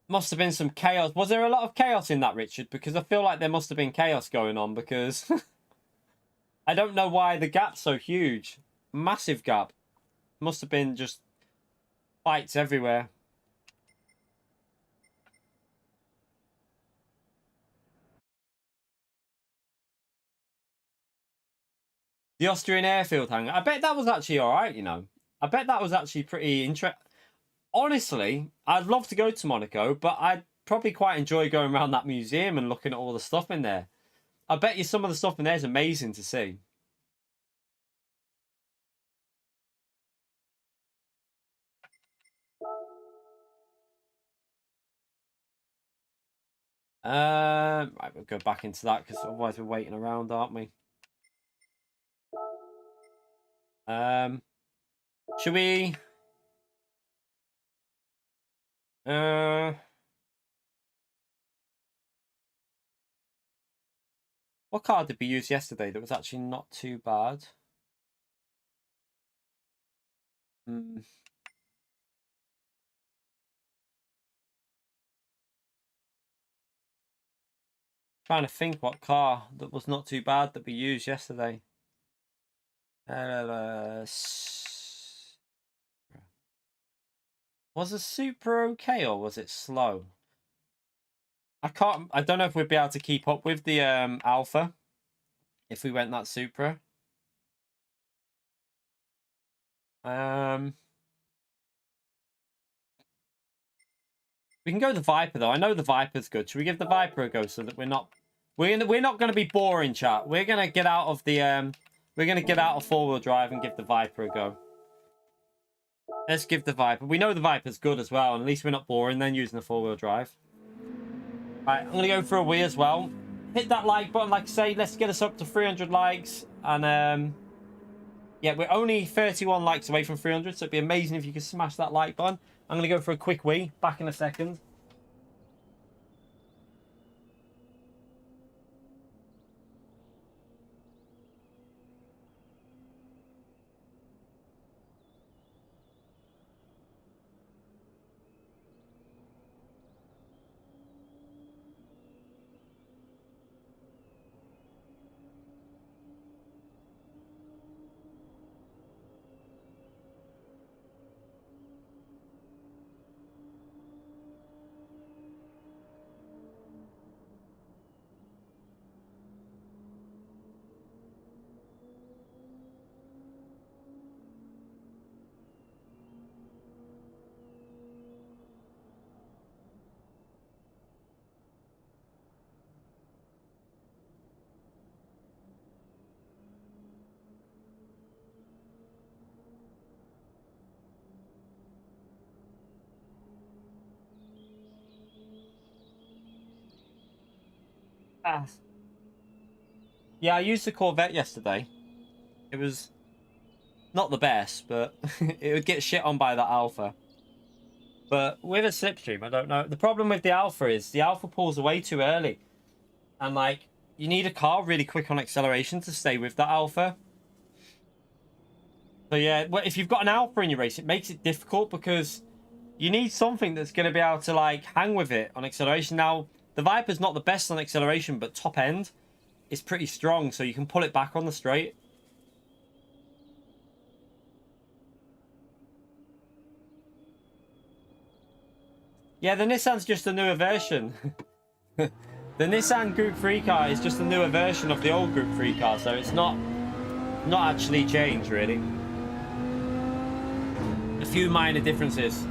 Speaker 2: Must have been some chaos. Was there a lot of chaos in that, Richard? Because I feel like there must have been chaos going on, because I don't know why the gap's so huge. Massive gap. Must have been just fights everywhere. The Austrian airfield hangar. I bet that was actually all right, you know. I bet that was actually pretty interesting. Honestly, I'd love to go to Monaco, but I'd probably quite enjoy going around that museum and looking at all the stuff in there. I bet you some of the stuff in there is amazing to see. Right, we'll go back into that because otherwise we're waiting around, aren't we? Should we? What card did we use yesterday that was actually not too bad? Trying to think what car that was not too bad that we used yesterday. Was the Supra okay or was it slow? I don't know if we'd be able to keep up with the Alpha if we went that Supra. We can go the Viper though. I know the Viper's good. Should we give the Viper a go so that we're not going to be boring, chat. We're going to get out of the we're going to get out of four-wheel drive and give the Viper a go. Let's give the Viper. We know the Viper's good as well, and at least we're not boring then using the four-wheel drive. Right, I'm going to go for a Wii as well. Hit that like button, like I say. Let's get us up to 300 likes. And, yeah, we're only 31 likes away from 300, so it'd be amazing if you could smash that like button. I'm going to go for a quick Wii. Back in a second. Yeah, I used the Corvette yesterday. It was not the best, but it would get shit on by that Alpha. But with a slipstream, I don't know. The problem with the Alpha is the Alpha pulls away too early. And, like, you need a car really quick on acceleration to stay with that Alpha. So, yeah, if you've got an Alpha in your race, it makes it difficult because you need something that's going to be able to, like, hang with it on acceleration. Now, the Viper's not the best on acceleration, but top end is pretty strong, so you can pull it back on the straight. Yeah, the Nissan's just a newer version. The Nissan Group 3 car is just a newer version of the old Group 3 car, so it's not actually changed, really. A few minor differences.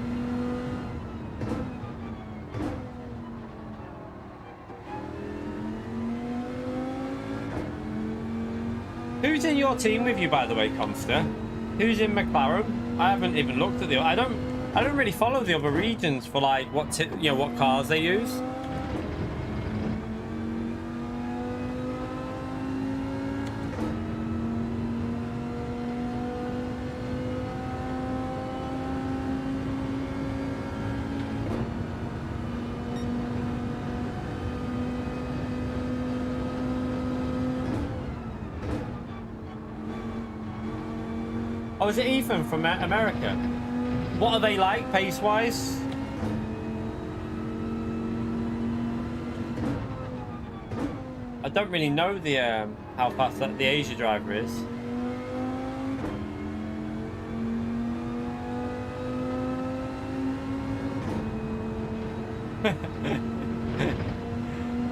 Speaker 2: Who's in your team with you, by the way, Conster? Who's in McLaren? I haven't even looked at the... I don't I don't really follow the other regions for like what cars they use. Oh, is it Ethan from America? What are they like, pace-wise? I don't really know the how fast the Asia driver is.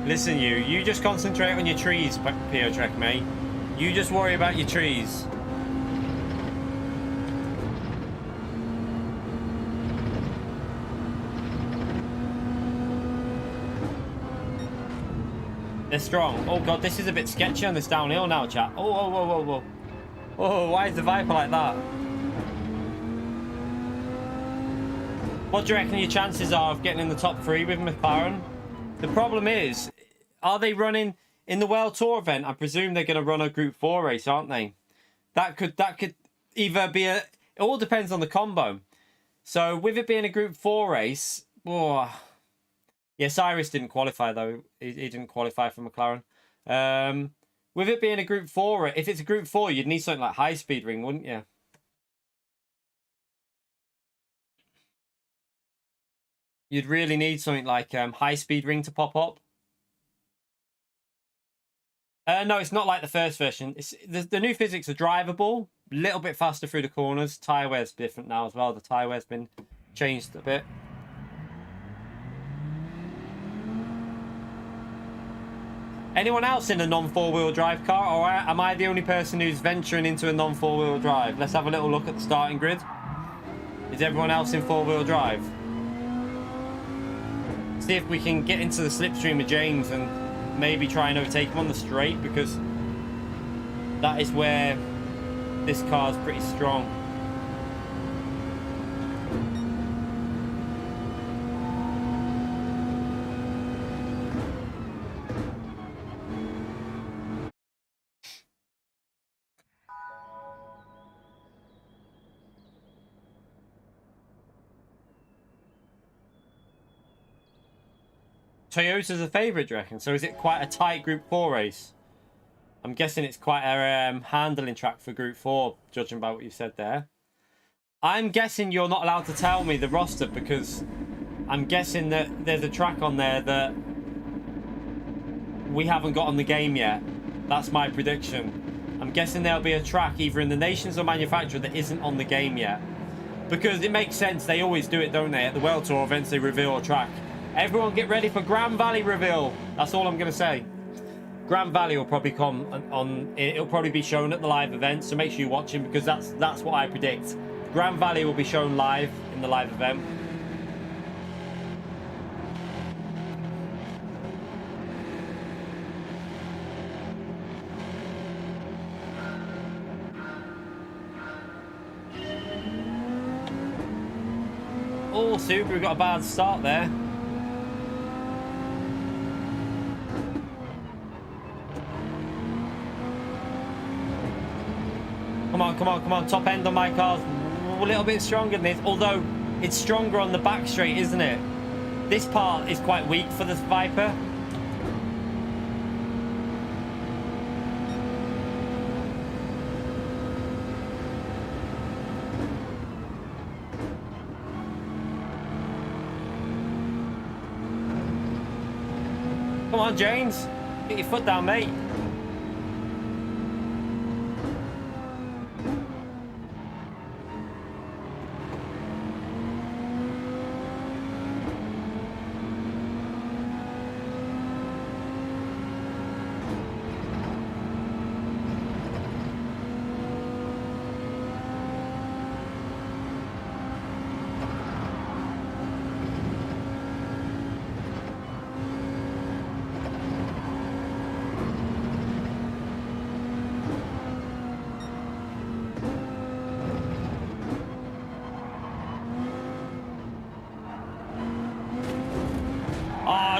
Speaker 2: Listen, you just concentrate on your trees, Pio Trek, mate. You just worry about your trees. They're strong. Oh god, this is a bit sketchy on this downhill now, chat. Oh, whoa, whoa, whoa, whoa. Oh, why is the Viper like that? What do you reckon your chances are of getting in the top 3 with McLaren? The problem is, are they running in the World Tour event? I presume they're going to run a Group 4 race, aren't they? That could either be a... It all depends on the combo. So with it being a Group 4 race, oh, yeah, Cyrus didn't qualify though. He didn't qualify for McLaren. With it being a Group 4, if it's a Group 4, you'd need something like high speed ring, wouldn't you? You'd really need something like high speed ring to pop up. No, it's not like the first version. It's the new physics are drivable, a little bit faster through the corners. Tyre wear's different now as well. The tyre wear's been changed a bit. Anyone else in a non-4-wheel drive car, or am I the only person who's venturing into a non-4-wheel drive? Let's have a little look at the starting grid. Is everyone else in 4-wheel drive? See if we can get into the slipstream of James and maybe try and overtake him on the straight, because that is where this car's pretty strong. Toyota's a favourite, do you reckon? So is it quite a tight Group 4 race? I'm guessing it's quite a handling track for Group 4, judging by what you said there. I'm guessing you're not allowed to tell me the roster, because I'm guessing that there's a track on there that we haven't got on the game yet. That's my prediction. I'm guessing there'll be a track either in the nations or manufacturer that isn't on the game yet. Because it makes sense, they always do it, don't they? At the World Tour events, they reveal a track. Everyone get ready for Grand Valley reveal. That's all I'm going to say. Grand Valley will probably come on. It'll probably be shown at the live event, so make sure you watch him, because that's what I predict. Grand Valley will be shown live in the live event. Oh, Subaru got a bad start there. Come on, come on, come on. Top end on my car's a little bit stronger than this, although it's stronger on the back straight, isn't it? This part is quite weak for this Viper. Come on, James. Get your foot down, mate.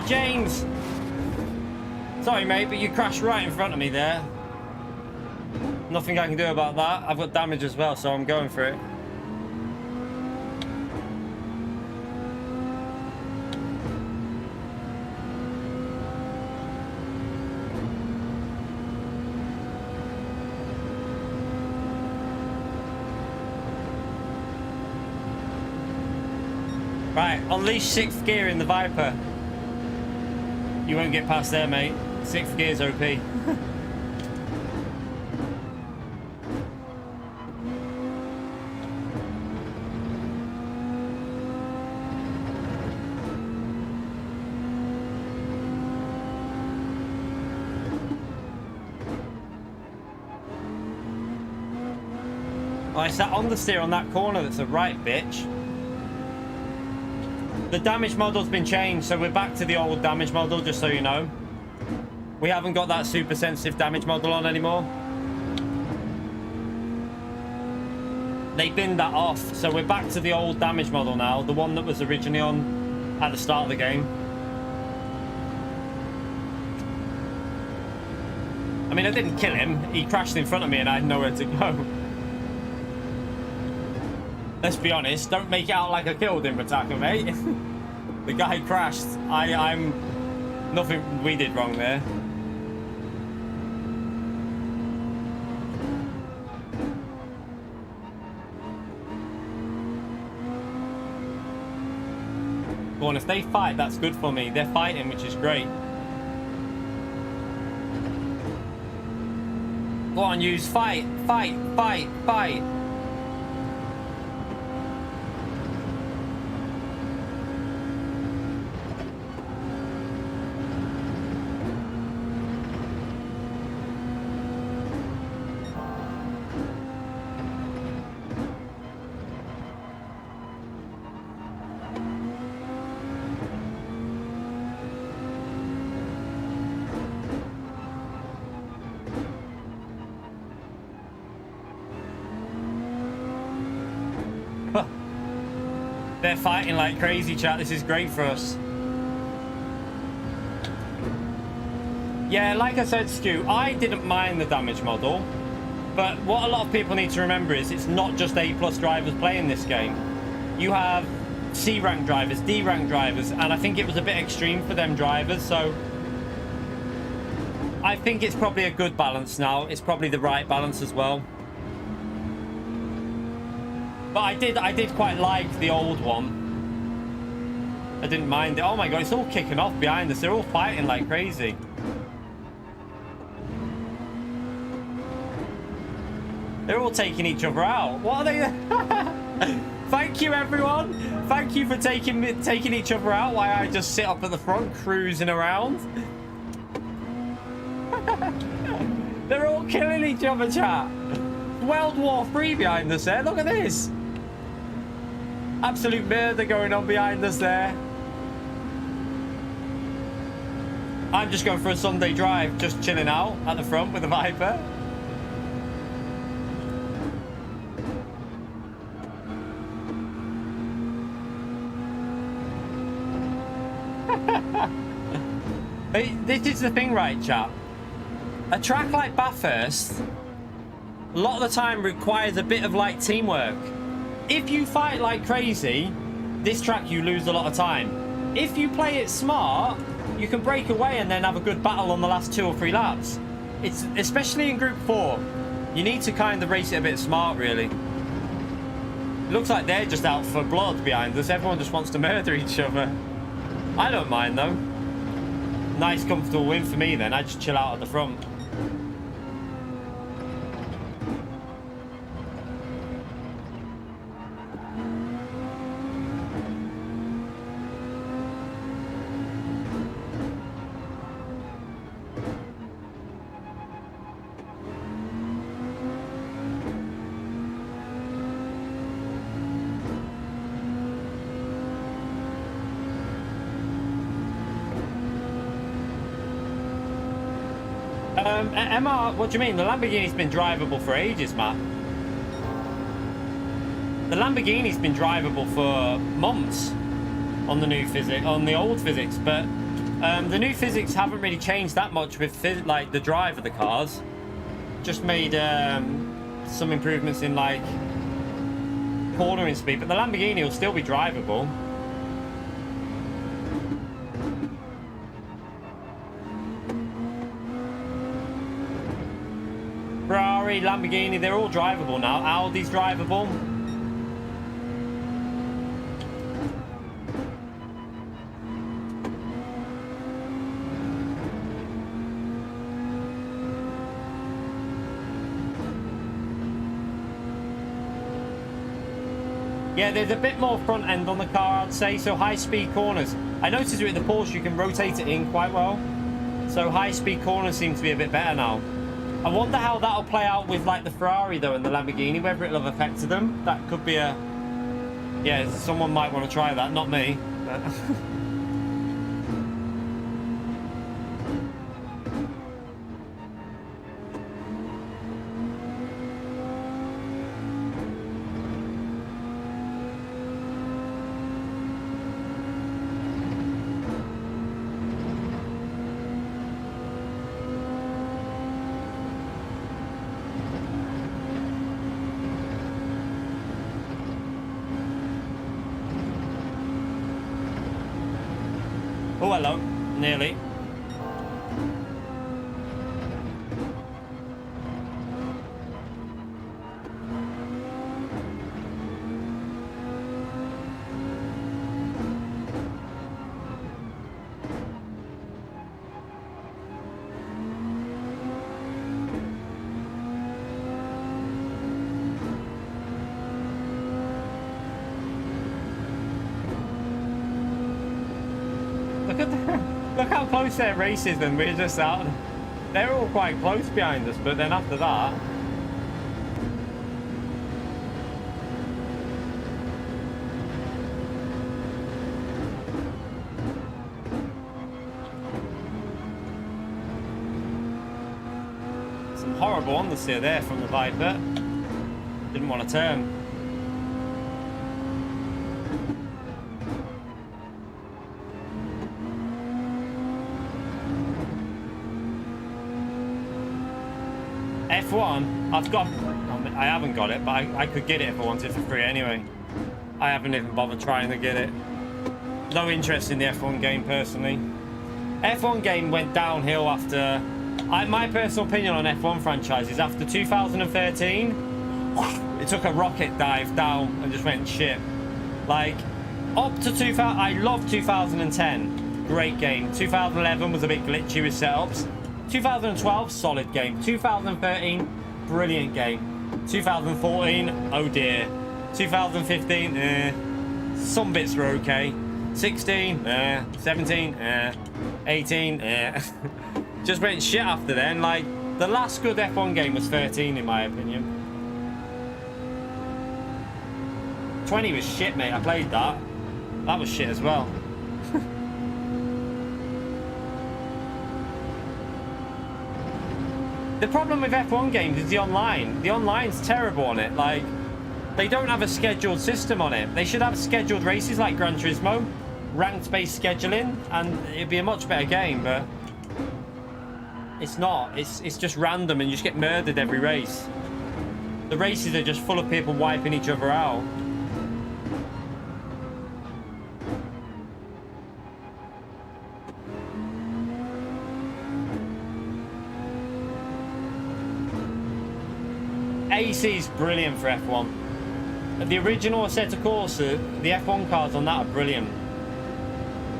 Speaker 2: Oh, James! Sorry, mate, but you crashed right in front of me there. Nothing I can do about that. I've got damage as well, so I'm going for it. Right, unleash 6th gear in the Viper. You won't get past there, mate. 6th gear's OP. I sat on the steer on that corner that's a right, bitch. The damage model's been changed, so we're back to the old damage model, just so you know. We haven't got that super sensitive damage model on anymore. They binned that off, so we're back to the old damage model now, the one that was originally on at the start of the game. I mean, I didn't kill him. He crashed in front of me and I had nowhere to go. Let's be honest, don't make it out like I killed him, Attacker, mate. The guy crashed. I'm... Nothing we did wrong there. Go on, if they fight, that's good for me. They're fighting, which is great. Go on, use fight, fight, fight, fight. They're fighting like crazy, chat. This is great for us. Yeah, like I said, Stu, I didn't mind the damage model. But what a lot of people need to remember is it's not just A+ drivers playing this game. You have C rank drivers, D rank drivers, and I think it was a bit extreme for them drivers, so I think it's probably a good balance now. It's probably the right balance as well. But I did quite like the old one. I didn't mind it. Oh my god, it's all kicking off behind us. They're all fighting like crazy. They're all taking each other out. What are they? Thank you, everyone. Thank you for taking each other out while I just sit up at the front cruising around. They're all killing each other, chat. World War III behind us there. Look at this. Absolute murder going on behind us there. I'm just going for a Sunday drive, just chilling out at the front with a Viper. This is the thing, right, chap? A track like Bathurst, a lot of the time requires a bit of like teamwork. If you fight like crazy, this track you lose a lot of time. If you play it smart, you can break away and then have a good battle on the last 2 or 3 laps. It's especially in Group 4. You need to kind of race it a bit smart, really. It looks like they're just out for blood behind us. Everyone just wants to murder each other. I don't mind though. Nice, comfortable win for me then. I just chill out at the front. MR, what do you mean? The Lamborghini's been drivable for ages, Matt. The Lamborghini's been drivable for months on the new physics, on the old physics, but The new physics haven't really changed that much with like the drive of the cars. Just made some improvements in like cornering speed, but the Lamborghini will still be drivable. Ferrari, Lamborghini, they're all drivable now. Audi's drivable. Yeah, there's a bit more front end on the car, I'd say. So high-speed corners. I noticed with the Porsche you can rotate it in quite well. So high-speed corners seem to be a bit better now. I wonder how that'll play out with like the Ferrari though and the Lamborghini, whether it'll have affected them. That could be a... Yeah, someone might want to try that, not me. But... Oh, hello. Nearly. Look how close their race is, and we're just out. They're all quite close behind us, but then after that... Some horrible understeer there from the Viper. Didn't want to turn. F1, I've got... I haven't got it, but I could get it if I wanted for free anyway. I haven't even bothered trying to get it. No interest in the F1 game, personally. F1 game went downhill after... my personal opinion on F1 franchises, after 2013, it took a rocket dive down and just went shit. Like, up to 2000... I love 2010. Great game. 2011 was a bit glitchy with setups. 2012, solid game. 2013, brilliant game. 2014, oh dear. 2015, some bits were okay. 16, 17, 18, just went shit after then. Like, the last good F1 game was 13, in my opinion. 20 was shit, mate. I played that. That was shit as well. The problem with F1 games is the online. The online's terrible on it. Like, they don't have a scheduled system on it. They should have scheduled races like Gran Turismo, ranked-based scheduling, and it'd be a much better game, but it's not. It's just random, and you just get murdered every race. The races are just full of people wiping each other out. AC is brilliant for F1. The original Assetto Corsa, the F1 cars on that are brilliant.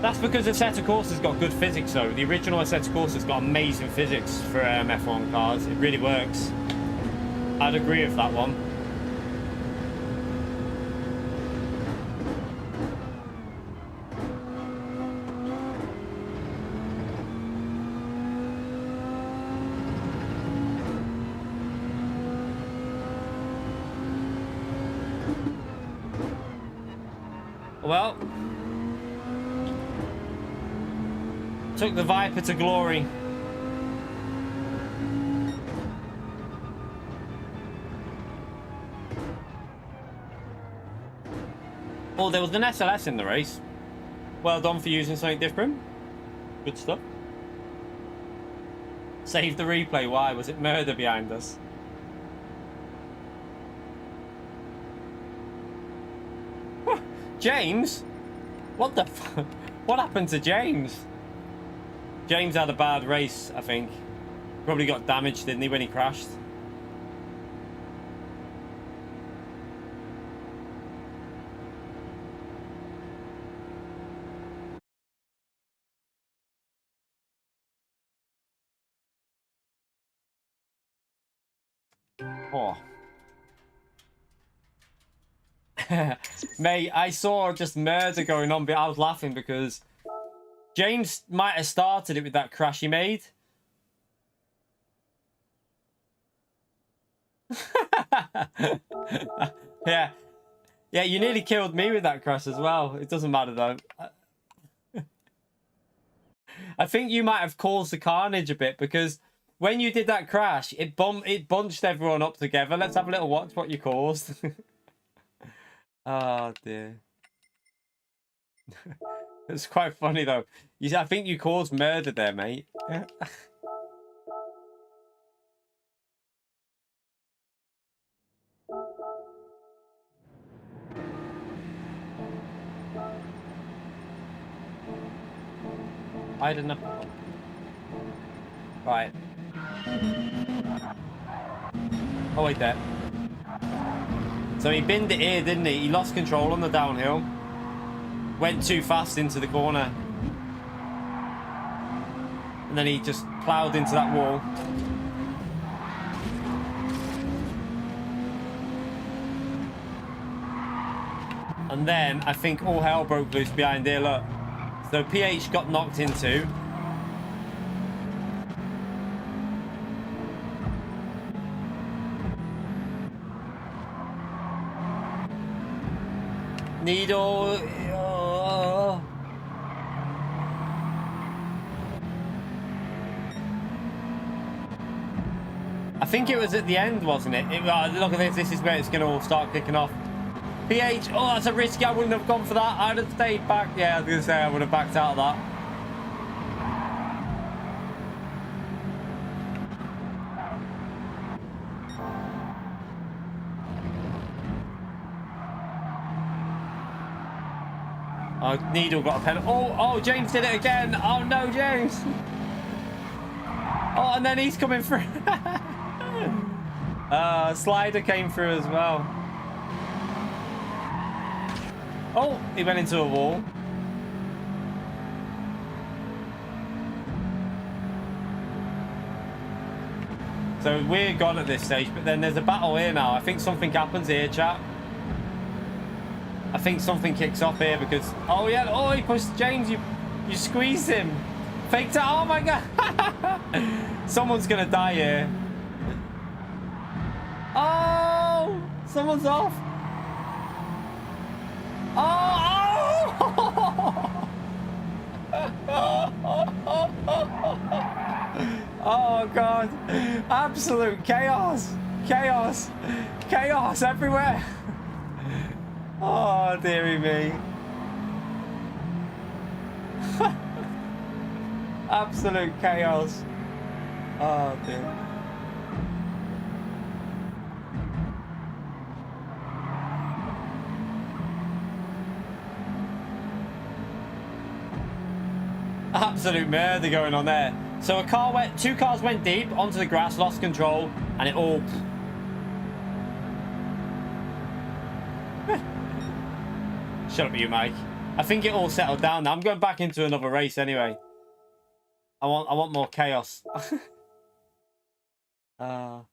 Speaker 2: That's because Assetto Corsa's got good physics though. The original Assetto Corsa's got amazing physics for F1 cars. It really works. I'd agree with that one. Well, took the Viper to glory. Oh, there was an SLS in the race. Well done for using something different. Good stuff. Save the replay. Why? Was it murder behind us? James? What the fuck? What happened to James? James had a bad race, I think. Probably got damaged, didn't he, when he crashed? Oh. Mate, I saw just murder going on, but I was laughing because James might have started it with that crash he made. Yeah. Yeah, you nearly killed me with that crash as well. It doesn't matter though. I think you might have caused the carnage a bit because when you did that crash, it bunched everyone up together. Let's have a little watch what you caused. Oh dear. It's quite funny though. I think you caused murder there, mate. I don't know. Right. Oh wait there. So he binned it here, didn't he? He lost control on the downhill. Went too fast into the corner. And then he just ploughed into that wall. And then I think all hell broke loose behind here, look. So PH got knocked into. Needle. I think it was at the end, wasn't it? Look at this. This is where it's going to all start kicking off. PH. Oh, that's a risky. I wouldn't have gone for that. I'd have stayed back. Yeah, I was going to say I would have backed out of that. Oh, Needle got a penalty. Oh, James did it again. Oh, no, James. Oh, and then he's coming through. Slider came through as well. Oh, he went into a wall. So we're gone at this stage, but then there's a battle here now. I think something happens here, chat. I think something kicks off here because... Oh, yeah. Oh, he pushed James. You squeezed him. Faked it. Oh, my God. Someone's going to die here. Oh, someone's off. Oh, oh God. Absolute chaos. Chaos. Chaos everywhere. Oh, dearie me. Absolute chaos. Oh, dear. Absolute murder going on there. So two cars went deep onto the grass, lost control, and it all... Shut up, you, Mike. I think it all settled down now. I'm going back into another race anyway. I want more chaos. All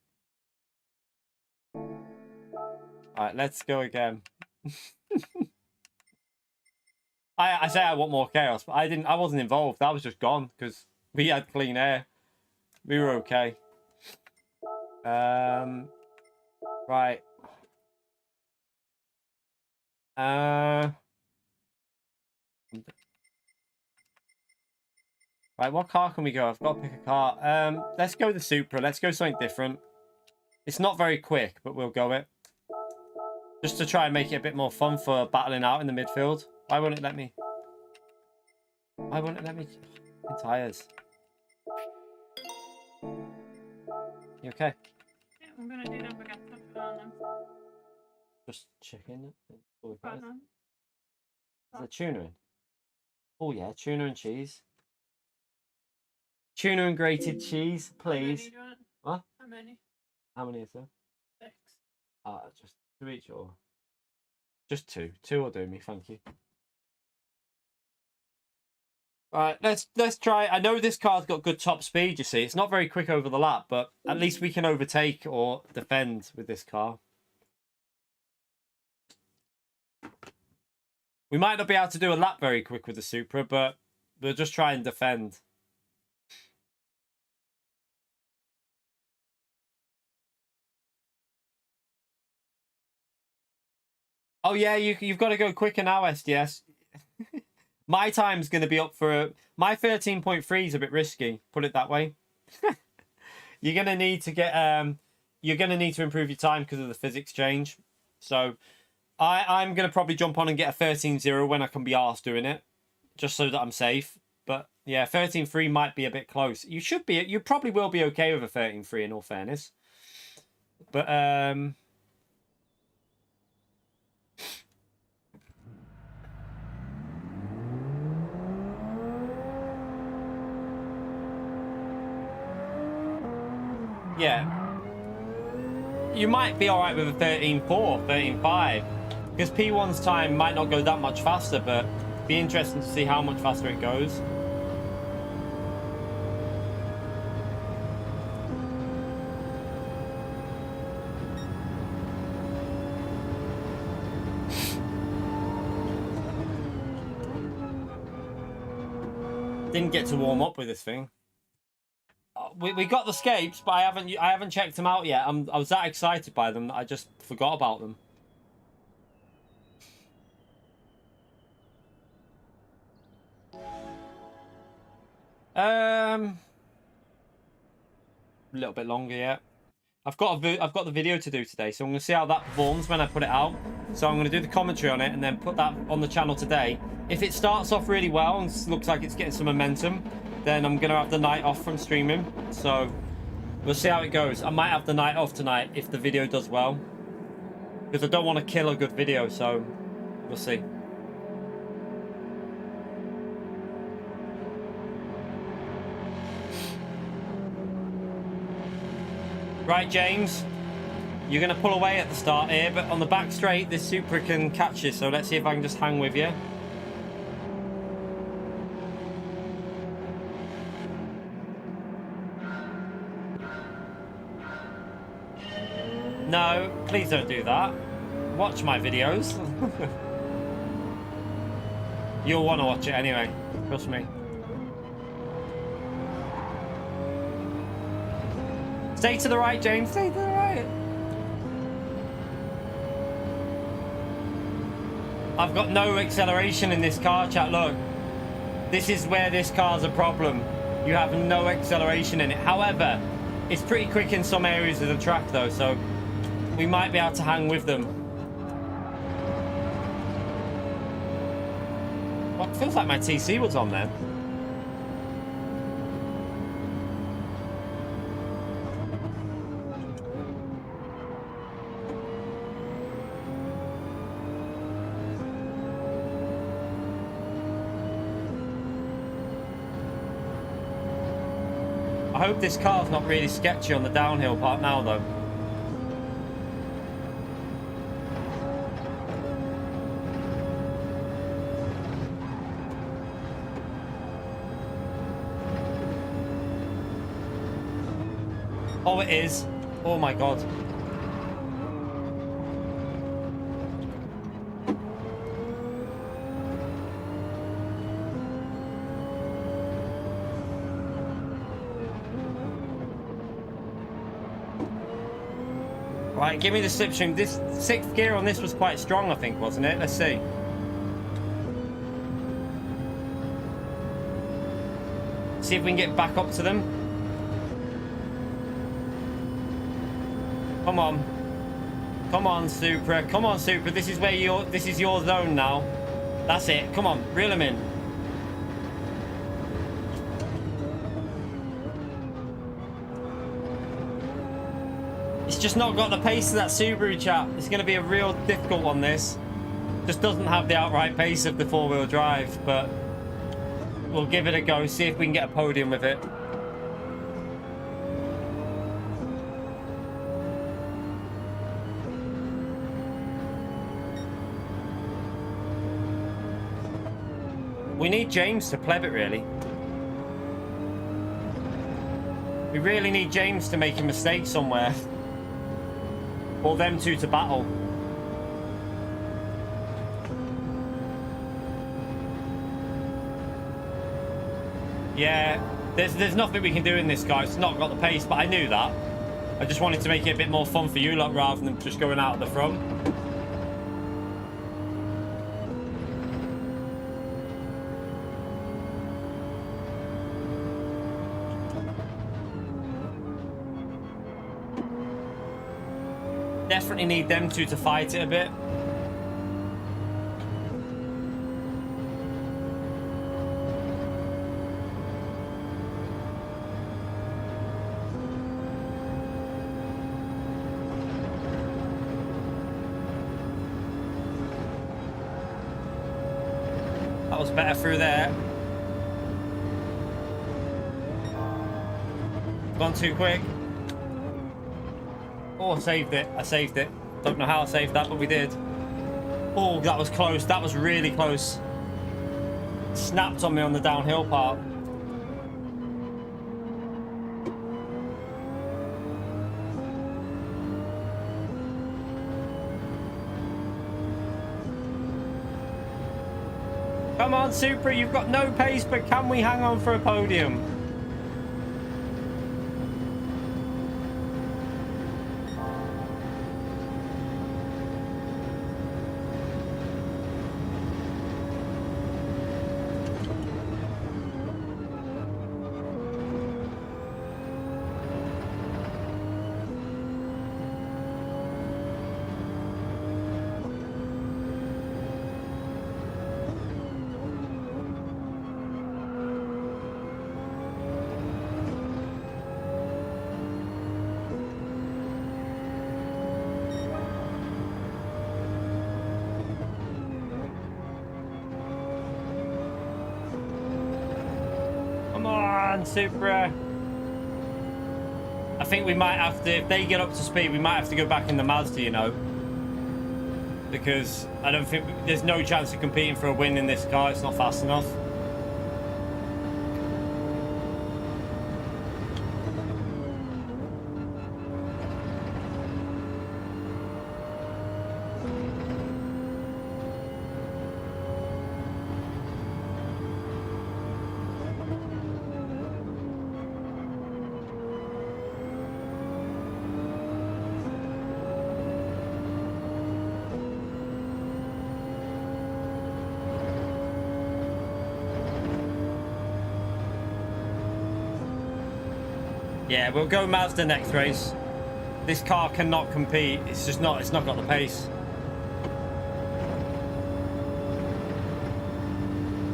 Speaker 2: right, let's go again. I say I want more chaos, but I wasn't involved. I was just gone because we had clean air. We were okay. Right. Right, what car can we go? I've got to pick a car. Let's go the Supra. Let's go something different. It's not very quick, but we'll go it. Just to try and make it a bit more fun for battling out in the midfield. Why won't it let me? Why won't it let me? fucking tires. You okay?
Speaker 1: Yeah, I'm gonna do that baguette for them.
Speaker 2: Just checking. Is
Speaker 1: Right now.
Speaker 2: there tuna in? Oh yeah, tuna and cheese. Tuna and grated cheese, please.
Speaker 1: How many do you want?
Speaker 2: What?
Speaker 1: How many?
Speaker 2: How many is there?
Speaker 1: 6.
Speaker 2: Just 2 each or? Just 2. 2 will do me, thank you. Right, let's try. I know this car's got good top speed, you see. It's not very quick over the lap, but at least we can overtake or defend with this car. We might not be able to do a lap very quick with the Supra, but we'll just try and defend. Oh yeah, you've got to go quicker now, SDS. My time's going to be up for... My 13.3 is a bit risky, put it that way. You're going to need to get... you're going to need to improve your time because of the physics change. So I'm going to probably jump on and get a 13.0 when I can be arsed doing it. Just so that I'm safe. But yeah, 13.3 might be a bit close. You should be... You probably will be okay with a 13.3 in all fairness. But... yeah, you might be alright with a 13.4, 13.5, because P1's time might not go that much faster, but be interesting to see how much faster it goes. Didn't get to warm up with this thing. We got the scapes, but I haven't checked them out yet. I was that excited by them that I just forgot about them. A little bit longer yet. I've got the video to do today, so I'm gonna see how that performs when I put it out. So I'm gonna do the commentary on it and then put that on the channel today. If it starts off really well and looks like it's getting some momentum, then I'm gonna have the night off from streaming. So we'll see how it goes. I might have the night off tonight if the video does well, because I don't want to kill a good video. So we'll see. Right, James, you're going to pull away at the start here, but on the back straight, this Supra can catch you, so let's see if I can just hang with you. No, please don't do that. Watch my videos. You'll want to watch it anyway, trust me. Stay to the right, James. Stay to the right. I've got no acceleration in this car, chat. Look. This is where this car's a problem. You have no acceleration in it. However, it's pretty quick in some areas of the track, though, so we might be able to hang with them. Well, it feels like my TC was on there. I hope this car's not really sketchy on the downhill part now, though. Oh, it is. Oh my god. Right, give me the slipstream. This 6th gear on this was quite strong, I think, wasn't it? Let's see. See if we can get back up to them. Come on. Come on, Supra. Come on, Supra. This is where this is your zone now. That's it. Come on, reel them in. just not got the pace of that Subaru, chat. It's going to be a real difficult one, this. Just doesn't have the outright pace of the four-wheel drive, but we'll give it a go, see if we can get a podium with it. We need James to pleb it, really. We really need James to make a mistake somewhere. Or them two to battle. Yeah, there's nothing we can do in this, guy. It's not got the pace, but I knew that. I just wanted to make it a bit more fun for you lot rather than just going out at the front. Definitely need them two to fight it a bit. That was better through there. Gone too quick. Oh, I saved it. I saved it. Don't know how I saved that, but we did. Oh, that was close. That was really close. Snapped on me on the downhill part. Come on, Supra. You've got no pace, but can we hang on for a podium? Supra. I think we might have to, if they get up to speed, we might have to go back in the Mazda, you know, because I don't think there's no chance of competing for a win in this car. It's not fast enough. Yeah, we'll go Mazda next race. This car cannot compete. It's just not, it's not got the pace.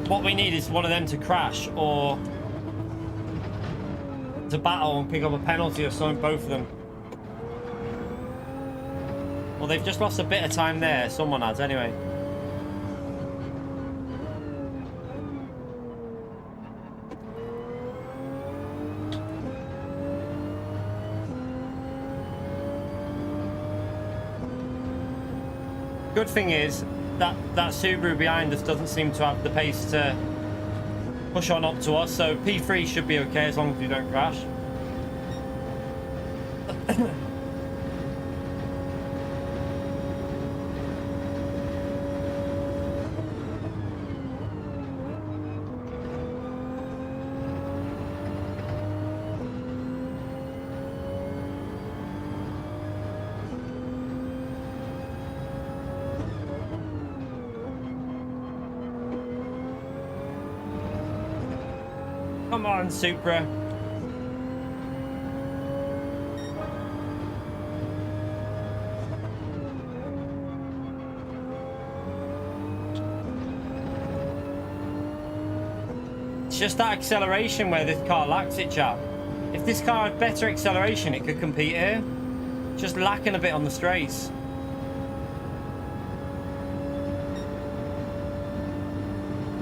Speaker 2: What we need is one of them to crash or to battle and pick up a penalty or something, both of them. Well, they've just lost a bit of time there. Someone has, anyway. Good thing is that Subaru behind us doesn't seem to have the pace to push on up to us, so P3 should be okay as long as we don't crash. Come on, Supra. It's just that acceleration where this car lacks it, chap. If this car had better acceleration, it could compete here. just lacking a bit on the straights.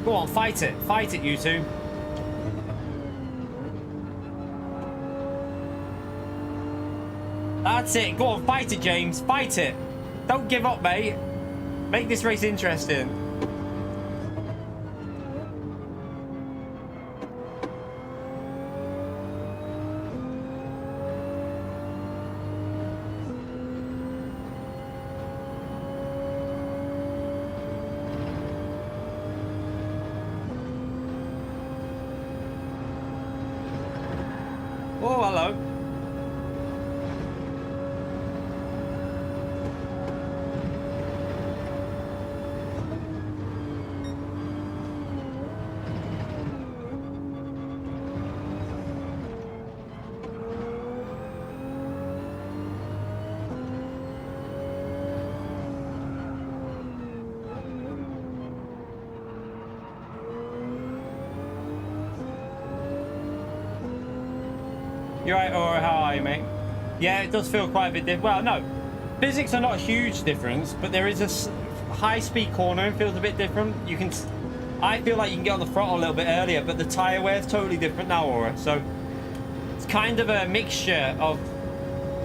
Speaker 2: Go on, fight it. Fight it, you two. That's it. Go on, fight it, James. Fight it. Don't give up, mate. Make this race interesting. Oh, hello. You're right, or how are you, mate? Yeah, it does feel quite a bit different. Well, no, physics are not a huge difference, but there is a high-speed corner. It feels a bit different. You can, I feel like you can get on the throttle a little bit earlier, but the tire wear is totally different now, Aura. So it's kind of a mixture of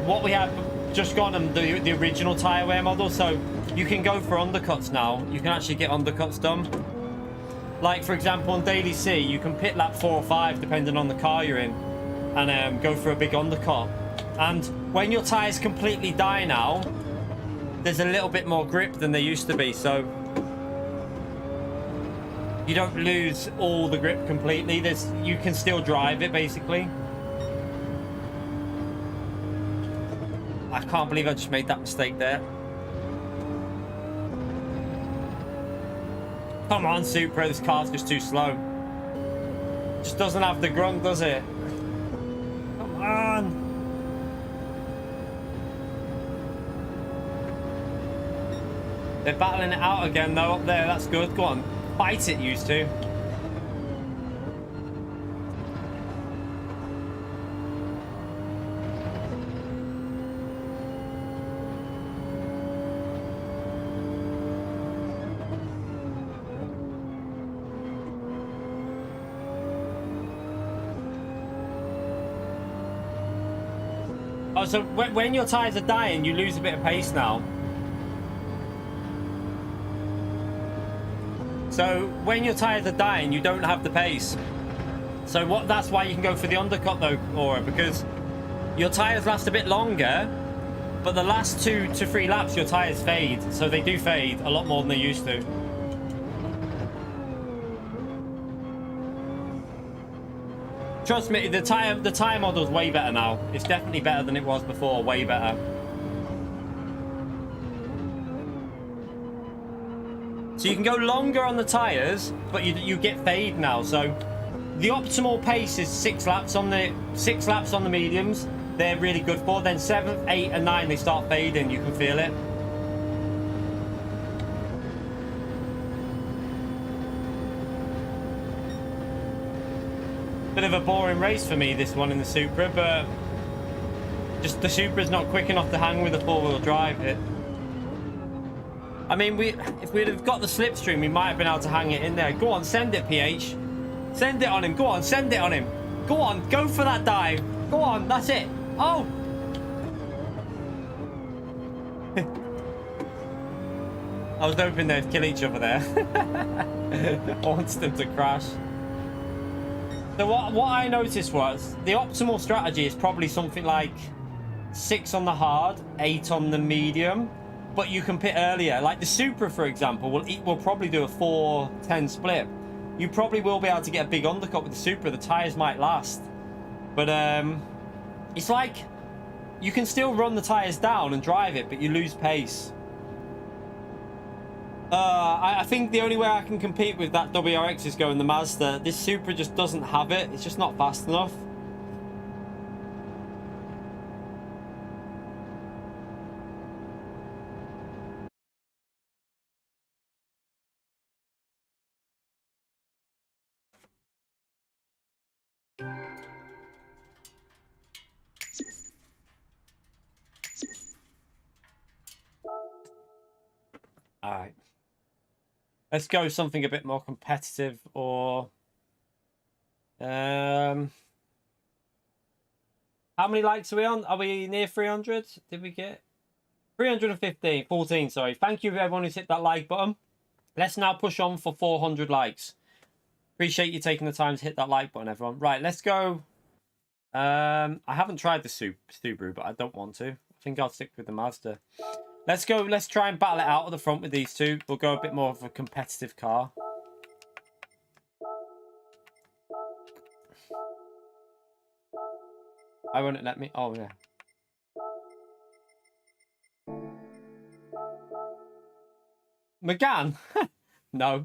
Speaker 2: what we have just got on the original tire wear model. So you can go for undercuts now. You can actually get undercuts done. Like, for example, on Daily C, you can pit lap 4 or 5, depending on the car you're in, and go for a big undercut. And when your tires completely die now, there's a little bit more grip than there used to be, so you don't lose all the grip completely. You can still drive it, basically. I can't believe I just made that mistake there. Come on, Supra, this car's just too slow. Just doesn't have the grunt, does it? Come on. They're battling it out again, though, up there. That's good. Go on. Fight it, you two. Oh, so when your tires are dying, you lose a bit of pace now. So when your tires are dying, you don't have the pace. So that's why you can go for the undercut though, Aura, because your tires last a bit longer, but the last 2 to 3 laps your tires fade. So they do fade a lot more than they used to. Trust me, the tire model is way better now. It's definitely better than it was before, way better. So you can go longer on the tires, but you get fade now. So the optimal pace is 6 laps on the mediums. They're really good for. Then 7, 8, and 9 they start fading. You can feel it. Bit of a boring race for me, this one in the Supra, but just the Supra's not quick enough to hang with the 4-wheel drive. I mean, if we'd have got the slipstream, we might have been able to hang it in there. Go on, send it, PH. Send it on him. Go on, send it on him. Go on, go for that dive. Go on, that's it. Oh! I was hoping they'd kill each other there. I wanted them to crash. So what I noticed was the optimal strategy is probably something like 6 on the hard, 8 on the medium. But you can pit earlier. Like the Supra, for example, will probably do a 4-10 split. You probably will be able to get a big undercut with the Supra. The tires might last. But it's like you can still run the tires down and drive it, but you lose pace. I think the only way I can compete with that WRX is going the Mazda. This Supra just doesn't have it. It's just not fast enough. All right. Let's go something a bit more competitive, or how many likes are we on? Are we near 300? Did we get 315? 14, sorry. Thank you everyone who's hit that like button. Let's now push on for 400 likes. Appreciate you taking the time to hit that like button, everyone. Right, let's go. I haven't tried the Subaru, but I don't want to. I think I'll stick with the Mazda. Let's go. Let's try and battle it out at the front with these two. We'll go a bit more of a competitive car. I won't let me. Oh, yeah. McGann? No.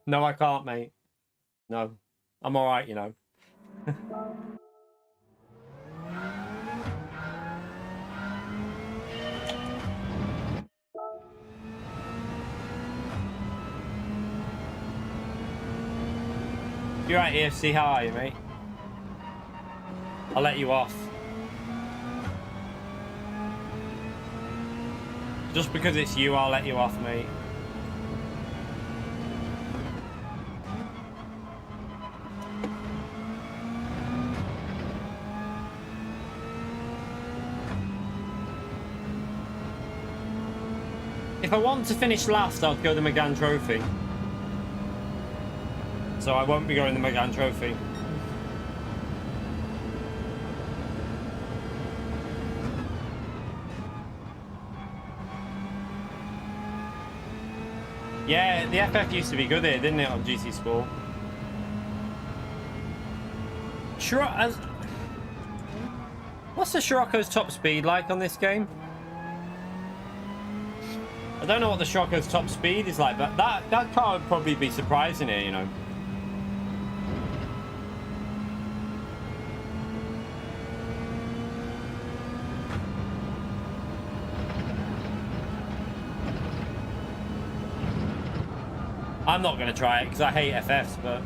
Speaker 2: No, I can't, mate. No. I'm all right, you know. You're right, EFC. How are you, mate? I'll let you off. Just because it's you, I'll let you off, mate. If I want to finish last, I'd go the McGann Trophy. So I won't be going the McGann Trophy. Yeah, the FF used to be good here, didn't it, on GT Sport? Sure. What's the Scirocco's top speed like on this game? I don't know what the Scirocco's top speed is like, but that car would probably be surprising here, you know. I'm not going to try it because I hate FFs, but...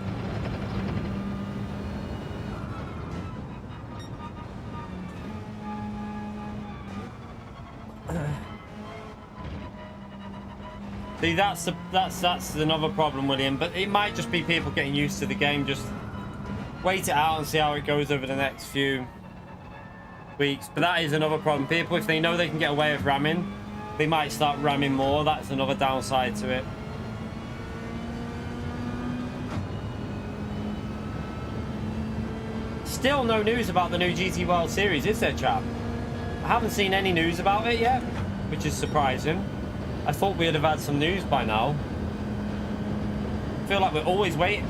Speaker 2: See, that's another problem, William, but it might just be people getting used to the game. Just wait it out and see how it goes over the next few weeks. But that is another problem. People, if they know they can get away with ramming, they might start ramming more. That's another downside to it. Still no news about the new GT World Series, is there, chap? I haven't seen any news about it yet, which is surprising. I thought we'd have had some news by now. I feel like we're always waiting.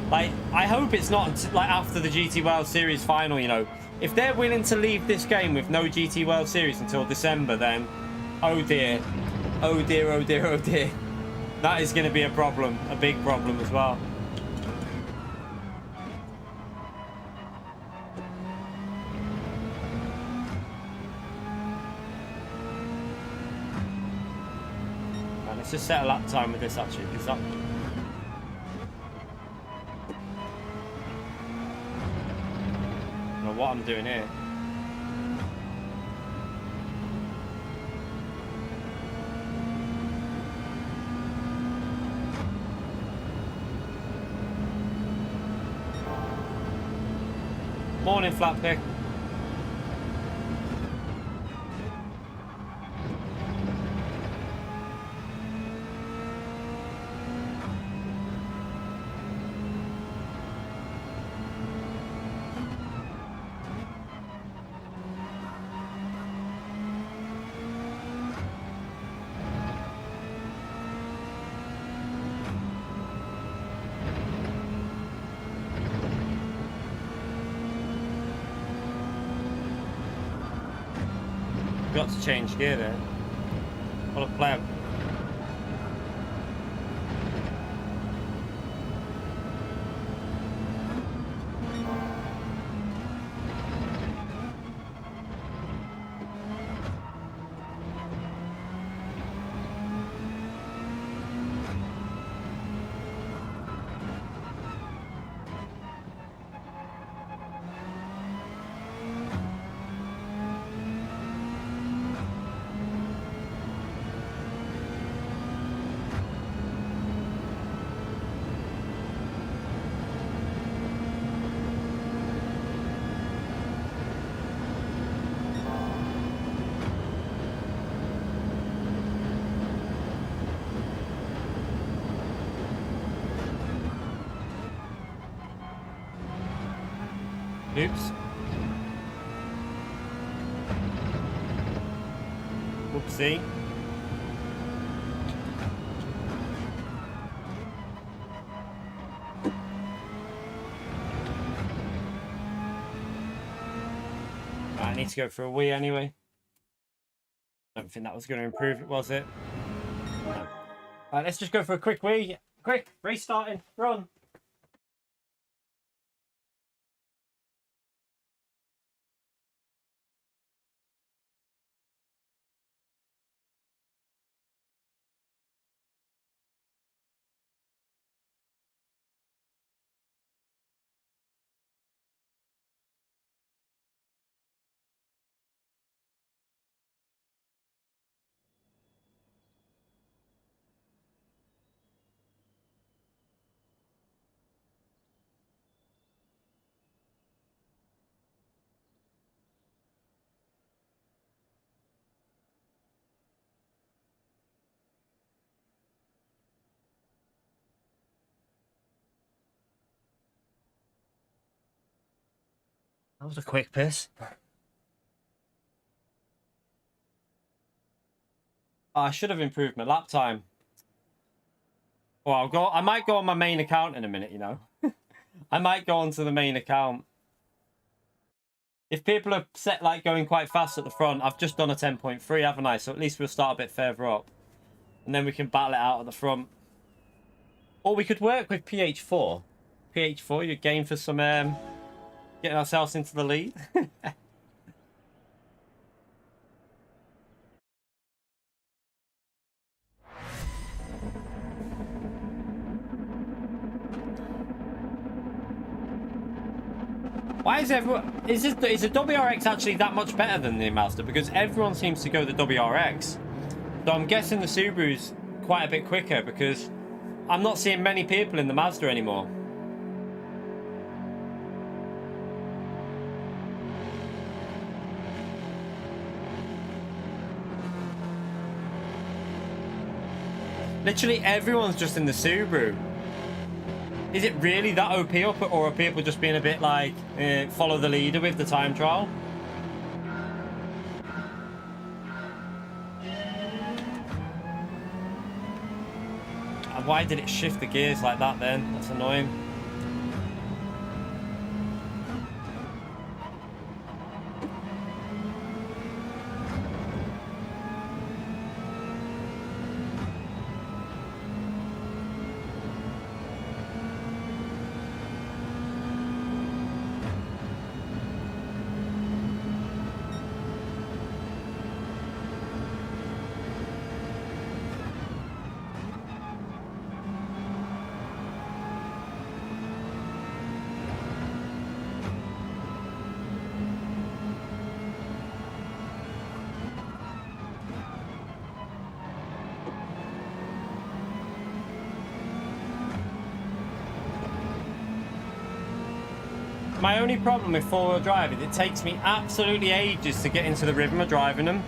Speaker 2: Like, I hope it's not like after the GT World Series final, you know. If they're willing to leave this game with no GT World Series until December, then oh dear. Oh dear, oh dear, oh dear. That is going to be a problem, a big problem as well. Let's just set a lap time with this actually, because that... I don't know what I'm doing here. Morning, Flatpick. Got to change gear there. What a pleb. Oops. Whoopsie. I need to go for a wee anyway. I don't think that was going to improve it, was it? No. Alright, let's just go for a quick wee. Quick, restarting, run. That was a quick piss. Oh, I should have improved my lap time. Well, I might go on my main account in a minute, you know. I might go onto the main account. If people are set like going quite fast at the front, I've just done a 10.3, haven't I? So at least we'll start a bit further up. And then we can battle it out at the front. Or we could work with PH4. PH4, you're game for some getting ourselves into the lead. Why is everyone... Is the WRX actually that much better than the Mazda? Because everyone seems to go the WRX. So I'm guessing the Subaru's quite a bit quicker because I'm not seeing many people in the Mazda anymore. Literally everyone's just in the Subaru. Is it really that OP, or are people just being a bit like, follow the leader with the time trial? And why did it shift the gears like that then? That's annoying. My only problem with four-wheel drive is it takes me absolutely ages to get into the rhythm of driving them.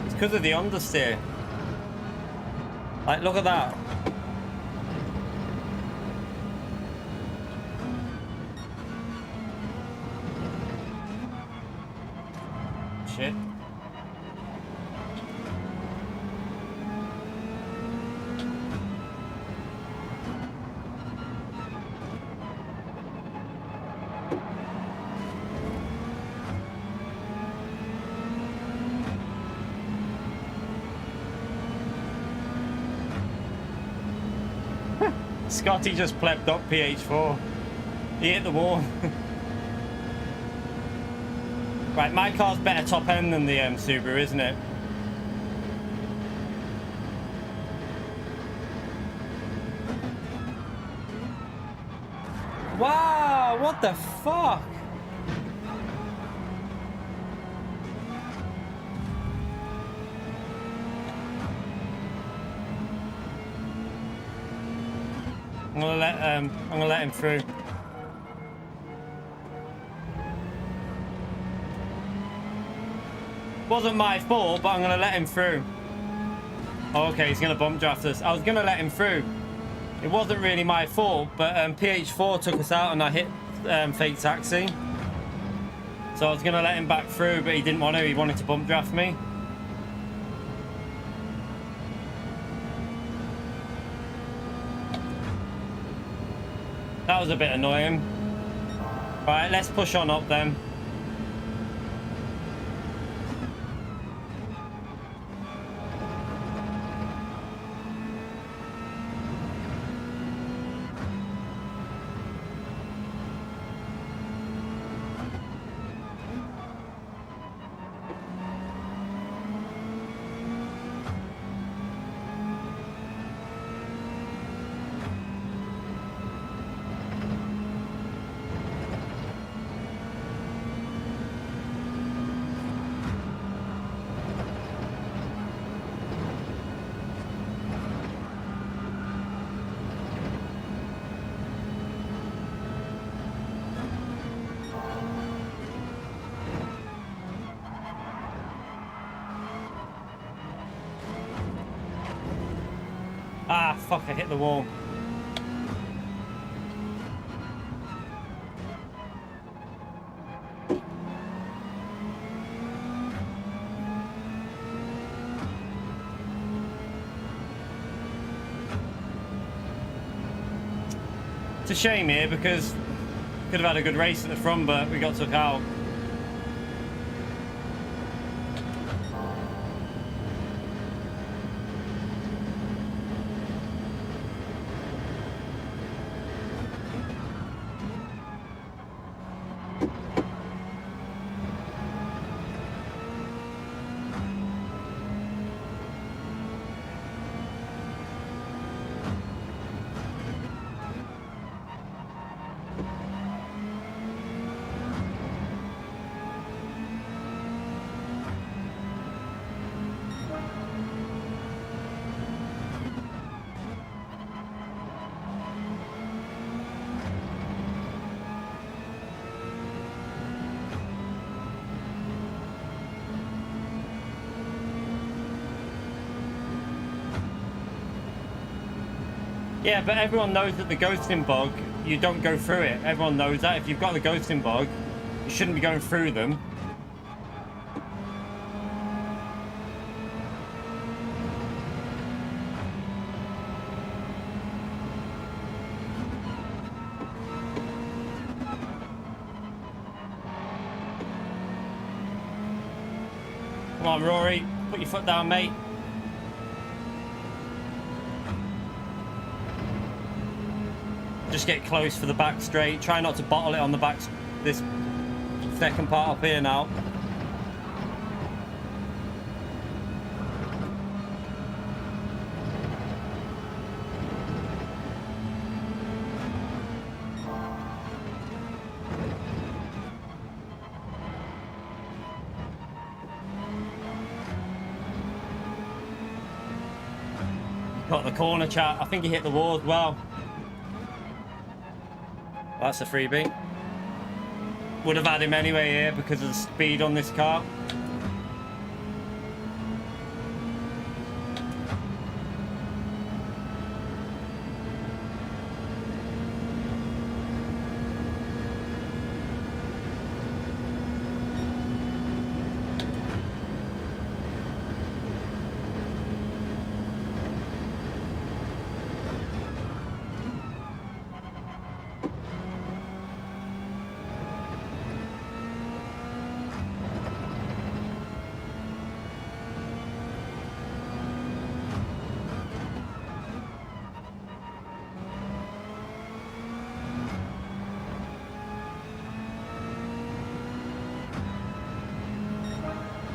Speaker 2: It's because of the understeer. Like, look at that. Shit. Scotty just plepped up PH4. He hit the wall. Right, my car's better top end than the Subaru, isn't it? Wow, what the fuck? I'm gonna let him through. Wasn't my fault, but I'm gonna let him through. Oh, okay, he's gonna bump draft us. I was gonna let him through. It wasn't really my fault, but PH4 took us out and I hit fake taxi. So I was going to let him back through, but he didn't want to. He wanted to bump draft me. That was a bit annoying. Right, let's push on up then. Ah, fuck, I hit the wall. It's a shame here because could have had a good race at the front, but we got took out. Yeah, but everyone knows that the ghosting bug, you don't go through it. Everyone knows that. If you've got the ghosting bug, you shouldn't be going through them. Come on, Rory. Put your foot down, mate. Just get close for the back straight. Try not to bottle it on the back, this second part up here now. Got the corner, chat. I think he hit the wall as well. That's a freebie. Would have had him anyway here because of the speed on this car.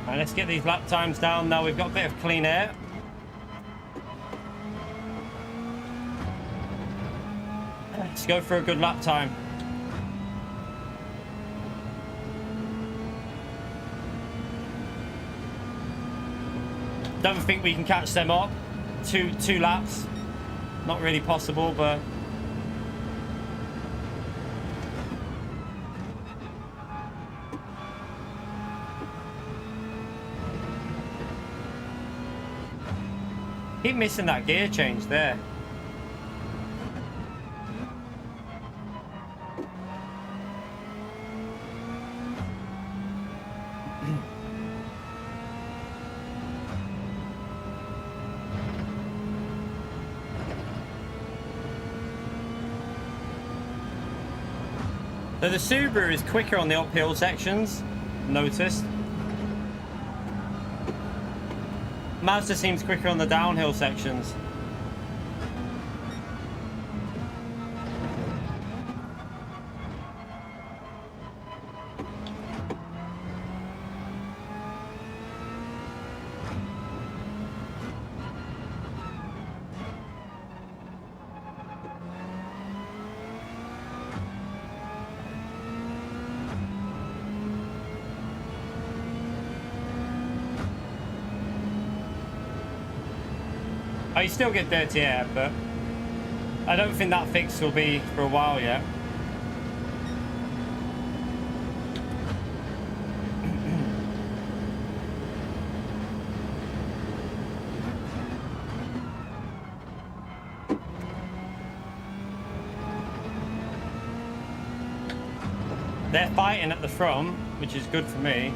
Speaker 2: Right, let's get these lap times down now. We've got a bit of clean air. Let's go for a good lap time. Don't think we can catch them up. Two laps. Not really possible, but keep missing that gear change there. So the Subaru is quicker on the uphill sections, noticed. Mazda seems quicker on the downhill sections. Oh, you still get dirty air, but I don't think that fix will be for a while yet. They're fighting at the front, which is good for me.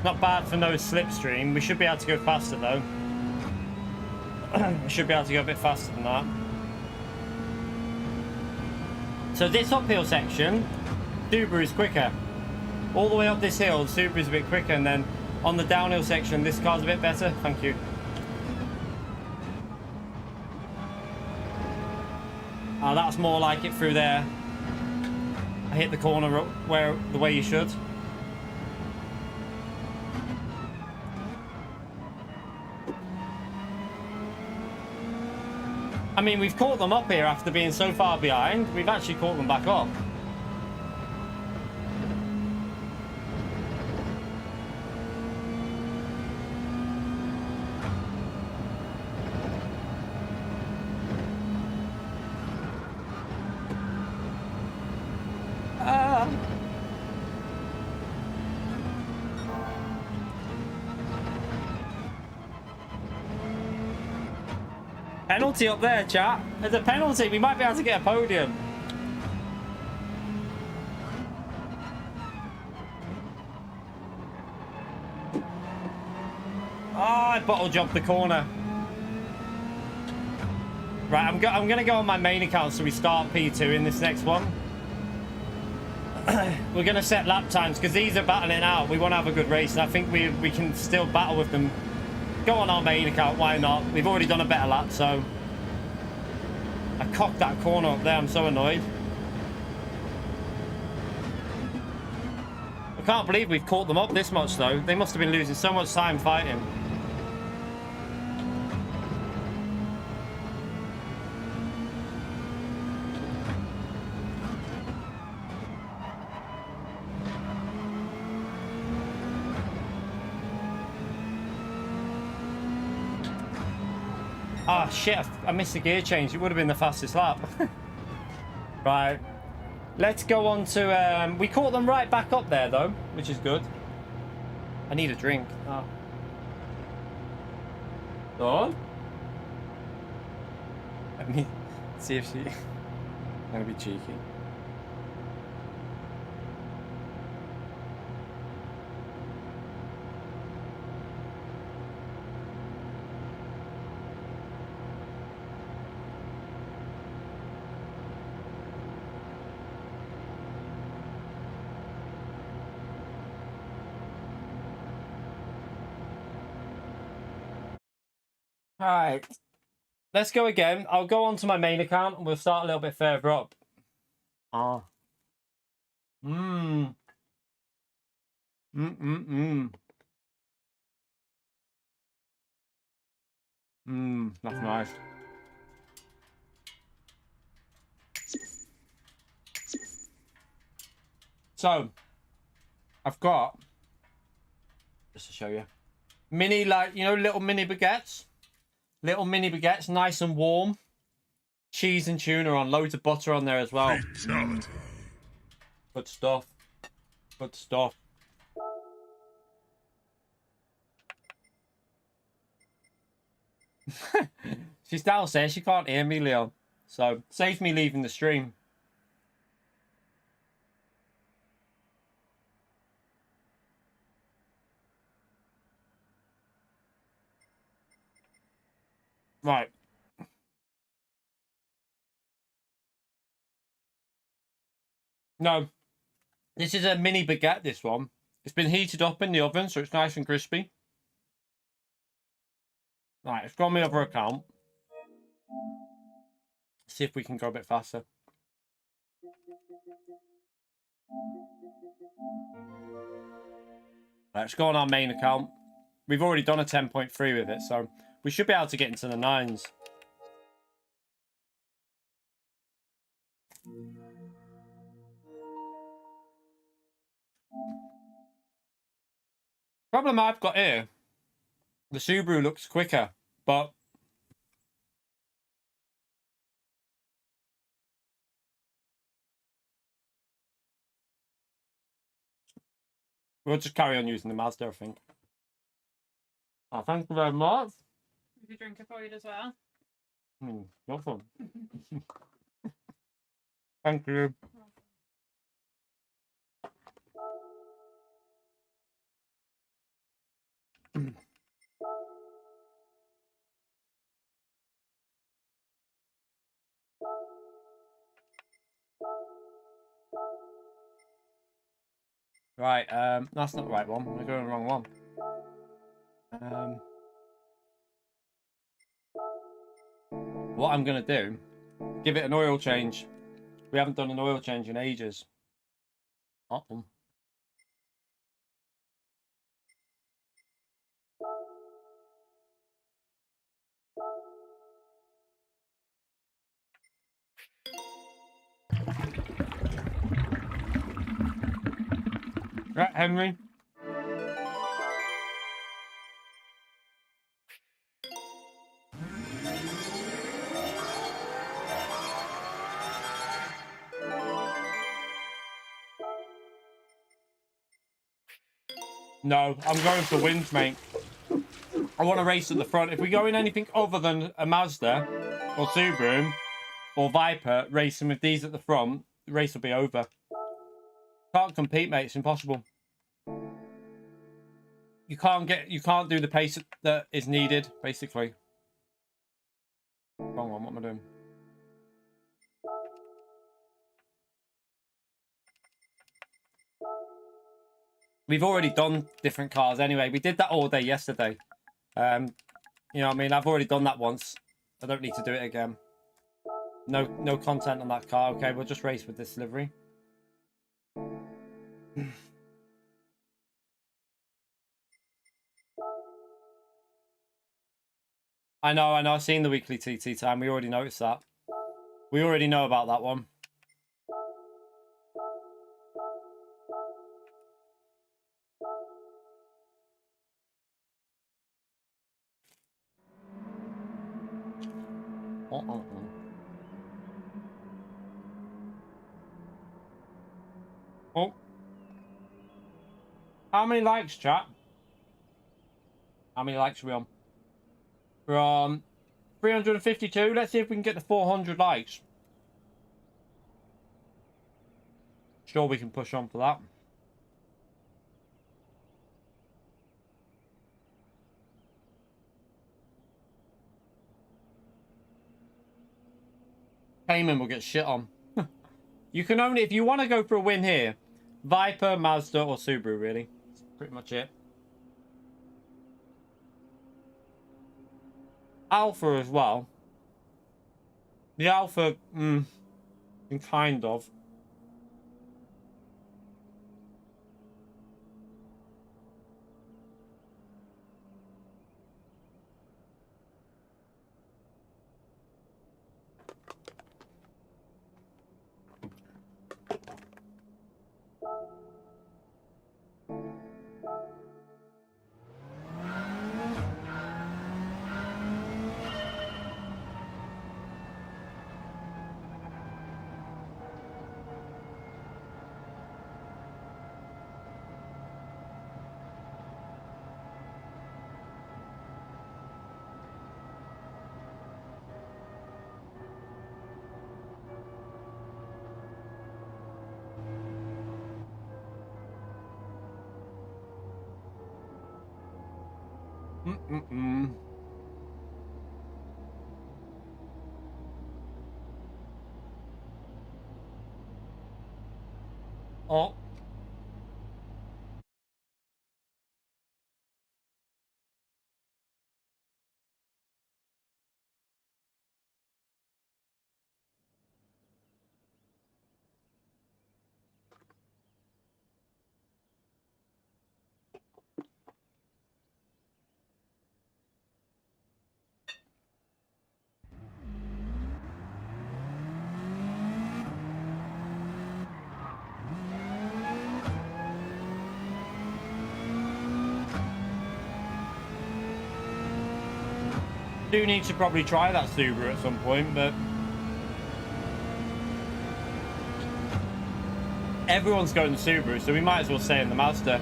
Speaker 2: Not bad for no slipstream. We should be able to go faster though. We should be able to go a bit faster than that. So this uphill section, Subaru is quicker. All the way up this hill, Subaru is a bit quicker, and then on the downhill section, this car's a bit better. Thank you. Oh, that's more like it through there. I hit the corner the way you should. I mean, we've caught them up here after being so far behind. We've actually caught them back up. Penalty up there, chat. There's a penalty. We might be able to get a podium. Oh, I bottle jumped the corner. Right, I'm going to go on my main account so we start P2 in this next one. We're going to set lap times because these are battling out. We want to have a good race, and I think we can still battle with them. Go on our main account, why not? We've already done a better lap, so... I cocked that corner up there, I'm so annoyed. I can't believe we've caught them up this much, though. They must have been losing so much time fighting. Ah, oh, shit, I missed the gear change. It would have been the fastest lap. Right. Let's go on to... we caught them right back up there, though, which is good. I need a drink. Oh. Dawn? Let me see if she... I'm going to be cheeky. All right, let's go again. I'll go on to my main account and we'll start a little bit further up. Ah. Mmm. That's nice. So, I've got, just to show you, mini, like, you know, little mini baguettes. Little mini baguettes, nice and warm. Cheese and tuna on, loads of butter on there as well. Fatality. Good stuff. Good stuff. She's downstairs, she can't hear me, Leo. So saves me leaving the stream. Right. No. This is a mini baguette, this one. It's been heated up in the oven, so it's nice and crispy. Right, let's go on my other account. See if we can go a bit faster. Right, let's go on our main account. We've already done a 10.3 with it, so we should be able to get into the 9s. Problem I've got here, the Subaru looks quicker, but we'll just carry on using the Mazda, I think. Oh, thank you very much.
Speaker 1: Is your drinker for you as well?
Speaker 2: No fun. Thank you. Right, that's not the right one. We're going the wrong one. What I'm going to do, give it an oil change. We haven't done an oil change in ages. Uh-oh. Right, Henry. No, I'm going for wins, mate. I want to race at the front. If we go in anything other than a Mazda or Subaru or Viper, racing with these at the front, the race will be over. Can't compete, mate. It's impossible. You can't do the pace that is needed, basically. Wrong one. What am I doing? We've already done different cars anyway. We did that all day yesterday. You know what I mean? I've already done that once. I don't need to do it again. No content on that car. Okay, we'll just race with this livery. I know. I've seen the weekly TT time. We already noticed that. We already know about that one. Oh. How many likes, chat? How many likes are we on? We're on 352. Let's see if we can get to 400 likes. Sure, we can push on for that. Payment will get shit on. You can only, if you want to go for a win here, Viper, Mazda, or Subaru, really. That's pretty much it. Alpha as well. The Alpha, kind of. Oh. Do need to probably try that Subaru at some point, but everyone's going to Subaru, so we might as well stay in the Mazda.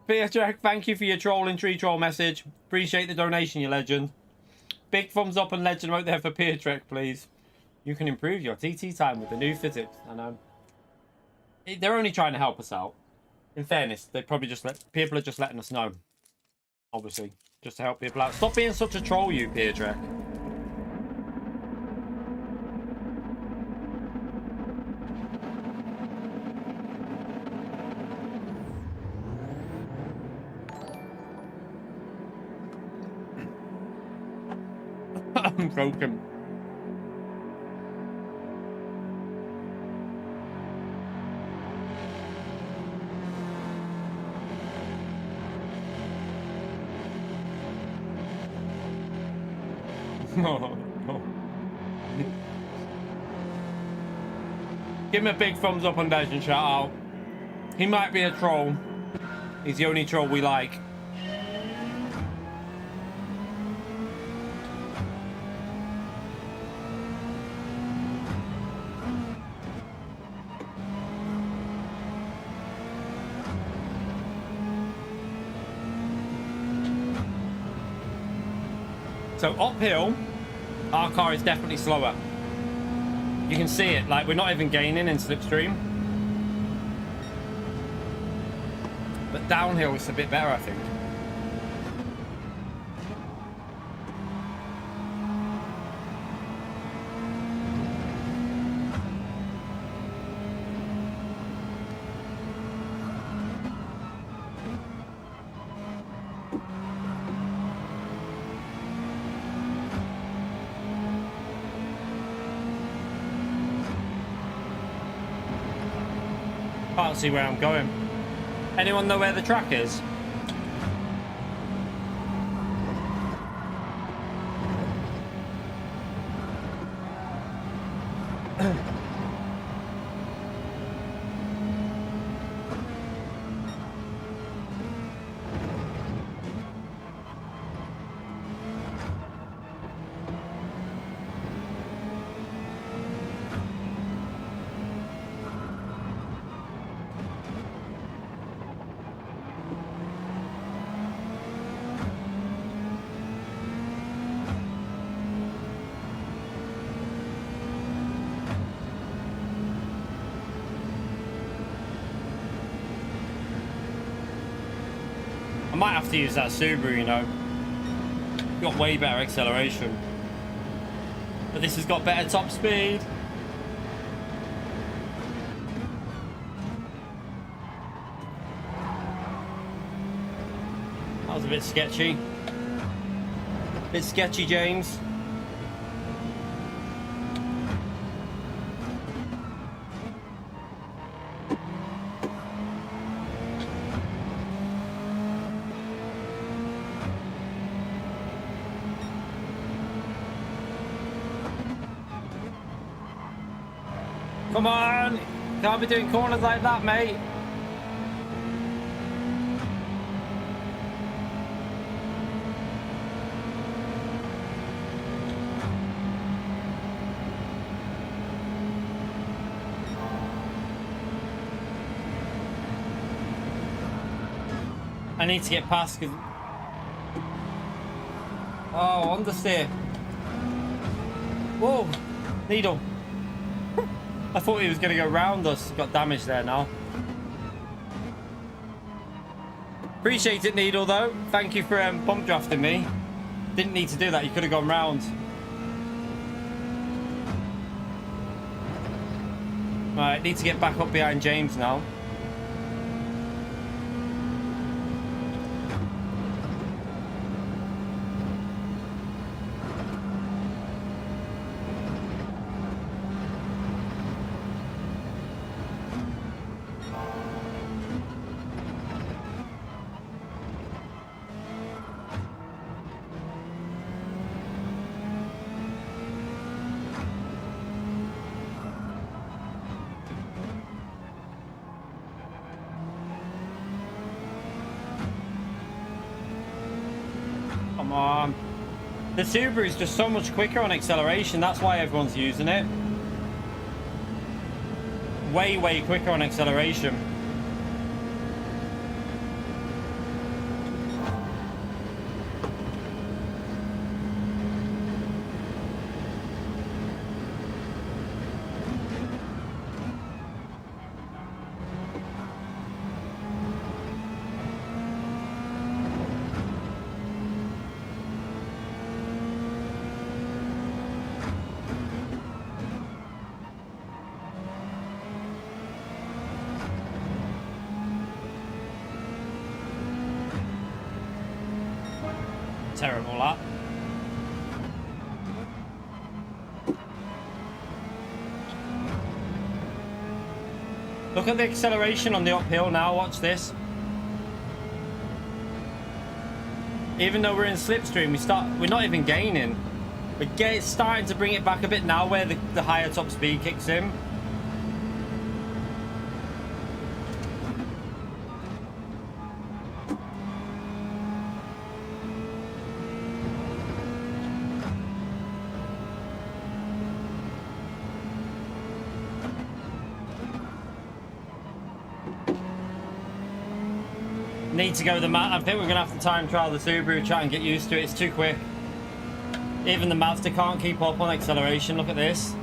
Speaker 2: Peter, thank you for your trolling tree troll message. Appreciate the donation, you legend. Big thumbs up and legend right there for Peer Trek, please. You can improve your TT time with the new physics. And they're only trying to help us out. In fairness, they probably just people are just letting us know. Obviously, just to help people out. Stop being such a troll, you Peer Trek. I'm broken. Give him a big thumbs up on Dash and shout out. He might be a troll. He's the only troll we like. So uphill, our car is definitely slower. You can see it, like we're not even gaining in slipstream. But downhill is a bit better, I think. Can't see where I'm going. Anyone know where the track is? I might have to use that Subaru, you know. Got way better acceleration. But this has got better top speed. That was a bit sketchy. Bit sketchy, James. Come on! Can't be doing corners like that, mate. I need to get past because... Oh, understeer. Whoa! Needle. I thought he was going to go round us. Got damaged there now. Appreciate it, Needle, though. Thank you for pump drafting me. Didn't need to do that. You could have gone round. Right, need to get back up behind James now. Come on. The Subaru is just so much quicker on acceleration. That's why everyone's using it. Way, way quicker on acceleration. Terrible, that. Look at the acceleration on the uphill now. Watch this. Even though we're in slipstream, we're not even gaining. We're starting to bring it back a bit now where the higher top speed kicks in. Need to go with the mat. I think we're gonna have to time trial the Subaru, try and get used to it. It's too quick. Even the Mazda can't keep up on acceleration. Look at this.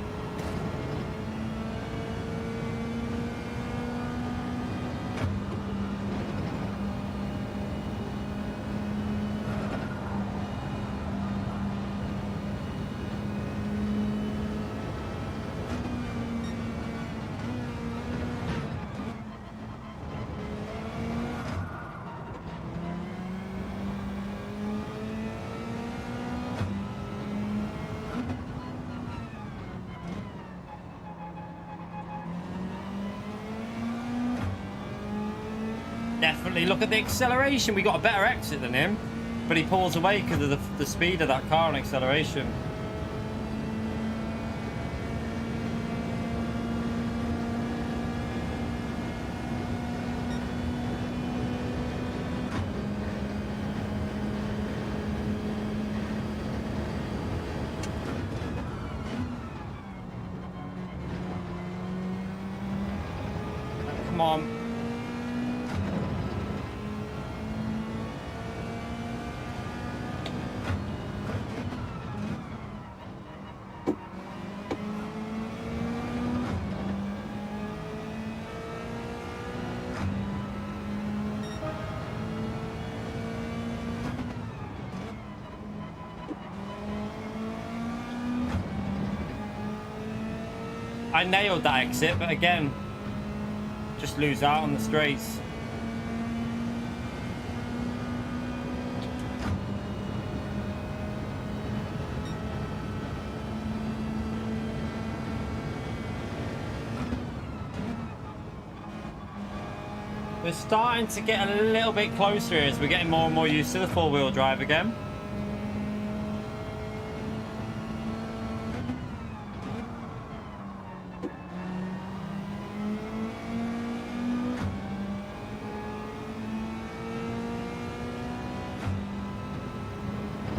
Speaker 2: Definitely. Look at the acceleration. We got a better exit than him, but he pulls away because of the speed of that car and acceleration. Come on. I nailed that exit, but again, just lose out on the straights. We're starting to get a little bit closer as we're getting more and more used to the four-wheel drive again.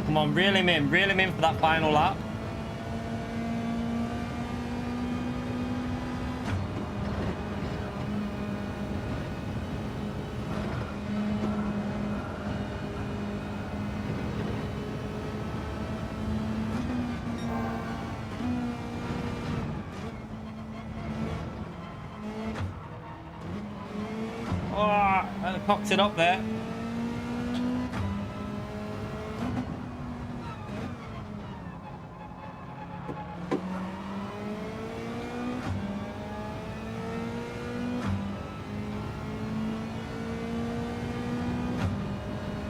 Speaker 2: Come on, reel him in for that final lap. cocked it up there.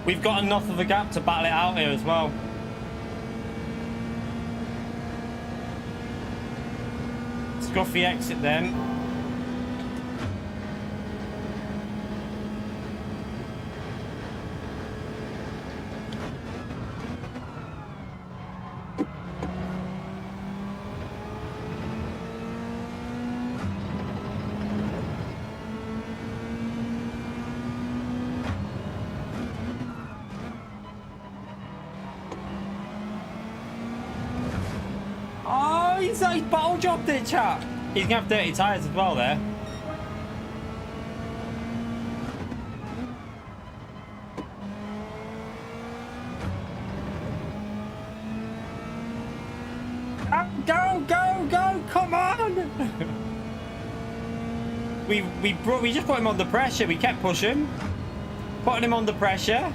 Speaker 2: We've got enough of a gap to battle it out here as well. Scruffy exit then. He's bottle dropped it, chat. He's gonna have dirty tyres as well there. Go, come on. we just put him under pressure. We kept pushing, putting him under pressure.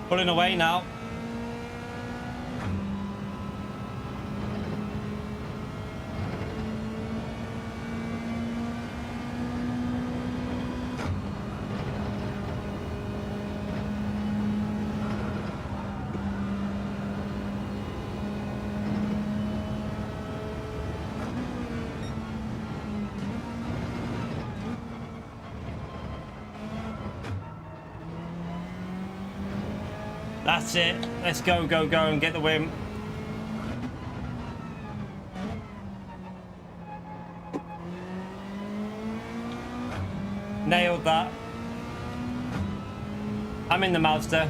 Speaker 2: Pulling away now. That's it. Let's go and get the win. Nailed that. I'm in the Mazda.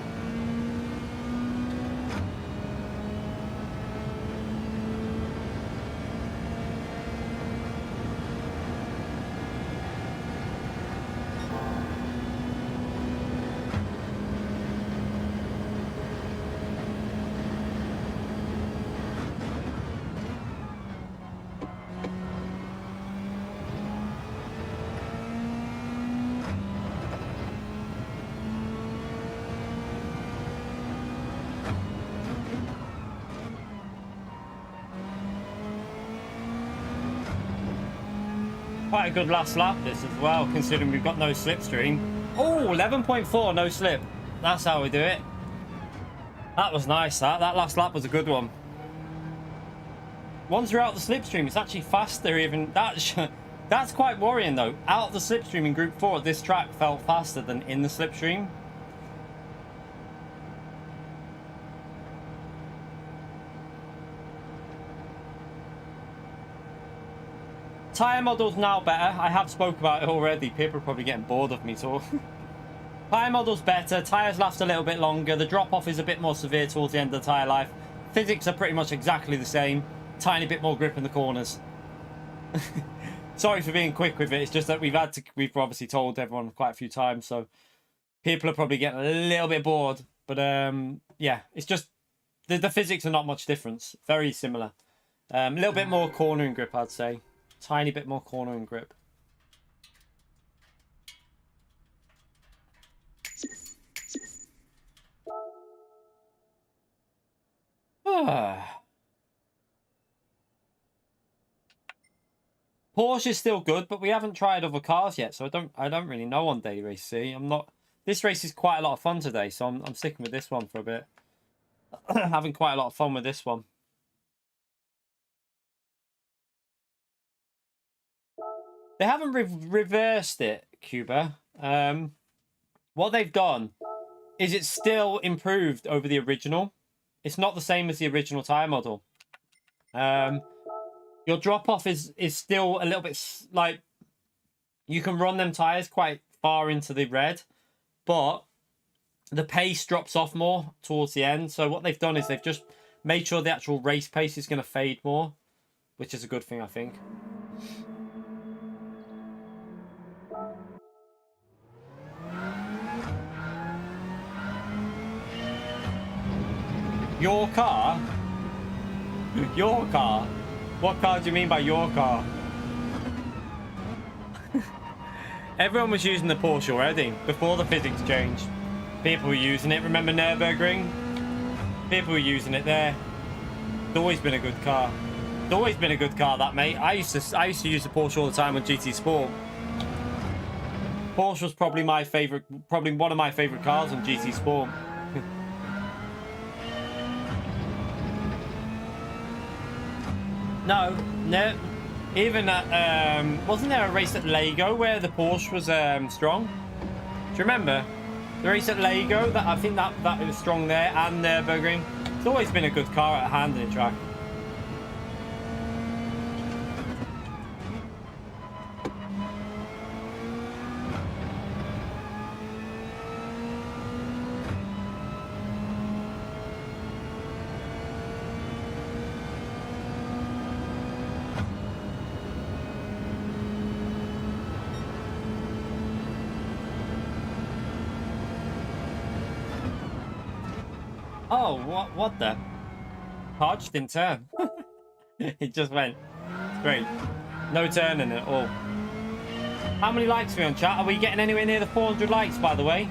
Speaker 2: Quite a good last lap this as well, considering we've got no slipstream. Oh, 11.4, no slip. That's how we do it. That was nice, that last lap was a good one. Once you're out of the slipstream, it's actually faster even. That's quite worrying though. Out of the slipstream in Group 4, this track felt faster than in the slipstream. Tyre model's now better. I have spoke about it already. People are probably getting bored of me talking. Tyre model's better. Tyres last a little bit longer. The drop-off is a bit more severe towards the end of the tyre life. Physics are pretty much exactly the same. Tiny bit more grip in the corners. Sorry for being quick with it. It's just that we've obviously told everyone quite a few times, so people are probably getting a little bit bored. But yeah, it's just the physics are not much difference. Very similar. A little bit more cornering grip, I'd say. Tiny bit more cornering grip. Porsche is still good, but we haven't tried other cars yet, so I don't really know on day race C. This race is quite a lot of fun today, so I'm sticking with this one for a bit. Having quite a lot of fun with this one. They haven't reversed it, Cuba. What they've done is it's still improved over the original. It's not the same as the original tyre model. Your drop-off is still a little bit like... You can run them tyres quite far into the red, but the pace drops off more towards the end. So what they've done is they've just made sure the actual race pace is going to fade more, which is a good thing, I think. Your car? Your car? What car do you mean by your car? Everyone was using the Porsche already before the physics changed. People were using it. Remember Nürburgring? People were using it there. It's always been a good car. It's always been a good car, that, mate. I used to use the Porsche all the time on GT Sport. Porsche was probably my favorite, probably one of my favorite cars on GT Sport. No. Even at, wasn't there a race at Lego where the Porsche was strong? Do you remember? The race at Lego, that I think that was strong there, and Nürburgring. It's always been a good car at a handling track. Oh, what the? Car just didn't turn. It just went straight. No turning at all. How many likes are we on, chat? Are we getting anywhere near the 400 likes, by the way?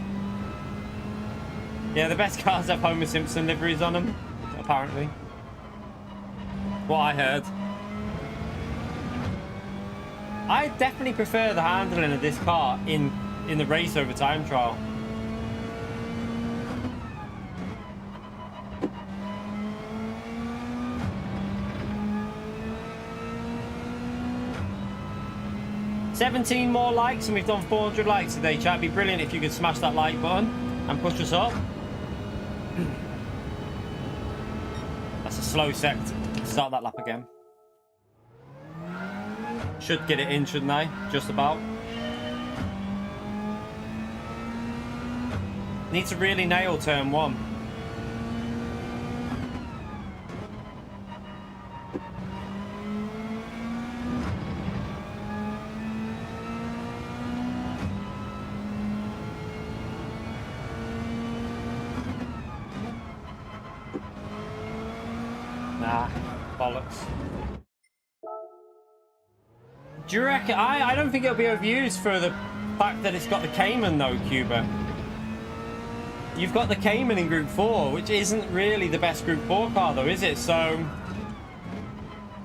Speaker 2: Yeah, the best cars have Homer Simpson liveries on them, apparently. What I heard. I definitely prefer the handling of this car in the race over time trial. $17 more likes and we've done 400 likes today, chat. It'd be brilliant if you could smash that like button and push us up. That's a slow set. Start that lap again. Should get it in, shouldn't I? Just about. Need to really nail turn one. Nah, bollocks. Do you reckon? I don't think it'll be overused for the fact that it's got the Cayman though, Cuba. You've got the Cayman in Group 4, which isn't really the best Group 4 car though, is it? So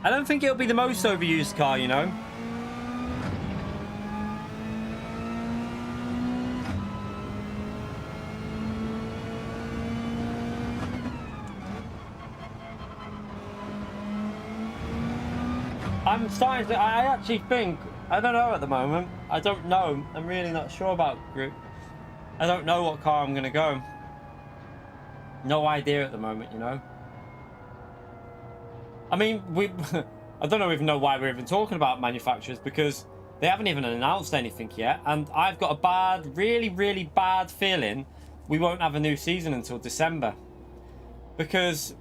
Speaker 2: I don't think it'll be the most overused car, you know. I'm starting to, I actually think, I don't know at the moment. I don't know. I'm really not sure about Group. I don't know what car I'm going to go. No idea at the moment, you know. I mean, I don't even know why we're even talking about manufacturers, because they haven't even announced anything yet. And I've got a bad, really, really bad feeling we won't have a new season until December. Because,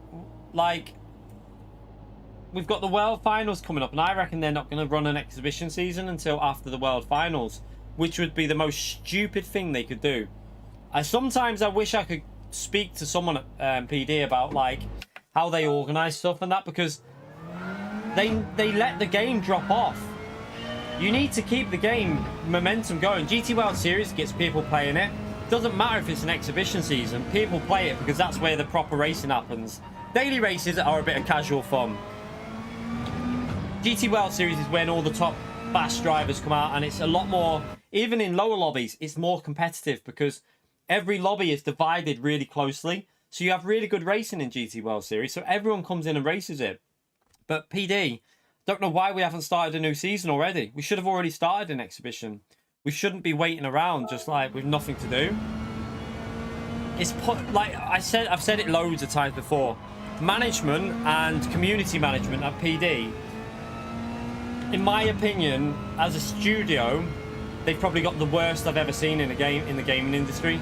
Speaker 2: like, we've got the World Finals coming up, and I reckon they're not going to run an exhibition season until after the World Finals, which would be the most stupid thing they could do. Sometimes I wish I could speak to someone at PD about, like, how they organise stuff and that, because they let the game drop off. You need to keep the game momentum going. GT World Series gets people playing it. Doesn't matter if it's an exhibition season, people play it because that's where the proper racing happens. Daily races are a bit of casual fun. GT World Series is when all the top fast drivers come out, and it's a lot more, even in lower lobbies, it's more competitive because every lobby is divided really closely. So you have really good racing in GT World Series, so everyone comes in and races it. But PD, don't know why we haven't started a new season already. We should have already started an exhibition. We shouldn't be waiting around just like with nothing to do. It's like I've said it loads of times before. Management and community management at PD, in my opinion, as a studio, they've probably got the worst I've ever seen in the gaming industry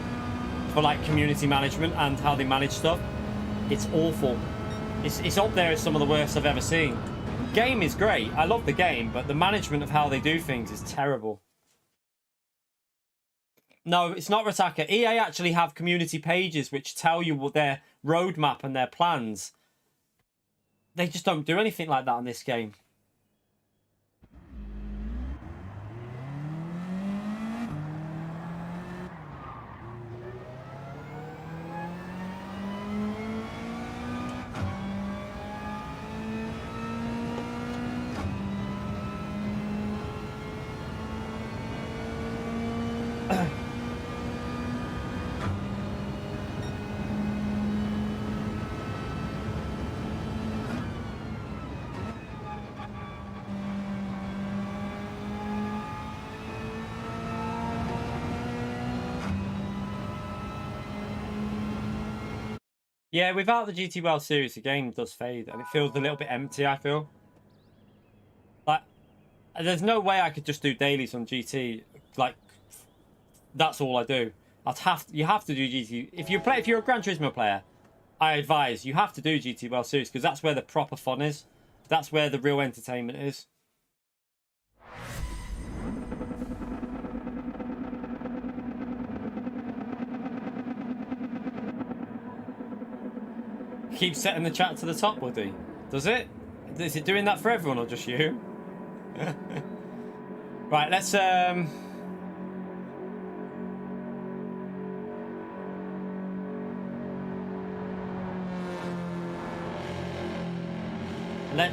Speaker 2: for like community management and how they manage stuff. It's awful. It's up there as some of the worst I've ever seen. Game is great. I love the game, but the management of how they do things is terrible. No, it's not Ritaka. EA actually have community pages which tell you what their roadmap and their plans. They just don't do anything like that in this game. Yeah, without the GT World Series, the game does fade, and it feels a little bit empty, I feel. Like, there's no way I could just do dailies on GT. Like, that's all I do. You have to do GT. If you're a Gran Turismo player, I advise you have to do GT World Series, because that's where the proper fun is. That's where the real entertainment is. Keep setting the chat to the top, buddy. Does it? Is it doing that for everyone or just you? Right, let's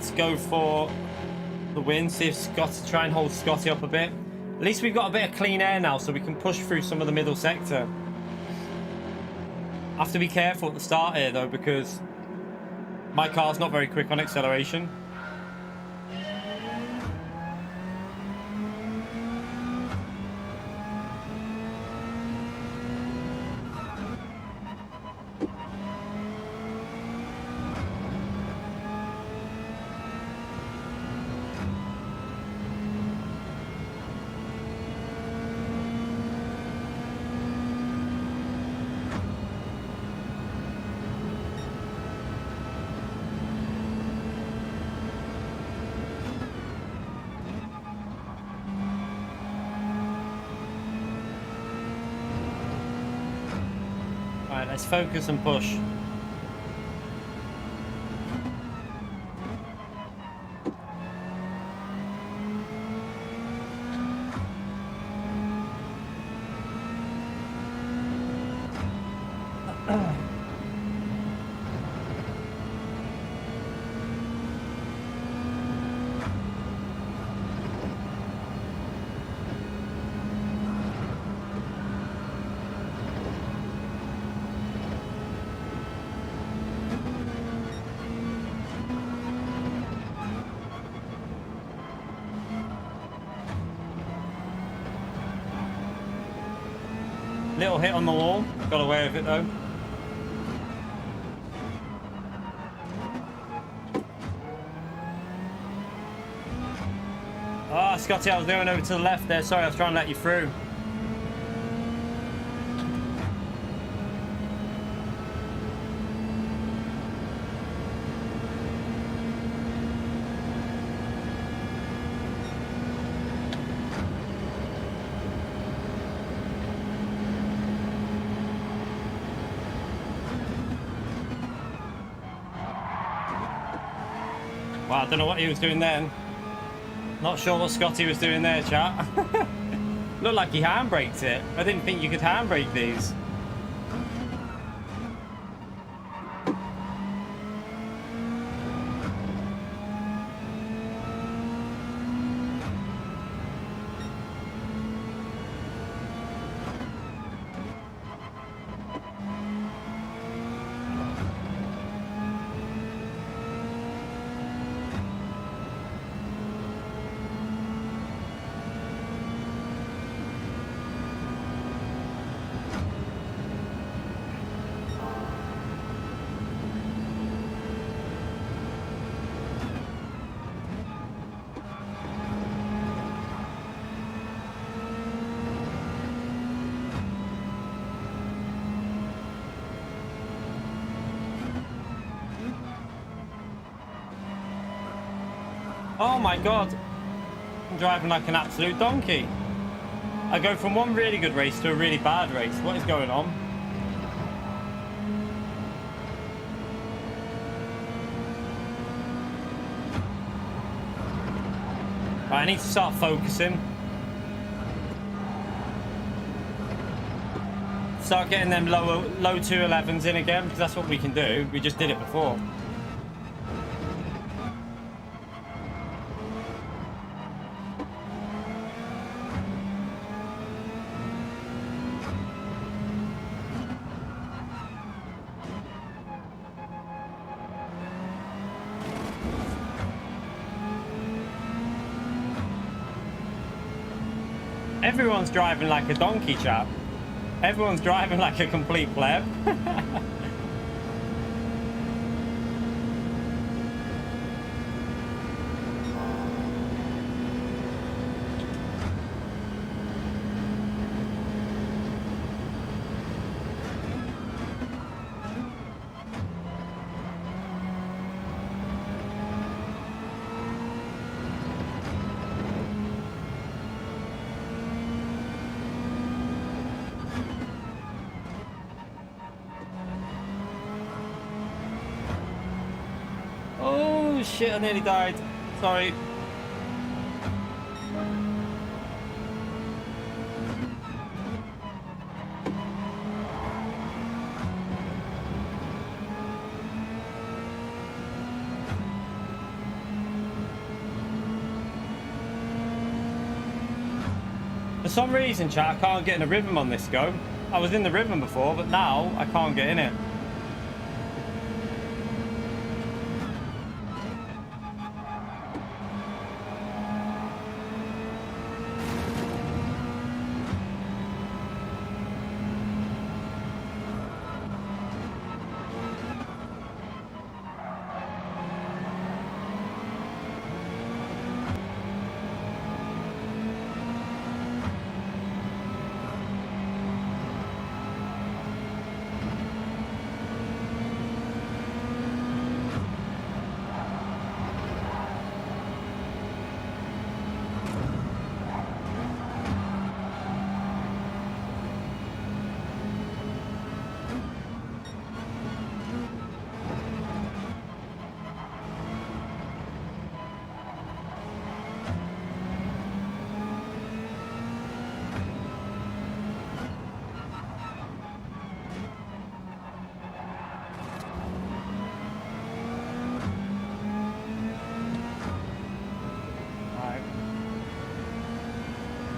Speaker 2: go for the win. See if try and hold Scotty up a bit. At least we've got a bit of clean air now, so we can push through some of the middle sector. I have to be careful at the start here though, because my car's not very quick on acceleration. Let's focus and push. Little hit on the wall. Got away with it though. Ah, Scotty, I was going over to the left there. Sorry, I was trying to let you through. Well, I don't know what he was doing then. Not sure what Scotty was doing there, chat. Looked like he handbraked it. I didn't think you could handbrake these. Oh my god. I'm driving like an absolute donkey. I go from one really good race to a really bad race. What is going on? Right, I need to start focusing. Start getting them low 211s in again, because that's what we can do. We just did it before. Everyone's driving like a donkey, chap. Everyone's driving like a complete pleb. Oh shit, I nearly died. Sorry. For some reason, chat, I can't get in a rhythm on this go. I was in the rhythm before, but now I can't get in it.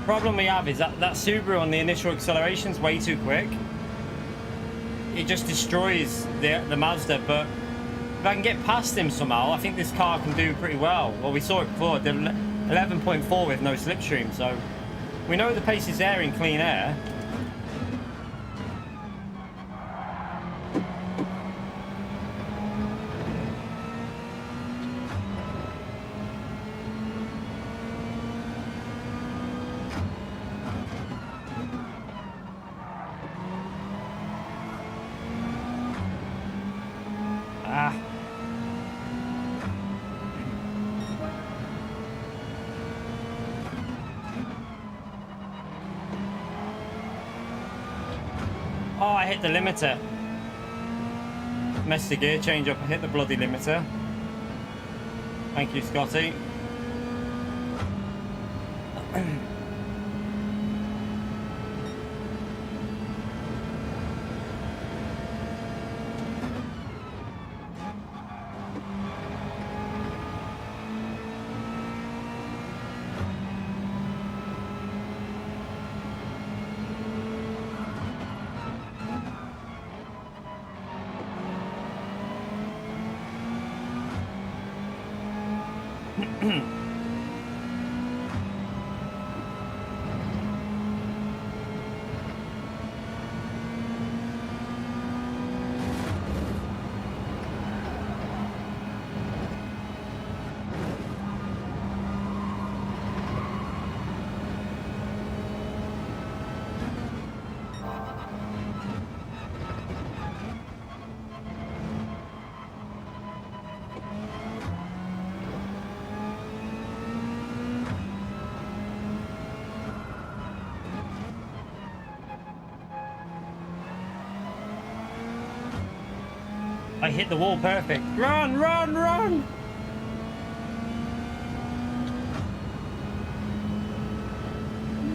Speaker 2: Problem we have is that Subaru on the initial acceleration is way too quick. It just destroys the Mazda, but if I can get past him somehow, I think this car can do pretty well. Well, we saw it before, it did 11.4 with no slipstream, so we know the pace is there in clean air. Oh, I hit the limiter. Messed the gear change up. I hit the bloody limiter. Thank you, Scotty. I hit the wall perfect. Run, run, run!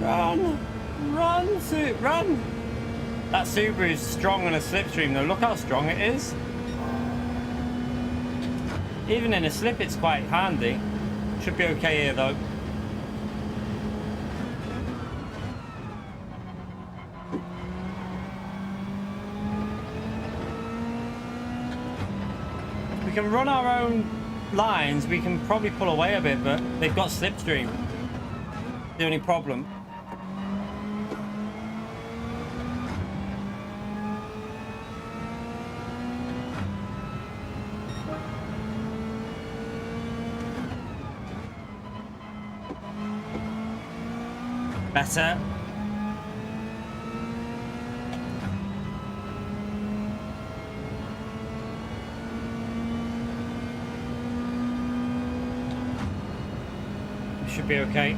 Speaker 2: Run! Run, run! That Subaru is strong on a slipstream though. Look how strong it is. Even in a slip, it's quite handy. Should be okay here though. We can run our own lines. We can probably pull away a bit, but they've got slipstream. The only problem. Better. Should be okay.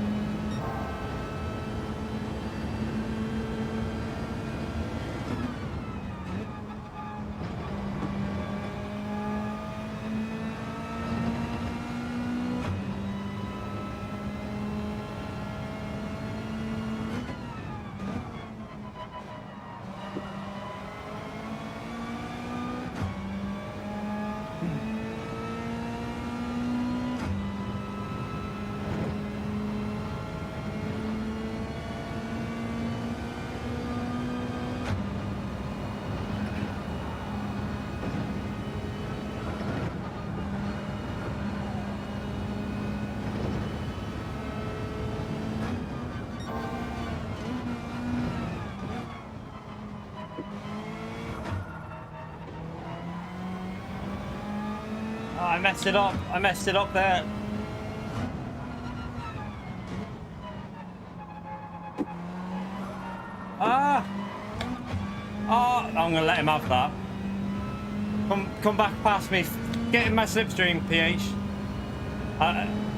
Speaker 2: I messed it up. I messed it up there. Ah! Oh, I'm gonna let him have that. Come back past me. Get in my slipstream, PH.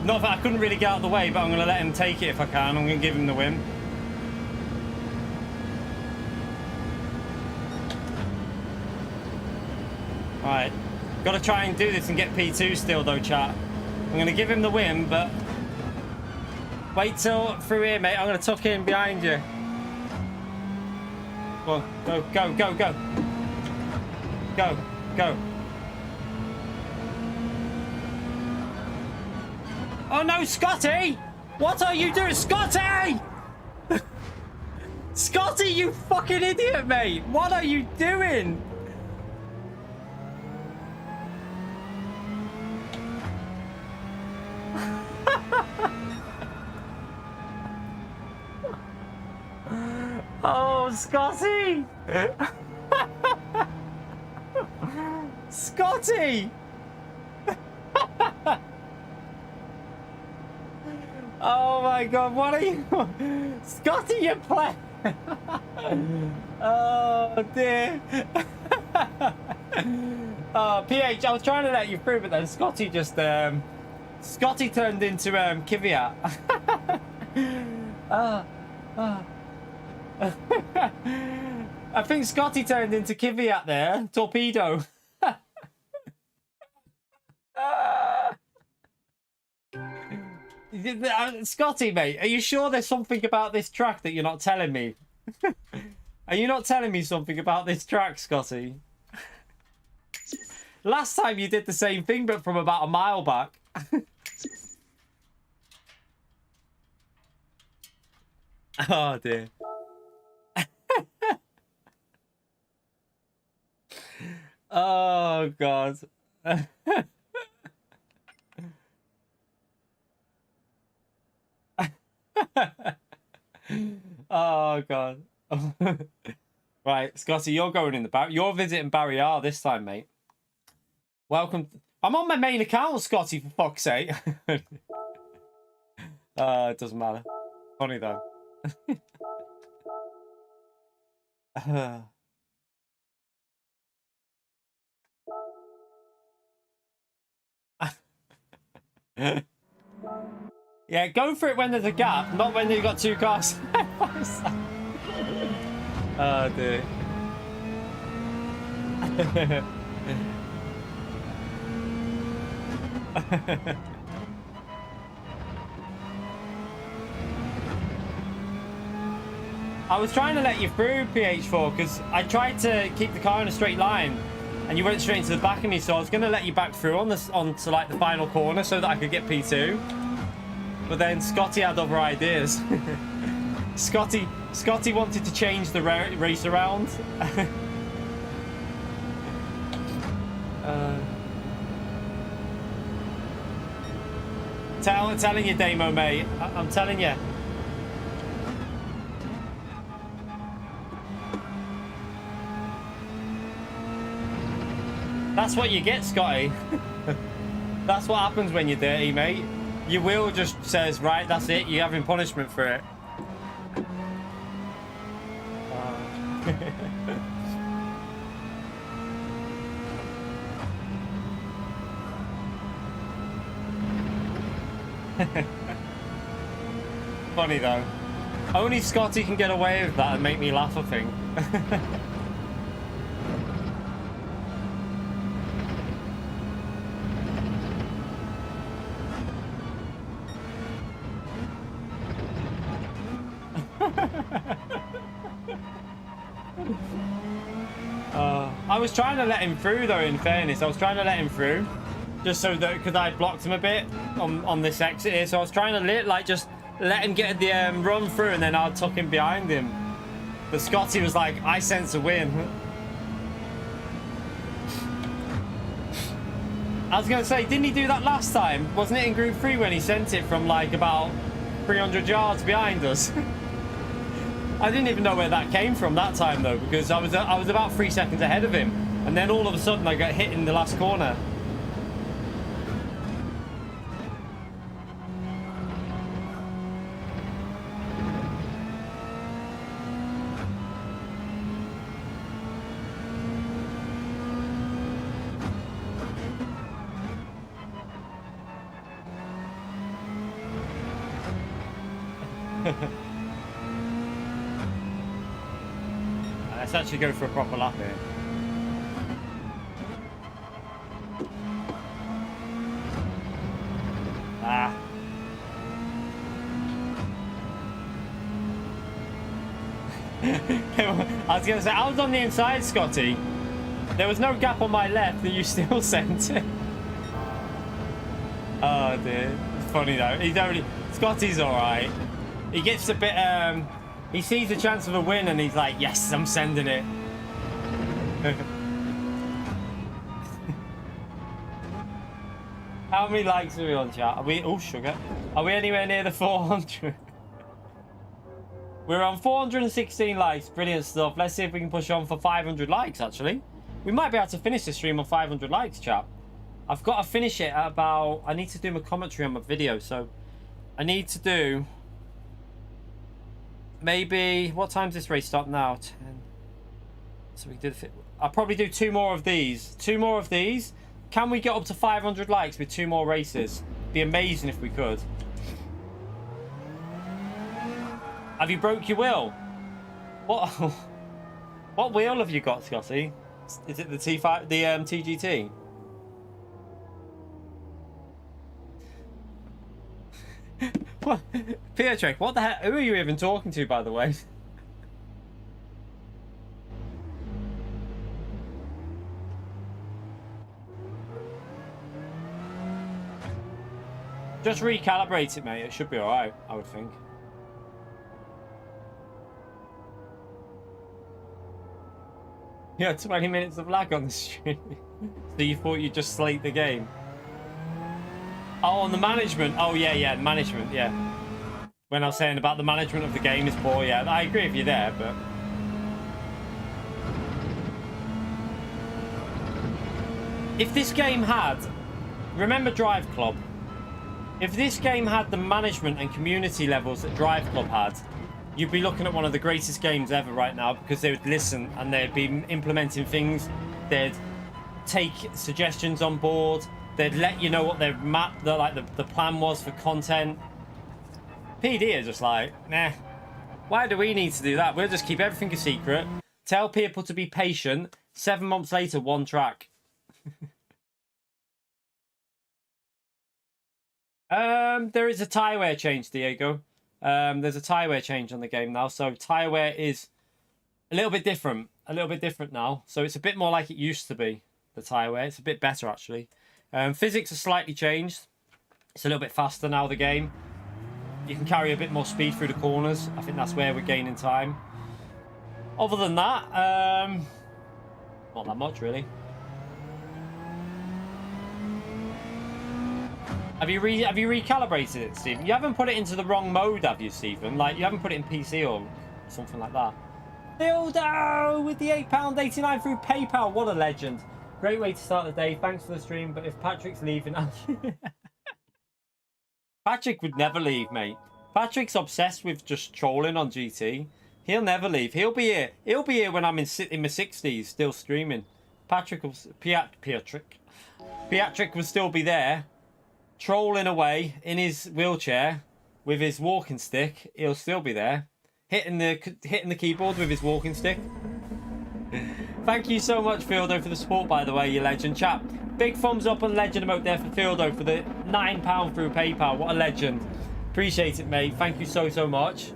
Speaker 2: Not that I couldn't really get out of the way, but I'm gonna let him take it if I can. I'm gonna give him the win. Alright. Gotta try and do this and get P2 still though, chat. I'm gonna give him the win, but wait till through here, mate. I'm gonna tuck in behind you. Well, go, go, go, go. Go, go. Oh no, Scotty! What are you doing? Scotty! Scotty, you fucking idiot, mate! What are you doing? Oh, Scotty! Scotty! Oh my god, what are you? Scotty, you play! Oh dear. Oh, PH, I was trying to let you through, but then Scotty just Scotty turned into Kvyat. I think Scotty turned into Kvyat there. Torpedo. Scotty, mate, are you sure there's something about this track that you're not telling me? Are you not telling me something about this track, Scotty? Last time you did the same thing, but from about a mile back. Oh, dear. Oh, God. Oh, God. Right, Scotty, you're going in the back. You're visiting Barry R this time, mate. Welcome. I'm on my main account, Scotty, for fuck's sake. It doesn't matter. Funny, though. Yeah, go for it when there's a gap, not when you've got two cars. Oh dear. I was trying to let you through, PH4, because I tried to keep the car in a straight line, and you went straight into the back of me, so I was going to let you back through on this onto like the final corner so that I could get P2. But then Scotty had other ideas. Scotty wanted to change the race around. Telling you, Damo, mate. I'm telling you. That's what you get, Scotty. That's what happens when you're dirty, mate. Your will just says, right, that's it. You're having punishment for it. Funny though. Only Scotty can get away with that and make me laugh, I think. I was trying to let him through though, in fairness. I was trying to let him through just so that, because I blocked him a bit on this exit here, so I was trying to just let him get the run through, and then I tuck him behind him. But Scotty was like, I sense a win. I was going to say, didn't he do that last time? Wasn't it in Group 3 when he sent it from like about 300 yards behind us? I didn't even know where that came from that time though, because I was about 3 seconds ahead of him, and then all of a sudden I got hit in the last corner. Let's actually go for a proper lap here. I was going to say, I was on the inside, Scotty. There was no gap on my left, and you still sent it. Oh, dear. It's funny, though. Scotty's all right. He gets a bit, he sees a chance of a win, and he's like, yes, I'm sending it. How many likes are we on, chat? Are we, oh, sugar. Are we anywhere near the 400? We're on 416 likes. Brilliant stuff. Let's see if we can push on for 500 likes, actually. We might be able to finish this stream on 500 likes, chat. I've got to finish it at about... I need to do my commentary on my video, so... I need to do... Maybe... What time's this race start now? 10. So we did... I'll probably do 2 more of these. 2 more of these. Can we get up to 500 likes with 2 more races? Be amazing if we could. Have you broke your wheel? What? What wheel have you got, Scotty? Is it the T5, the TGT? What? Pietrek, what the heck? Who are you even talking to, by the way? Just recalibrate it, mate. It should be alright, I would think. Yeah, 20 minutes of lag on the stream. So you thought you'd just slate the game? Oh, on the management. Oh, yeah, management, yeah. When I was saying about the management of the game is poor, yeah. I agree with you there, but... If this game had... Remember Drive Club? If this game had the management and community levels that Drive Club had, you'd be looking at one of the greatest games ever right now, because they would listen and they'd be implementing things. They'd take suggestions on board. They'd let you know what their map, the plan was for content. PD are just like, nah. Why do we need to do that? We'll just keep everything a secret. Tell people to be patient. 7 months later, 1 track. There is a tire wear change, Diego. There's a tire wear change on the game now, so tire wear is a little bit different. A little bit different now, so it's a bit more like it used to be. The tire wear, it's a bit better actually. Physics are slightly changed. It's a little bit faster now. The game, you can carry a bit more speed through the corners. I think that's where we're gaining time. Other than that, not that much really. Have you recalibrated it, Stephen? You haven't put it into the wrong mode, have you, Stephen? Like, you haven't put it in PC or something like that. Dildo with the £8.89 through PayPal. What a legend. Great way to start the day. Thanks for the stream, but if Patrick's leaving... Patrick would never leave, mate. Patrick's obsessed with just trolling on GT. He'll never leave. He'll be here. He'll be here when I'm in my 60s, still streaming. Patrick will still be there, trolling away in his wheelchair with his walking stick. He'll still be there, hitting the keyboard with his walking stick. Thank you so much, Fieldo, for the support, by the way, you legend. Chat, big thumbs up on legend emote there for Fieldo for the £9 through PayPal. What a legend. Appreciate it, mate. Thank you so, so much.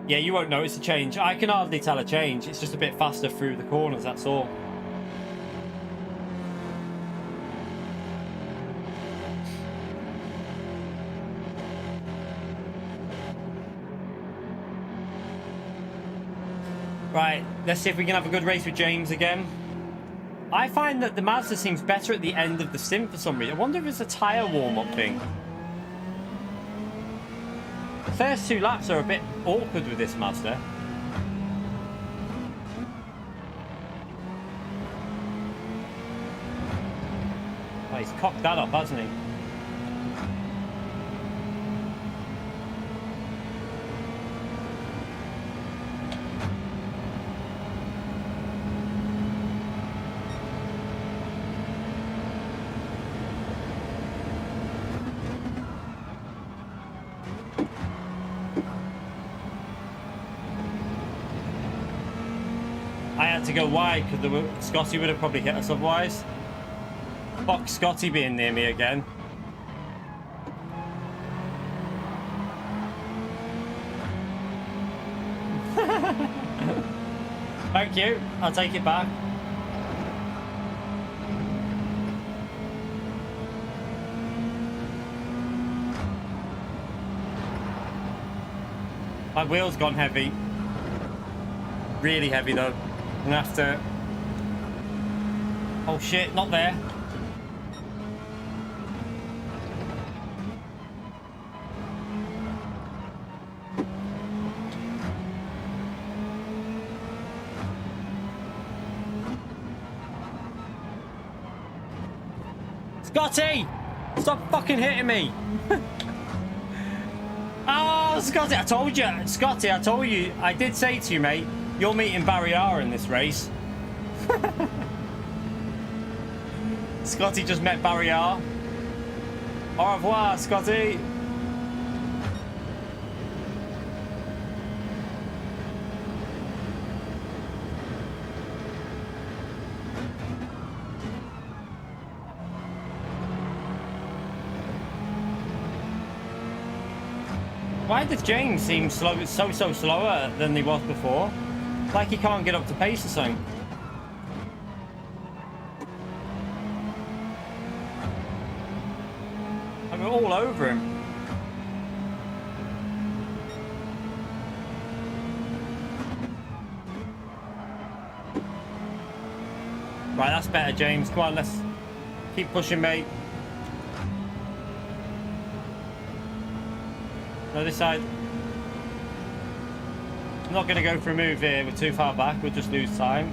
Speaker 2: Yeah, you won't notice a change. I can hardly tell a change. It's just a bit faster through the corners, that's all. Right, let's see if we can have a good race with James again. I find that the Mazda seems better at the end of the sim for some reason. I wonder if it's a tyre warm-up thing. The first 2 laps are a bit awkward with this Mazda. Oh, he's cocked that up, hasn't he? To go wide because Scotty would have probably hit us otherwise. Fuck Scotty being near me again. Thank you. I'll take it back. My wheel's gone heavy. Really heavy though. I'm gonna have to... Oh shit, not there. Scotty! Stop fucking hitting me! Oh, Scotty, I told you! Scotty, I told you. I did say to you, mate, you're meeting Barry R in this race. Scotty just met Barry R. Au revoir, Scotty. Why does James seem slow, so slower than he was before? Like he can't get up to pace or something. I'm all over him. Right, that's better, James. Come on, let's keep pushing, mate. No, this side. I'm not going to go for a move here. We're too far back. We'll just lose time.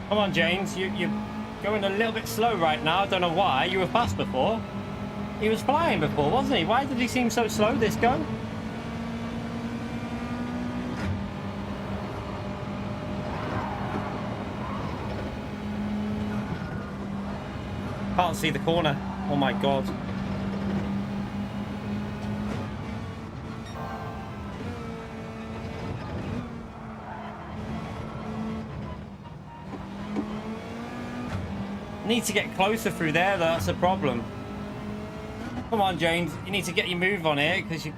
Speaker 2: Come on, James. You're going a little bit slow right now. I don't know why. You were fast before. He was flying before, wasn't he? Why did he seem so slow this go? Can't see the corner. Oh my god. Need to get closer through there, though. That's a problem. Come on, James. You need to get your move on here because you're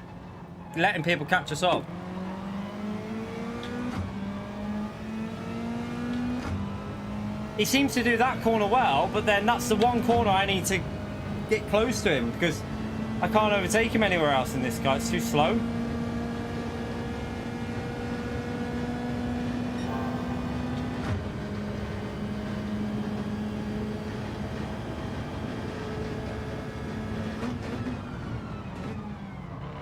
Speaker 2: letting people catch us up. He seems to do that corner well, but then that's the one corner I need to get close to him because I can't overtake him anywhere else in this guy. It's too slow.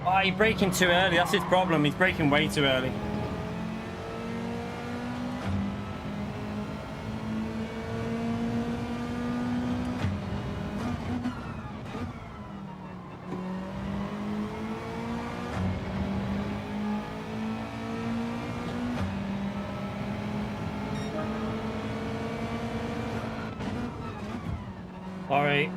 Speaker 2: Oh, he's braking too early. That's his problem. He's braking way too early. Sorry.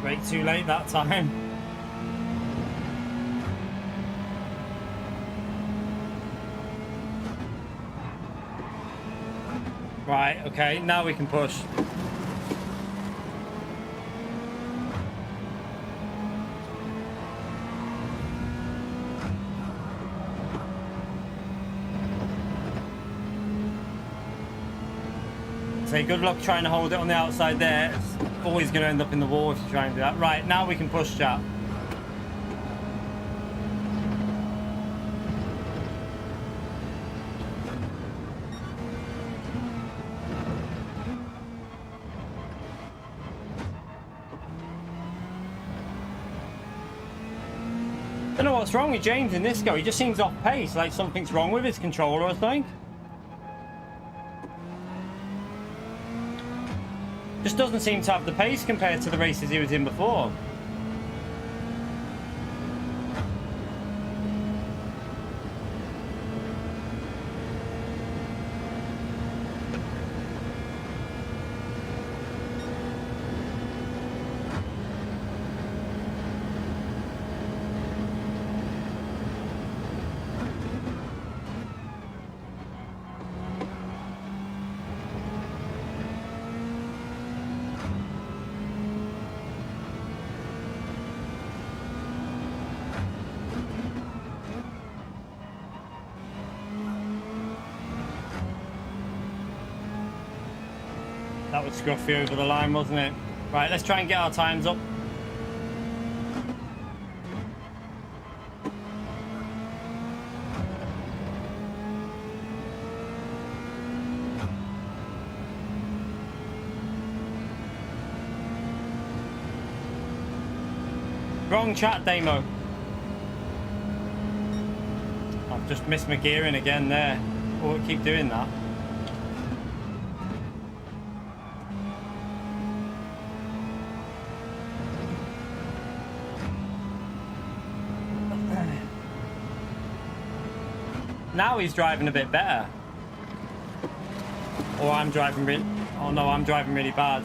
Speaker 2: Way too late that time. Right, okay, now we can push. So good luck trying to hold it on the outside there. It's always going to end up in the wall if you try and do that. Right, now we can push, chat. I don't know what's wrong with James in this go. He just seems off pace, like something's wrong with his controller or something. Just doesn't seem to have the pace compared to the races he was in before. That was scruffy over the line, wasn't it? Right, let's try and get our times up. Wrong chat, Damo. I've just missed my gearing again there. Oh, keep doing that. Now he's driving a bit better. Or I'm driving really... Oh no, I'm driving really bad.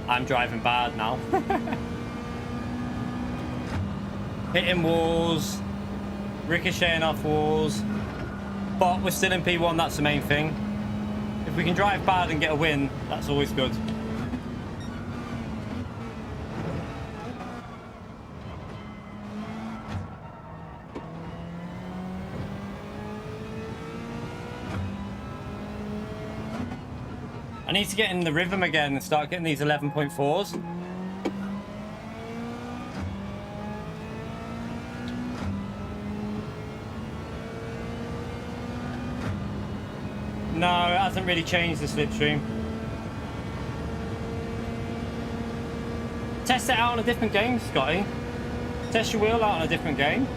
Speaker 2: I'm driving bad now. Hitting walls. Ricocheting off walls. But we're still in P1, that's the main thing. If we can drive bad and get a win, that's always good. I need to get in the rhythm again and start getting these 11.4s. No, it hasn't really changed the slipstream. Test it out on a different game, Scotty. Test your wheel out on a different game.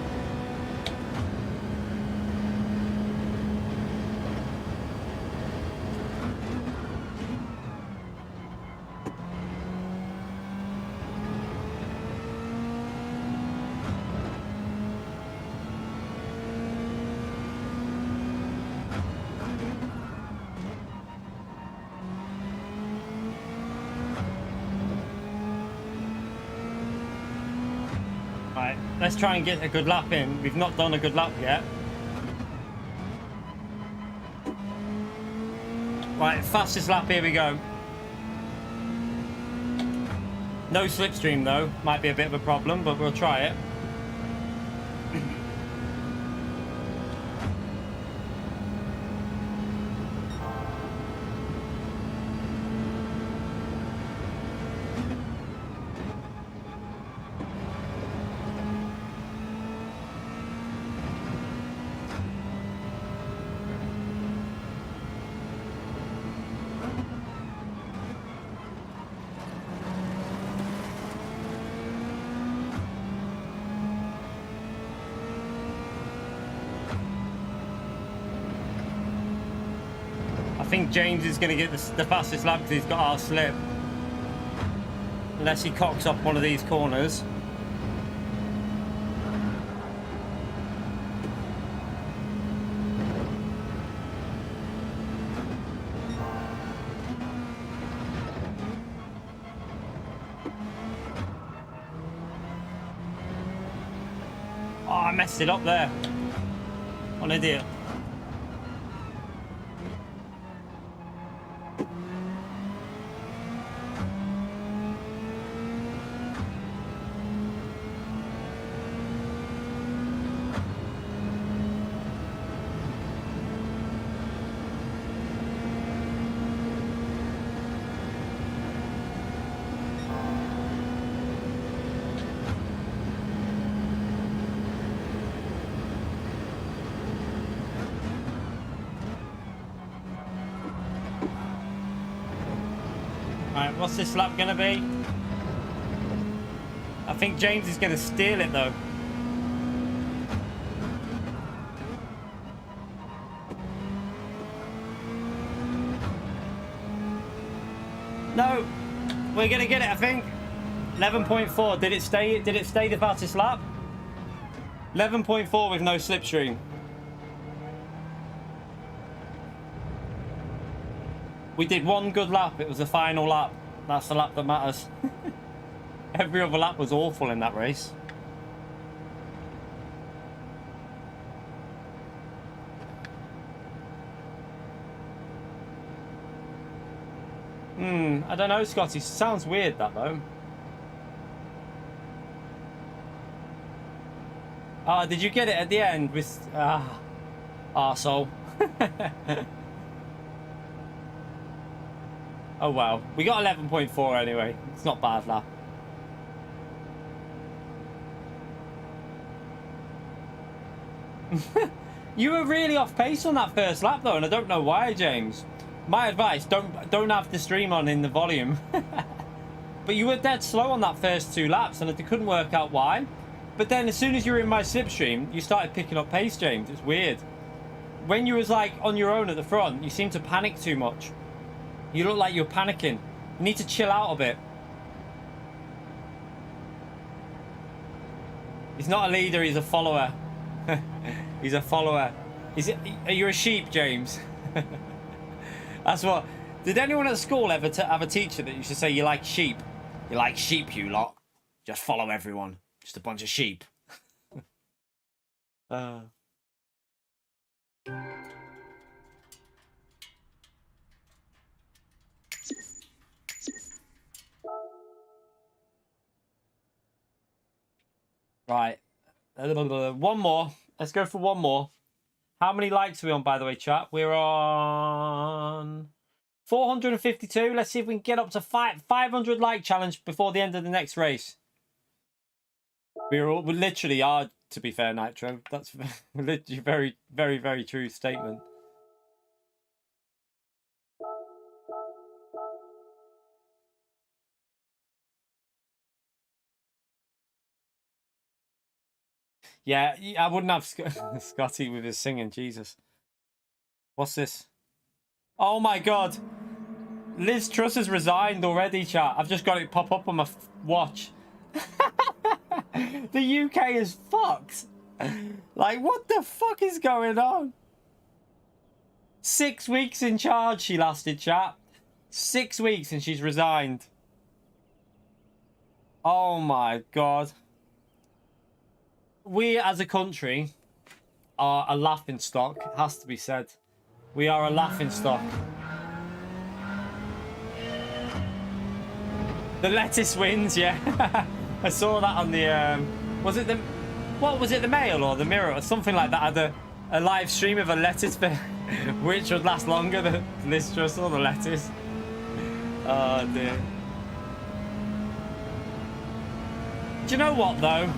Speaker 2: Right, let's try and get a good lap in. We've not done a good lap yet. Right, fastest lap, here we go. No slipstream though, might be a bit of a problem, but we'll try it. I think James is going to get the fastest lap because he's got our slip. Unless he cocks up one of these corners. Oh, I messed it up there. What an idiot. Right, what's this lap going to be? I think James is going to steal it though. No, we're going to get it, I think. 11.4. Did it stay? Did it stay the fastest lap? 11.4 with no slipstream. We did one good lap. It was the final lap. That's the lap that matters. Every other lap was awful in that race. I don't know, Scotty. Sounds weird, that though. Ah, did you get it at the end with arsehole? Oh wow, we got 11.4 anyway. It's not bad, lap. You were really off pace on that first lap though, and I don't know why, James. My advice: don't have the stream on in the volume. But you were dead slow on that first two laps, and I couldn't work out why. But then, as soon as you were in my slipstream, you started picking up pace, James. It's weird. When you was like on your own at the front, you seemed to panic too much. You look like you're panicking. You need to chill out a bit. He's not a leader, he's a follower. He's a follower. Are you a sheep, James? That's what... Did anyone at school ever have a teacher that used to say, you like sheep? You like sheep, you lot. Just follow everyone. Just a bunch of sheep. Right. One more. Let's go for one more. How many likes are we on, by the way, chat? We're on 452. Let's see if we can get up to 500 like challenge before the end of the next race. We literally are, to be fair, Nitro. That's literally very, very, very true statement. Yeah, I wouldn't have Scotty with his singing. Jesus. What's this? Oh my god. Liz Truss has resigned already, chat. I've just got it pop up on my watch. The UK is fucked. Like, what the fuck is going on? 6 weeks in charge she lasted, chat. 6 weeks and she's resigned. Oh my god. We as a country are a laughing stock, it has to be said. We are a laughing stock. The lettuce wins, yeah. I saw that on the, was it the, what was it, the Mail or the Mirror or something like that? Had a live stream of a lettuce bit, which would last longer than Liz Truss or the lettuce. Oh dear. Do you know what though?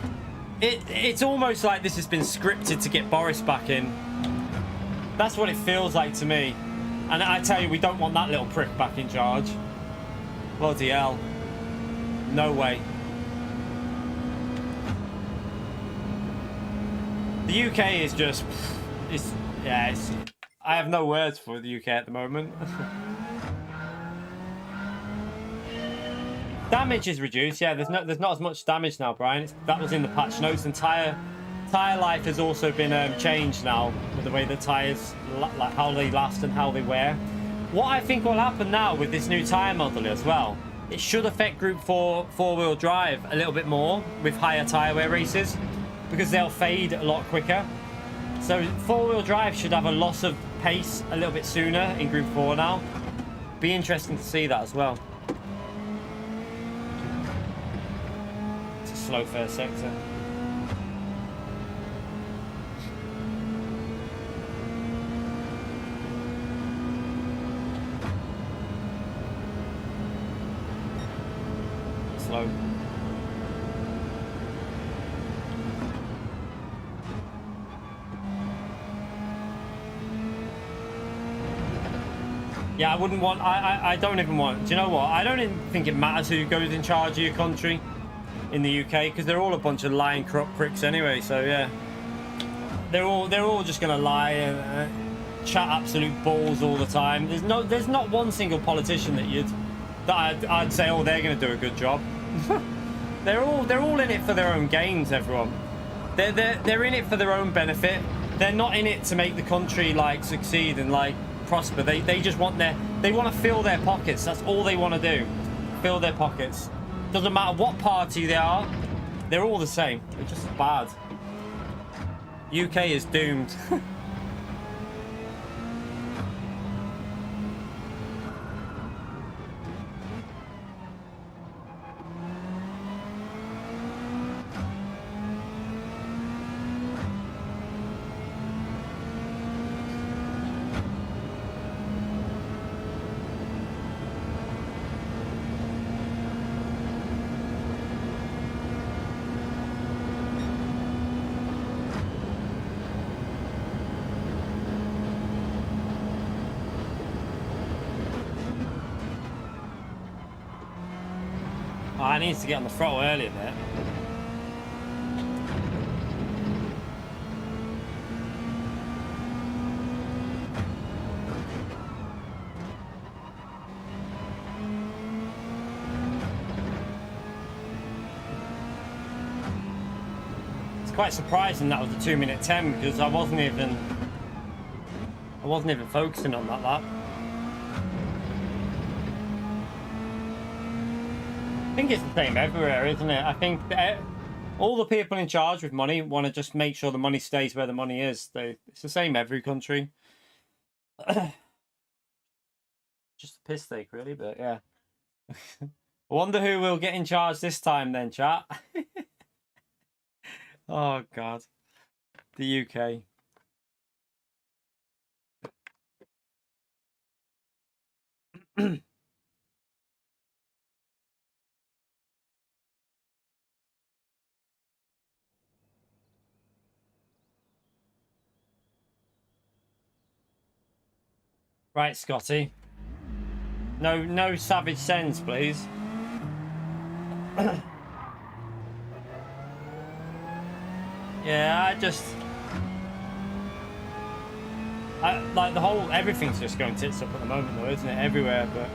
Speaker 2: It's almost like this has been scripted to get Boris back in. That's what it feels like to me. And I tell you, we don't want that little prick back in charge. Bloody hell. No way. The UK is just... I have no words for the UK at the moment. Damage is reduced. Yeah, there's not as much damage now, Brian. That was in the patch notes. And tire life has also been changed now with the way the tires, like how they last and how they wear. What I think will happen now with this new tire model as well, it should affect Group 4 four-wheel drive a little bit more with higher tire wear races because they'll fade a lot quicker. So four-wheel drive should have a loss of pace a little bit sooner in Group 4 now. Be interesting to see that as well. It's a slow first sector. Slow. Yeah, I wouldn't want, I don't even want, do you know what? I don't even think it matters who goes in charge of your country in the UK because they're all a bunch of lying corrupt pricks anyway, so yeah. They're all just going to lie and chat absolute balls all the time. There's not one single politician that I'd say, oh, they're going to do a good job. They're all in it for their own gains, everyone. They're in it for their own benefit. They're not in it to make the country like succeed and like prosper. They just want they want to fill their pockets. That's all they want to do. Fill their pockets. Doesn't matter what party they are. They're all the same. They're just bad. UK is doomed. I need to get on the throttle early a bit. It's quite surprising that was a 2:10 because I wasn't even focusing on that lap. I think it's the same everywhere, isn't it? I think all the people in charge with money want to just make sure the money stays where the money is. It's the same every country. Just a piss take, really, but yeah. I wonder who will get in charge this time then, chat. Oh, God. The UK. Right, Scotty. No savage sends, please. Yeah, like the whole, everything's just going tits up at the moment though, isn't it? Everywhere, but...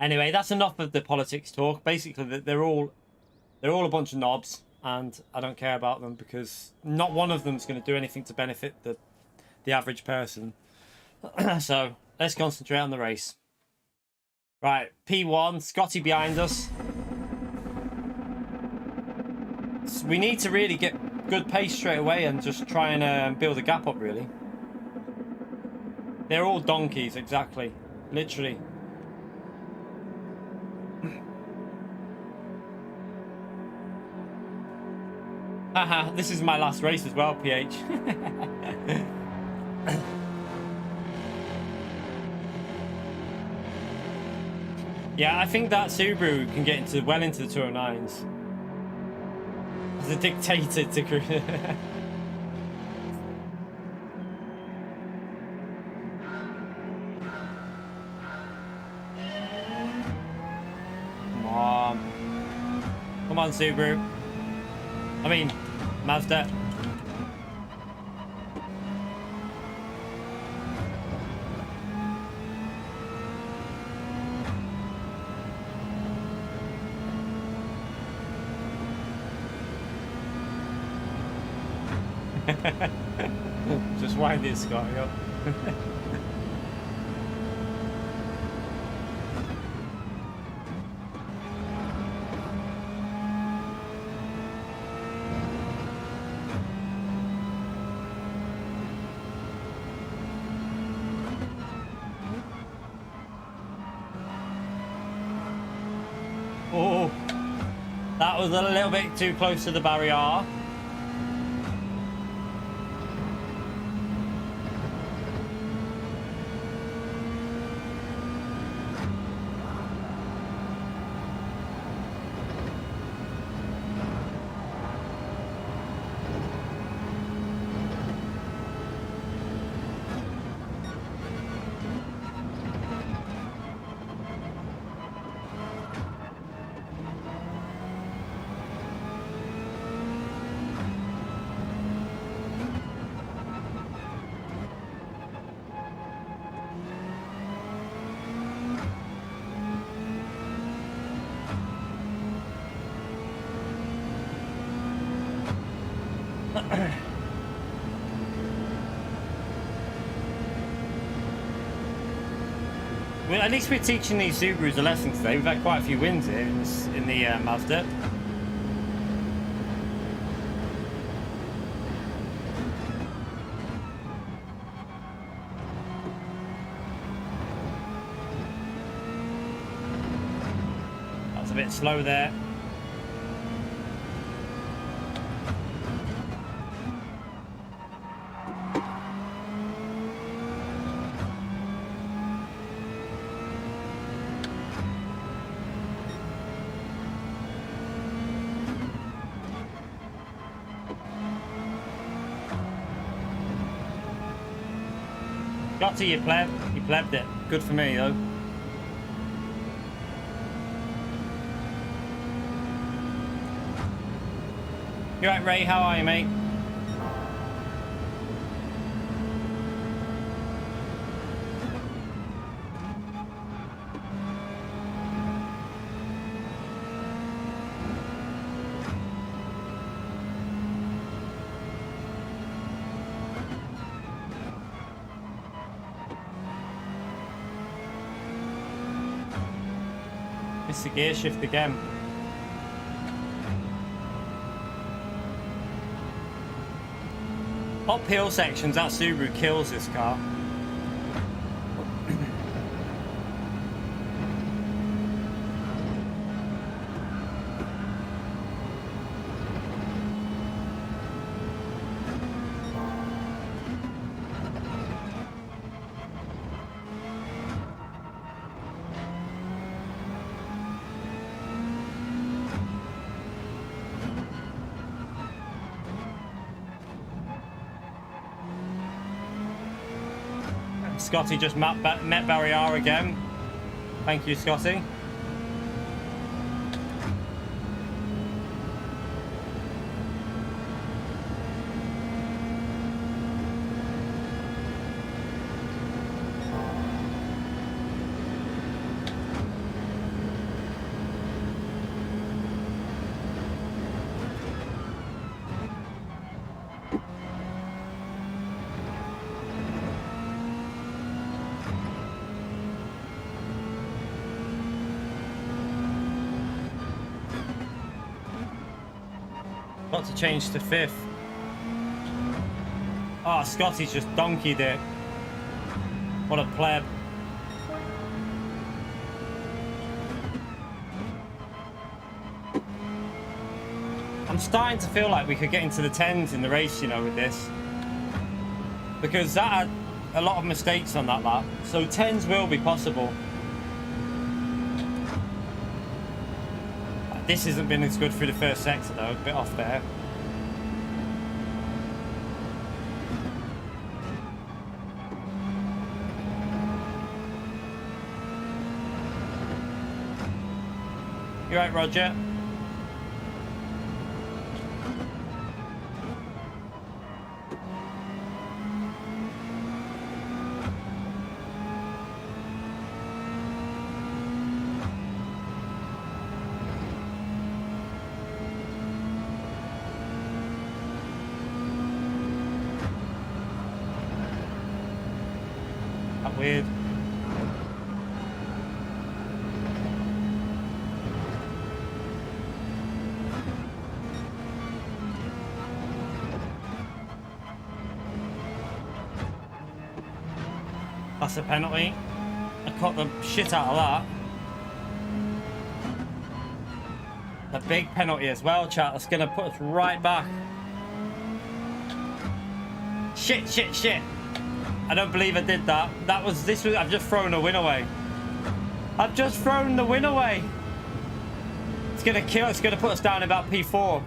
Speaker 2: Anyway, that's enough of the politics talk. Basically, they're all a bunch of knobs, and I don't care about them because not one of them's going to do anything to benefit the average person. So let's concentrate on the race. Right, P1, Scotty behind us. So we need to really get good pace straight away and just try and build a gap up, really. They're all donkeys, exactly. Literally. Haha, this is my last race as well, PH. Yeah, I think that Subaru can get well into the 209s. As a dictator to crew. Come on. Come on, Subaru. I mean, Mazda. Just wind this guy up. Oh, that was a little bit too close to the barrier. Well, at least we're teaching these Subarus a lesson today. We've had quite a few wins here in the Mazda. That's a bit slow there. Got to you, pleb. You plebbed it. Good for me, though. You right, Ray? How are you, mate? Missed the gear shift again. Uphill sections, that Subaru kills this car. Scotty just met Barrier again. Thank you, Scotty. Got to change to 5th. Oh, Scotty's just donkeyed it. What a pleb. I'm starting to feel like we could get into the 10s in the race, you know, with this. Because that had a lot of mistakes on that lap. So 10s will be possible. This hasn't been as good through the first sector though, a bit off there. You right, Roger? Weird. That's a penalty. I caught the shit out of that. A big penalty as well, chat. That's gonna put us right back. Shit, shit, shit. I don't believe I did that. I've just thrown a win away. I've just thrown the win away. It's gonna kill. It's gonna put us down about P4.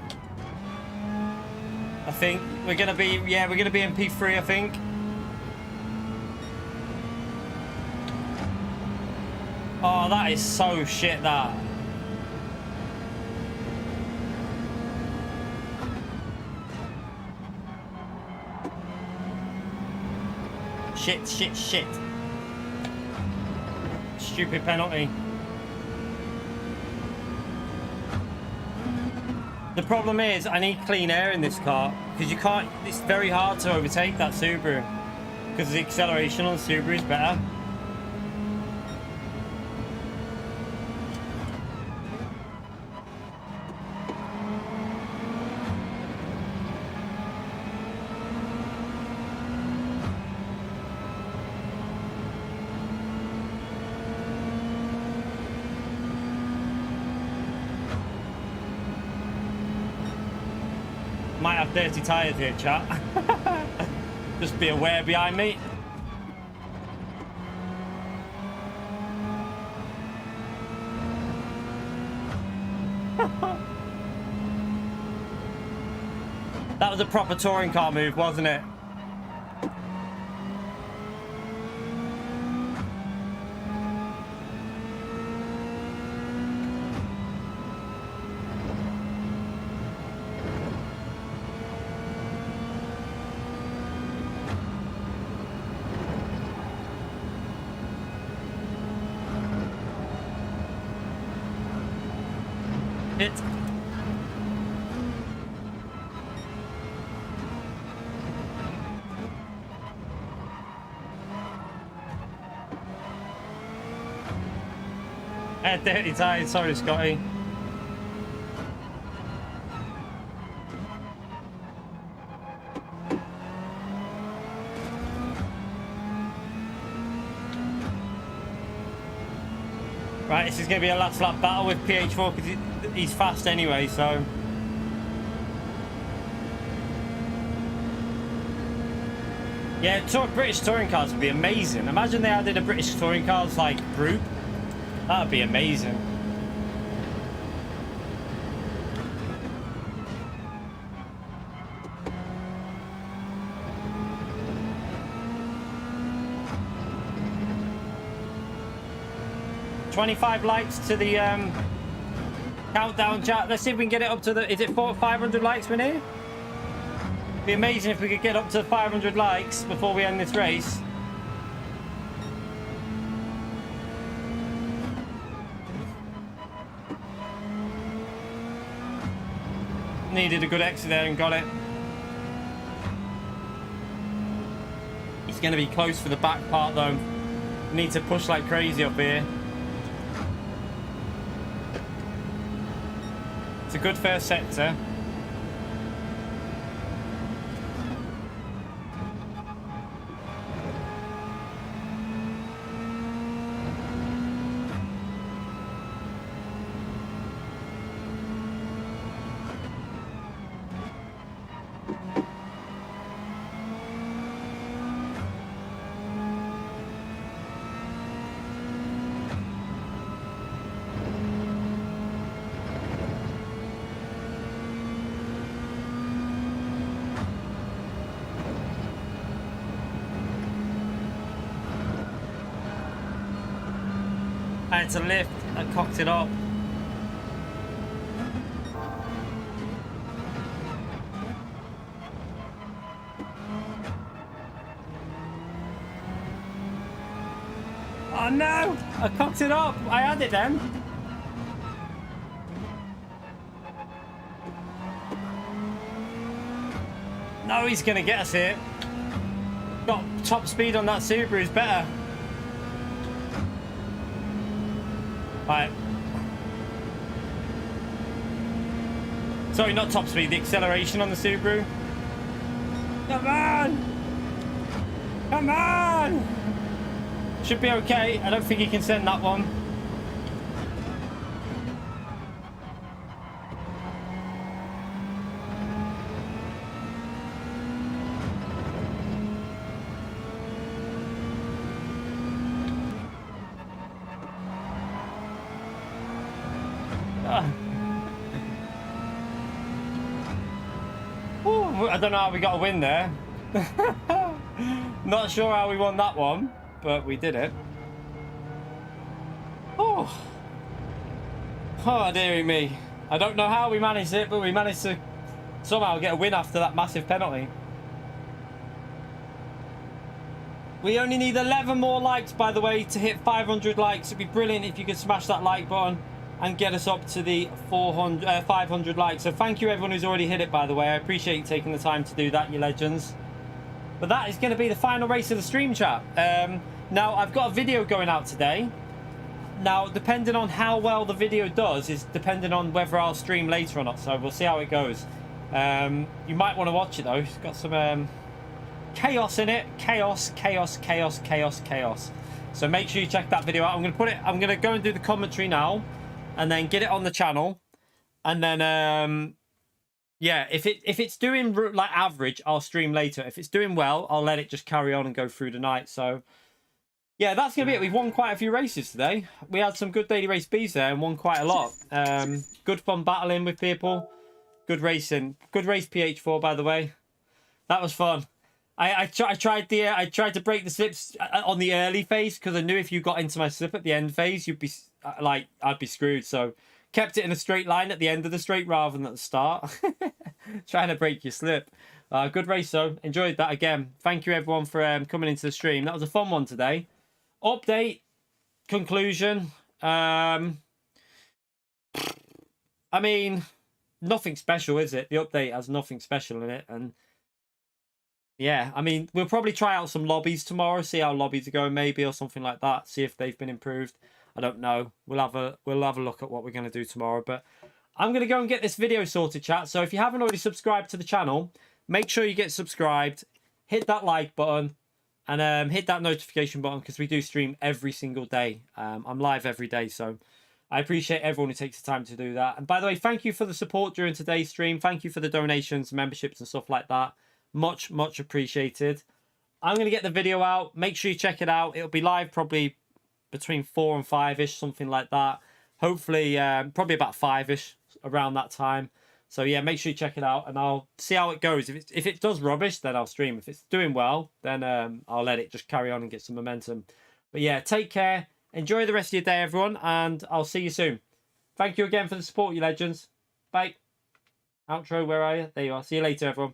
Speaker 2: I think we're gonna be. Yeah, we're gonna be in P3. I think. Oh, that is so shit. That. Shit, shit, shit. Stupid penalty. The problem is I need clean air in this car because you can't, it's very hard to overtake that Subaru because the acceleration on the Subaru is better. Might have dirty tyres here, chat. Just be aware behind me. That was a proper touring car move, wasn't it? It. Dirty tyres, sorry Scotty. Right, this is going to be a last lap battle with PH4 because he's fast anyway, so... Yeah, British touring cars would be amazing. Imagine they added a British touring cars like group. That would be amazing. 25 likes to the countdown chat. Let's see if we can get it up to the... Is it 500 likes we need? It'd be amazing if we could get up to 500 likes before we end this race. Needed a good exit there and got it. It's going to be close for the back part though. Need to push like crazy up here. It's a good first sector. I had to lift, I cocked it up. Oh no! I cocked it up! I had it then! No, he's gonna get us here. Got top speed on that Subaru is better. Right. Sorry, not top speed, the acceleration on the Subaru. Come on! Come on! Should be okay. I don't think he can send that one. I don't know how we got a win there. Not sure how we won that one, but we did it. Oh, dearie me. I don't know how we managed it, but we managed to somehow get a win after that massive penalty. We only need 11 more likes, by the way, to hit 500 likes. It'd be brilliant if you could smash that like button and get us up to the 500 likes. So thank you everyone who's already hit it, by the way. I appreciate you taking the time to do that, you legends. But that is going to be the final race of the stream chat. Now, I've got a video going out today. Now, depending on how well the video does is depending on whether I'll stream later or not. So we'll see how it goes. You might want to watch it, though. It's got some chaos in it. Chaos. So make sure you check that video out. I'm going to go and do the commentary now, and then get it on the channel, and then yeah, if it's doing like average, I'll stream later. If it's doing well, I'll let it just carry on and go through the night. So yeah, that's gonna be it. We've won quite a few races today. We had some good daily race Bs there and won quite a lot. Good fun battling with people, good racing, good race PH4, by the way. That was fun. I tried to break the slips on the early phase because I knew if you got into my slip at the end phase, you'd be like, I'd be screwed. So kept it in a straight line at the end of the straight rather than at the start. Trying to break your slip. Good race though. Enjoyed that again. Thank you everyone for coming into the stream. That was a fun one today. Update, conclusion. I mean, nothing special, is it? The update has nothing special in it, and yeah, I mean, we'll probably try out some lobbies tomorrow, see how lobbies are going, maybe, or something like that. See if they've been improved. I don't know. We'll have a look at what we're going to do tomorrow. But I'm going to go and get this video sorted, chat. So if you haven't already subscribed to the channel, make sure you get subscribed, hit that like button, and hit that notification button because we do stream every single day. I'm live every day, so I appreciate everyone who takes the time to do that. And by the way, thank you for the support during today's stream. Thank you for the donations, memberships, and stuff like that. Much appreciated. I'm going to get the video out. Make sure you check it out. It'll be live probably between 4 and 5-ish, something like that. Hopefully, probably about 5-ish around that time. So yeah, make sure you check it out, and I'll see how it goes. If it does rubbish, then I'll stream. If it's doing well, then I'll let it just carry on and get some momentum. But yeah, take care. Enjoy the rest of your day, everyone, and I'll see you soon. Thank you again for the support, you legends. Bye. Outro, where are you? There you are. See you later, everyone.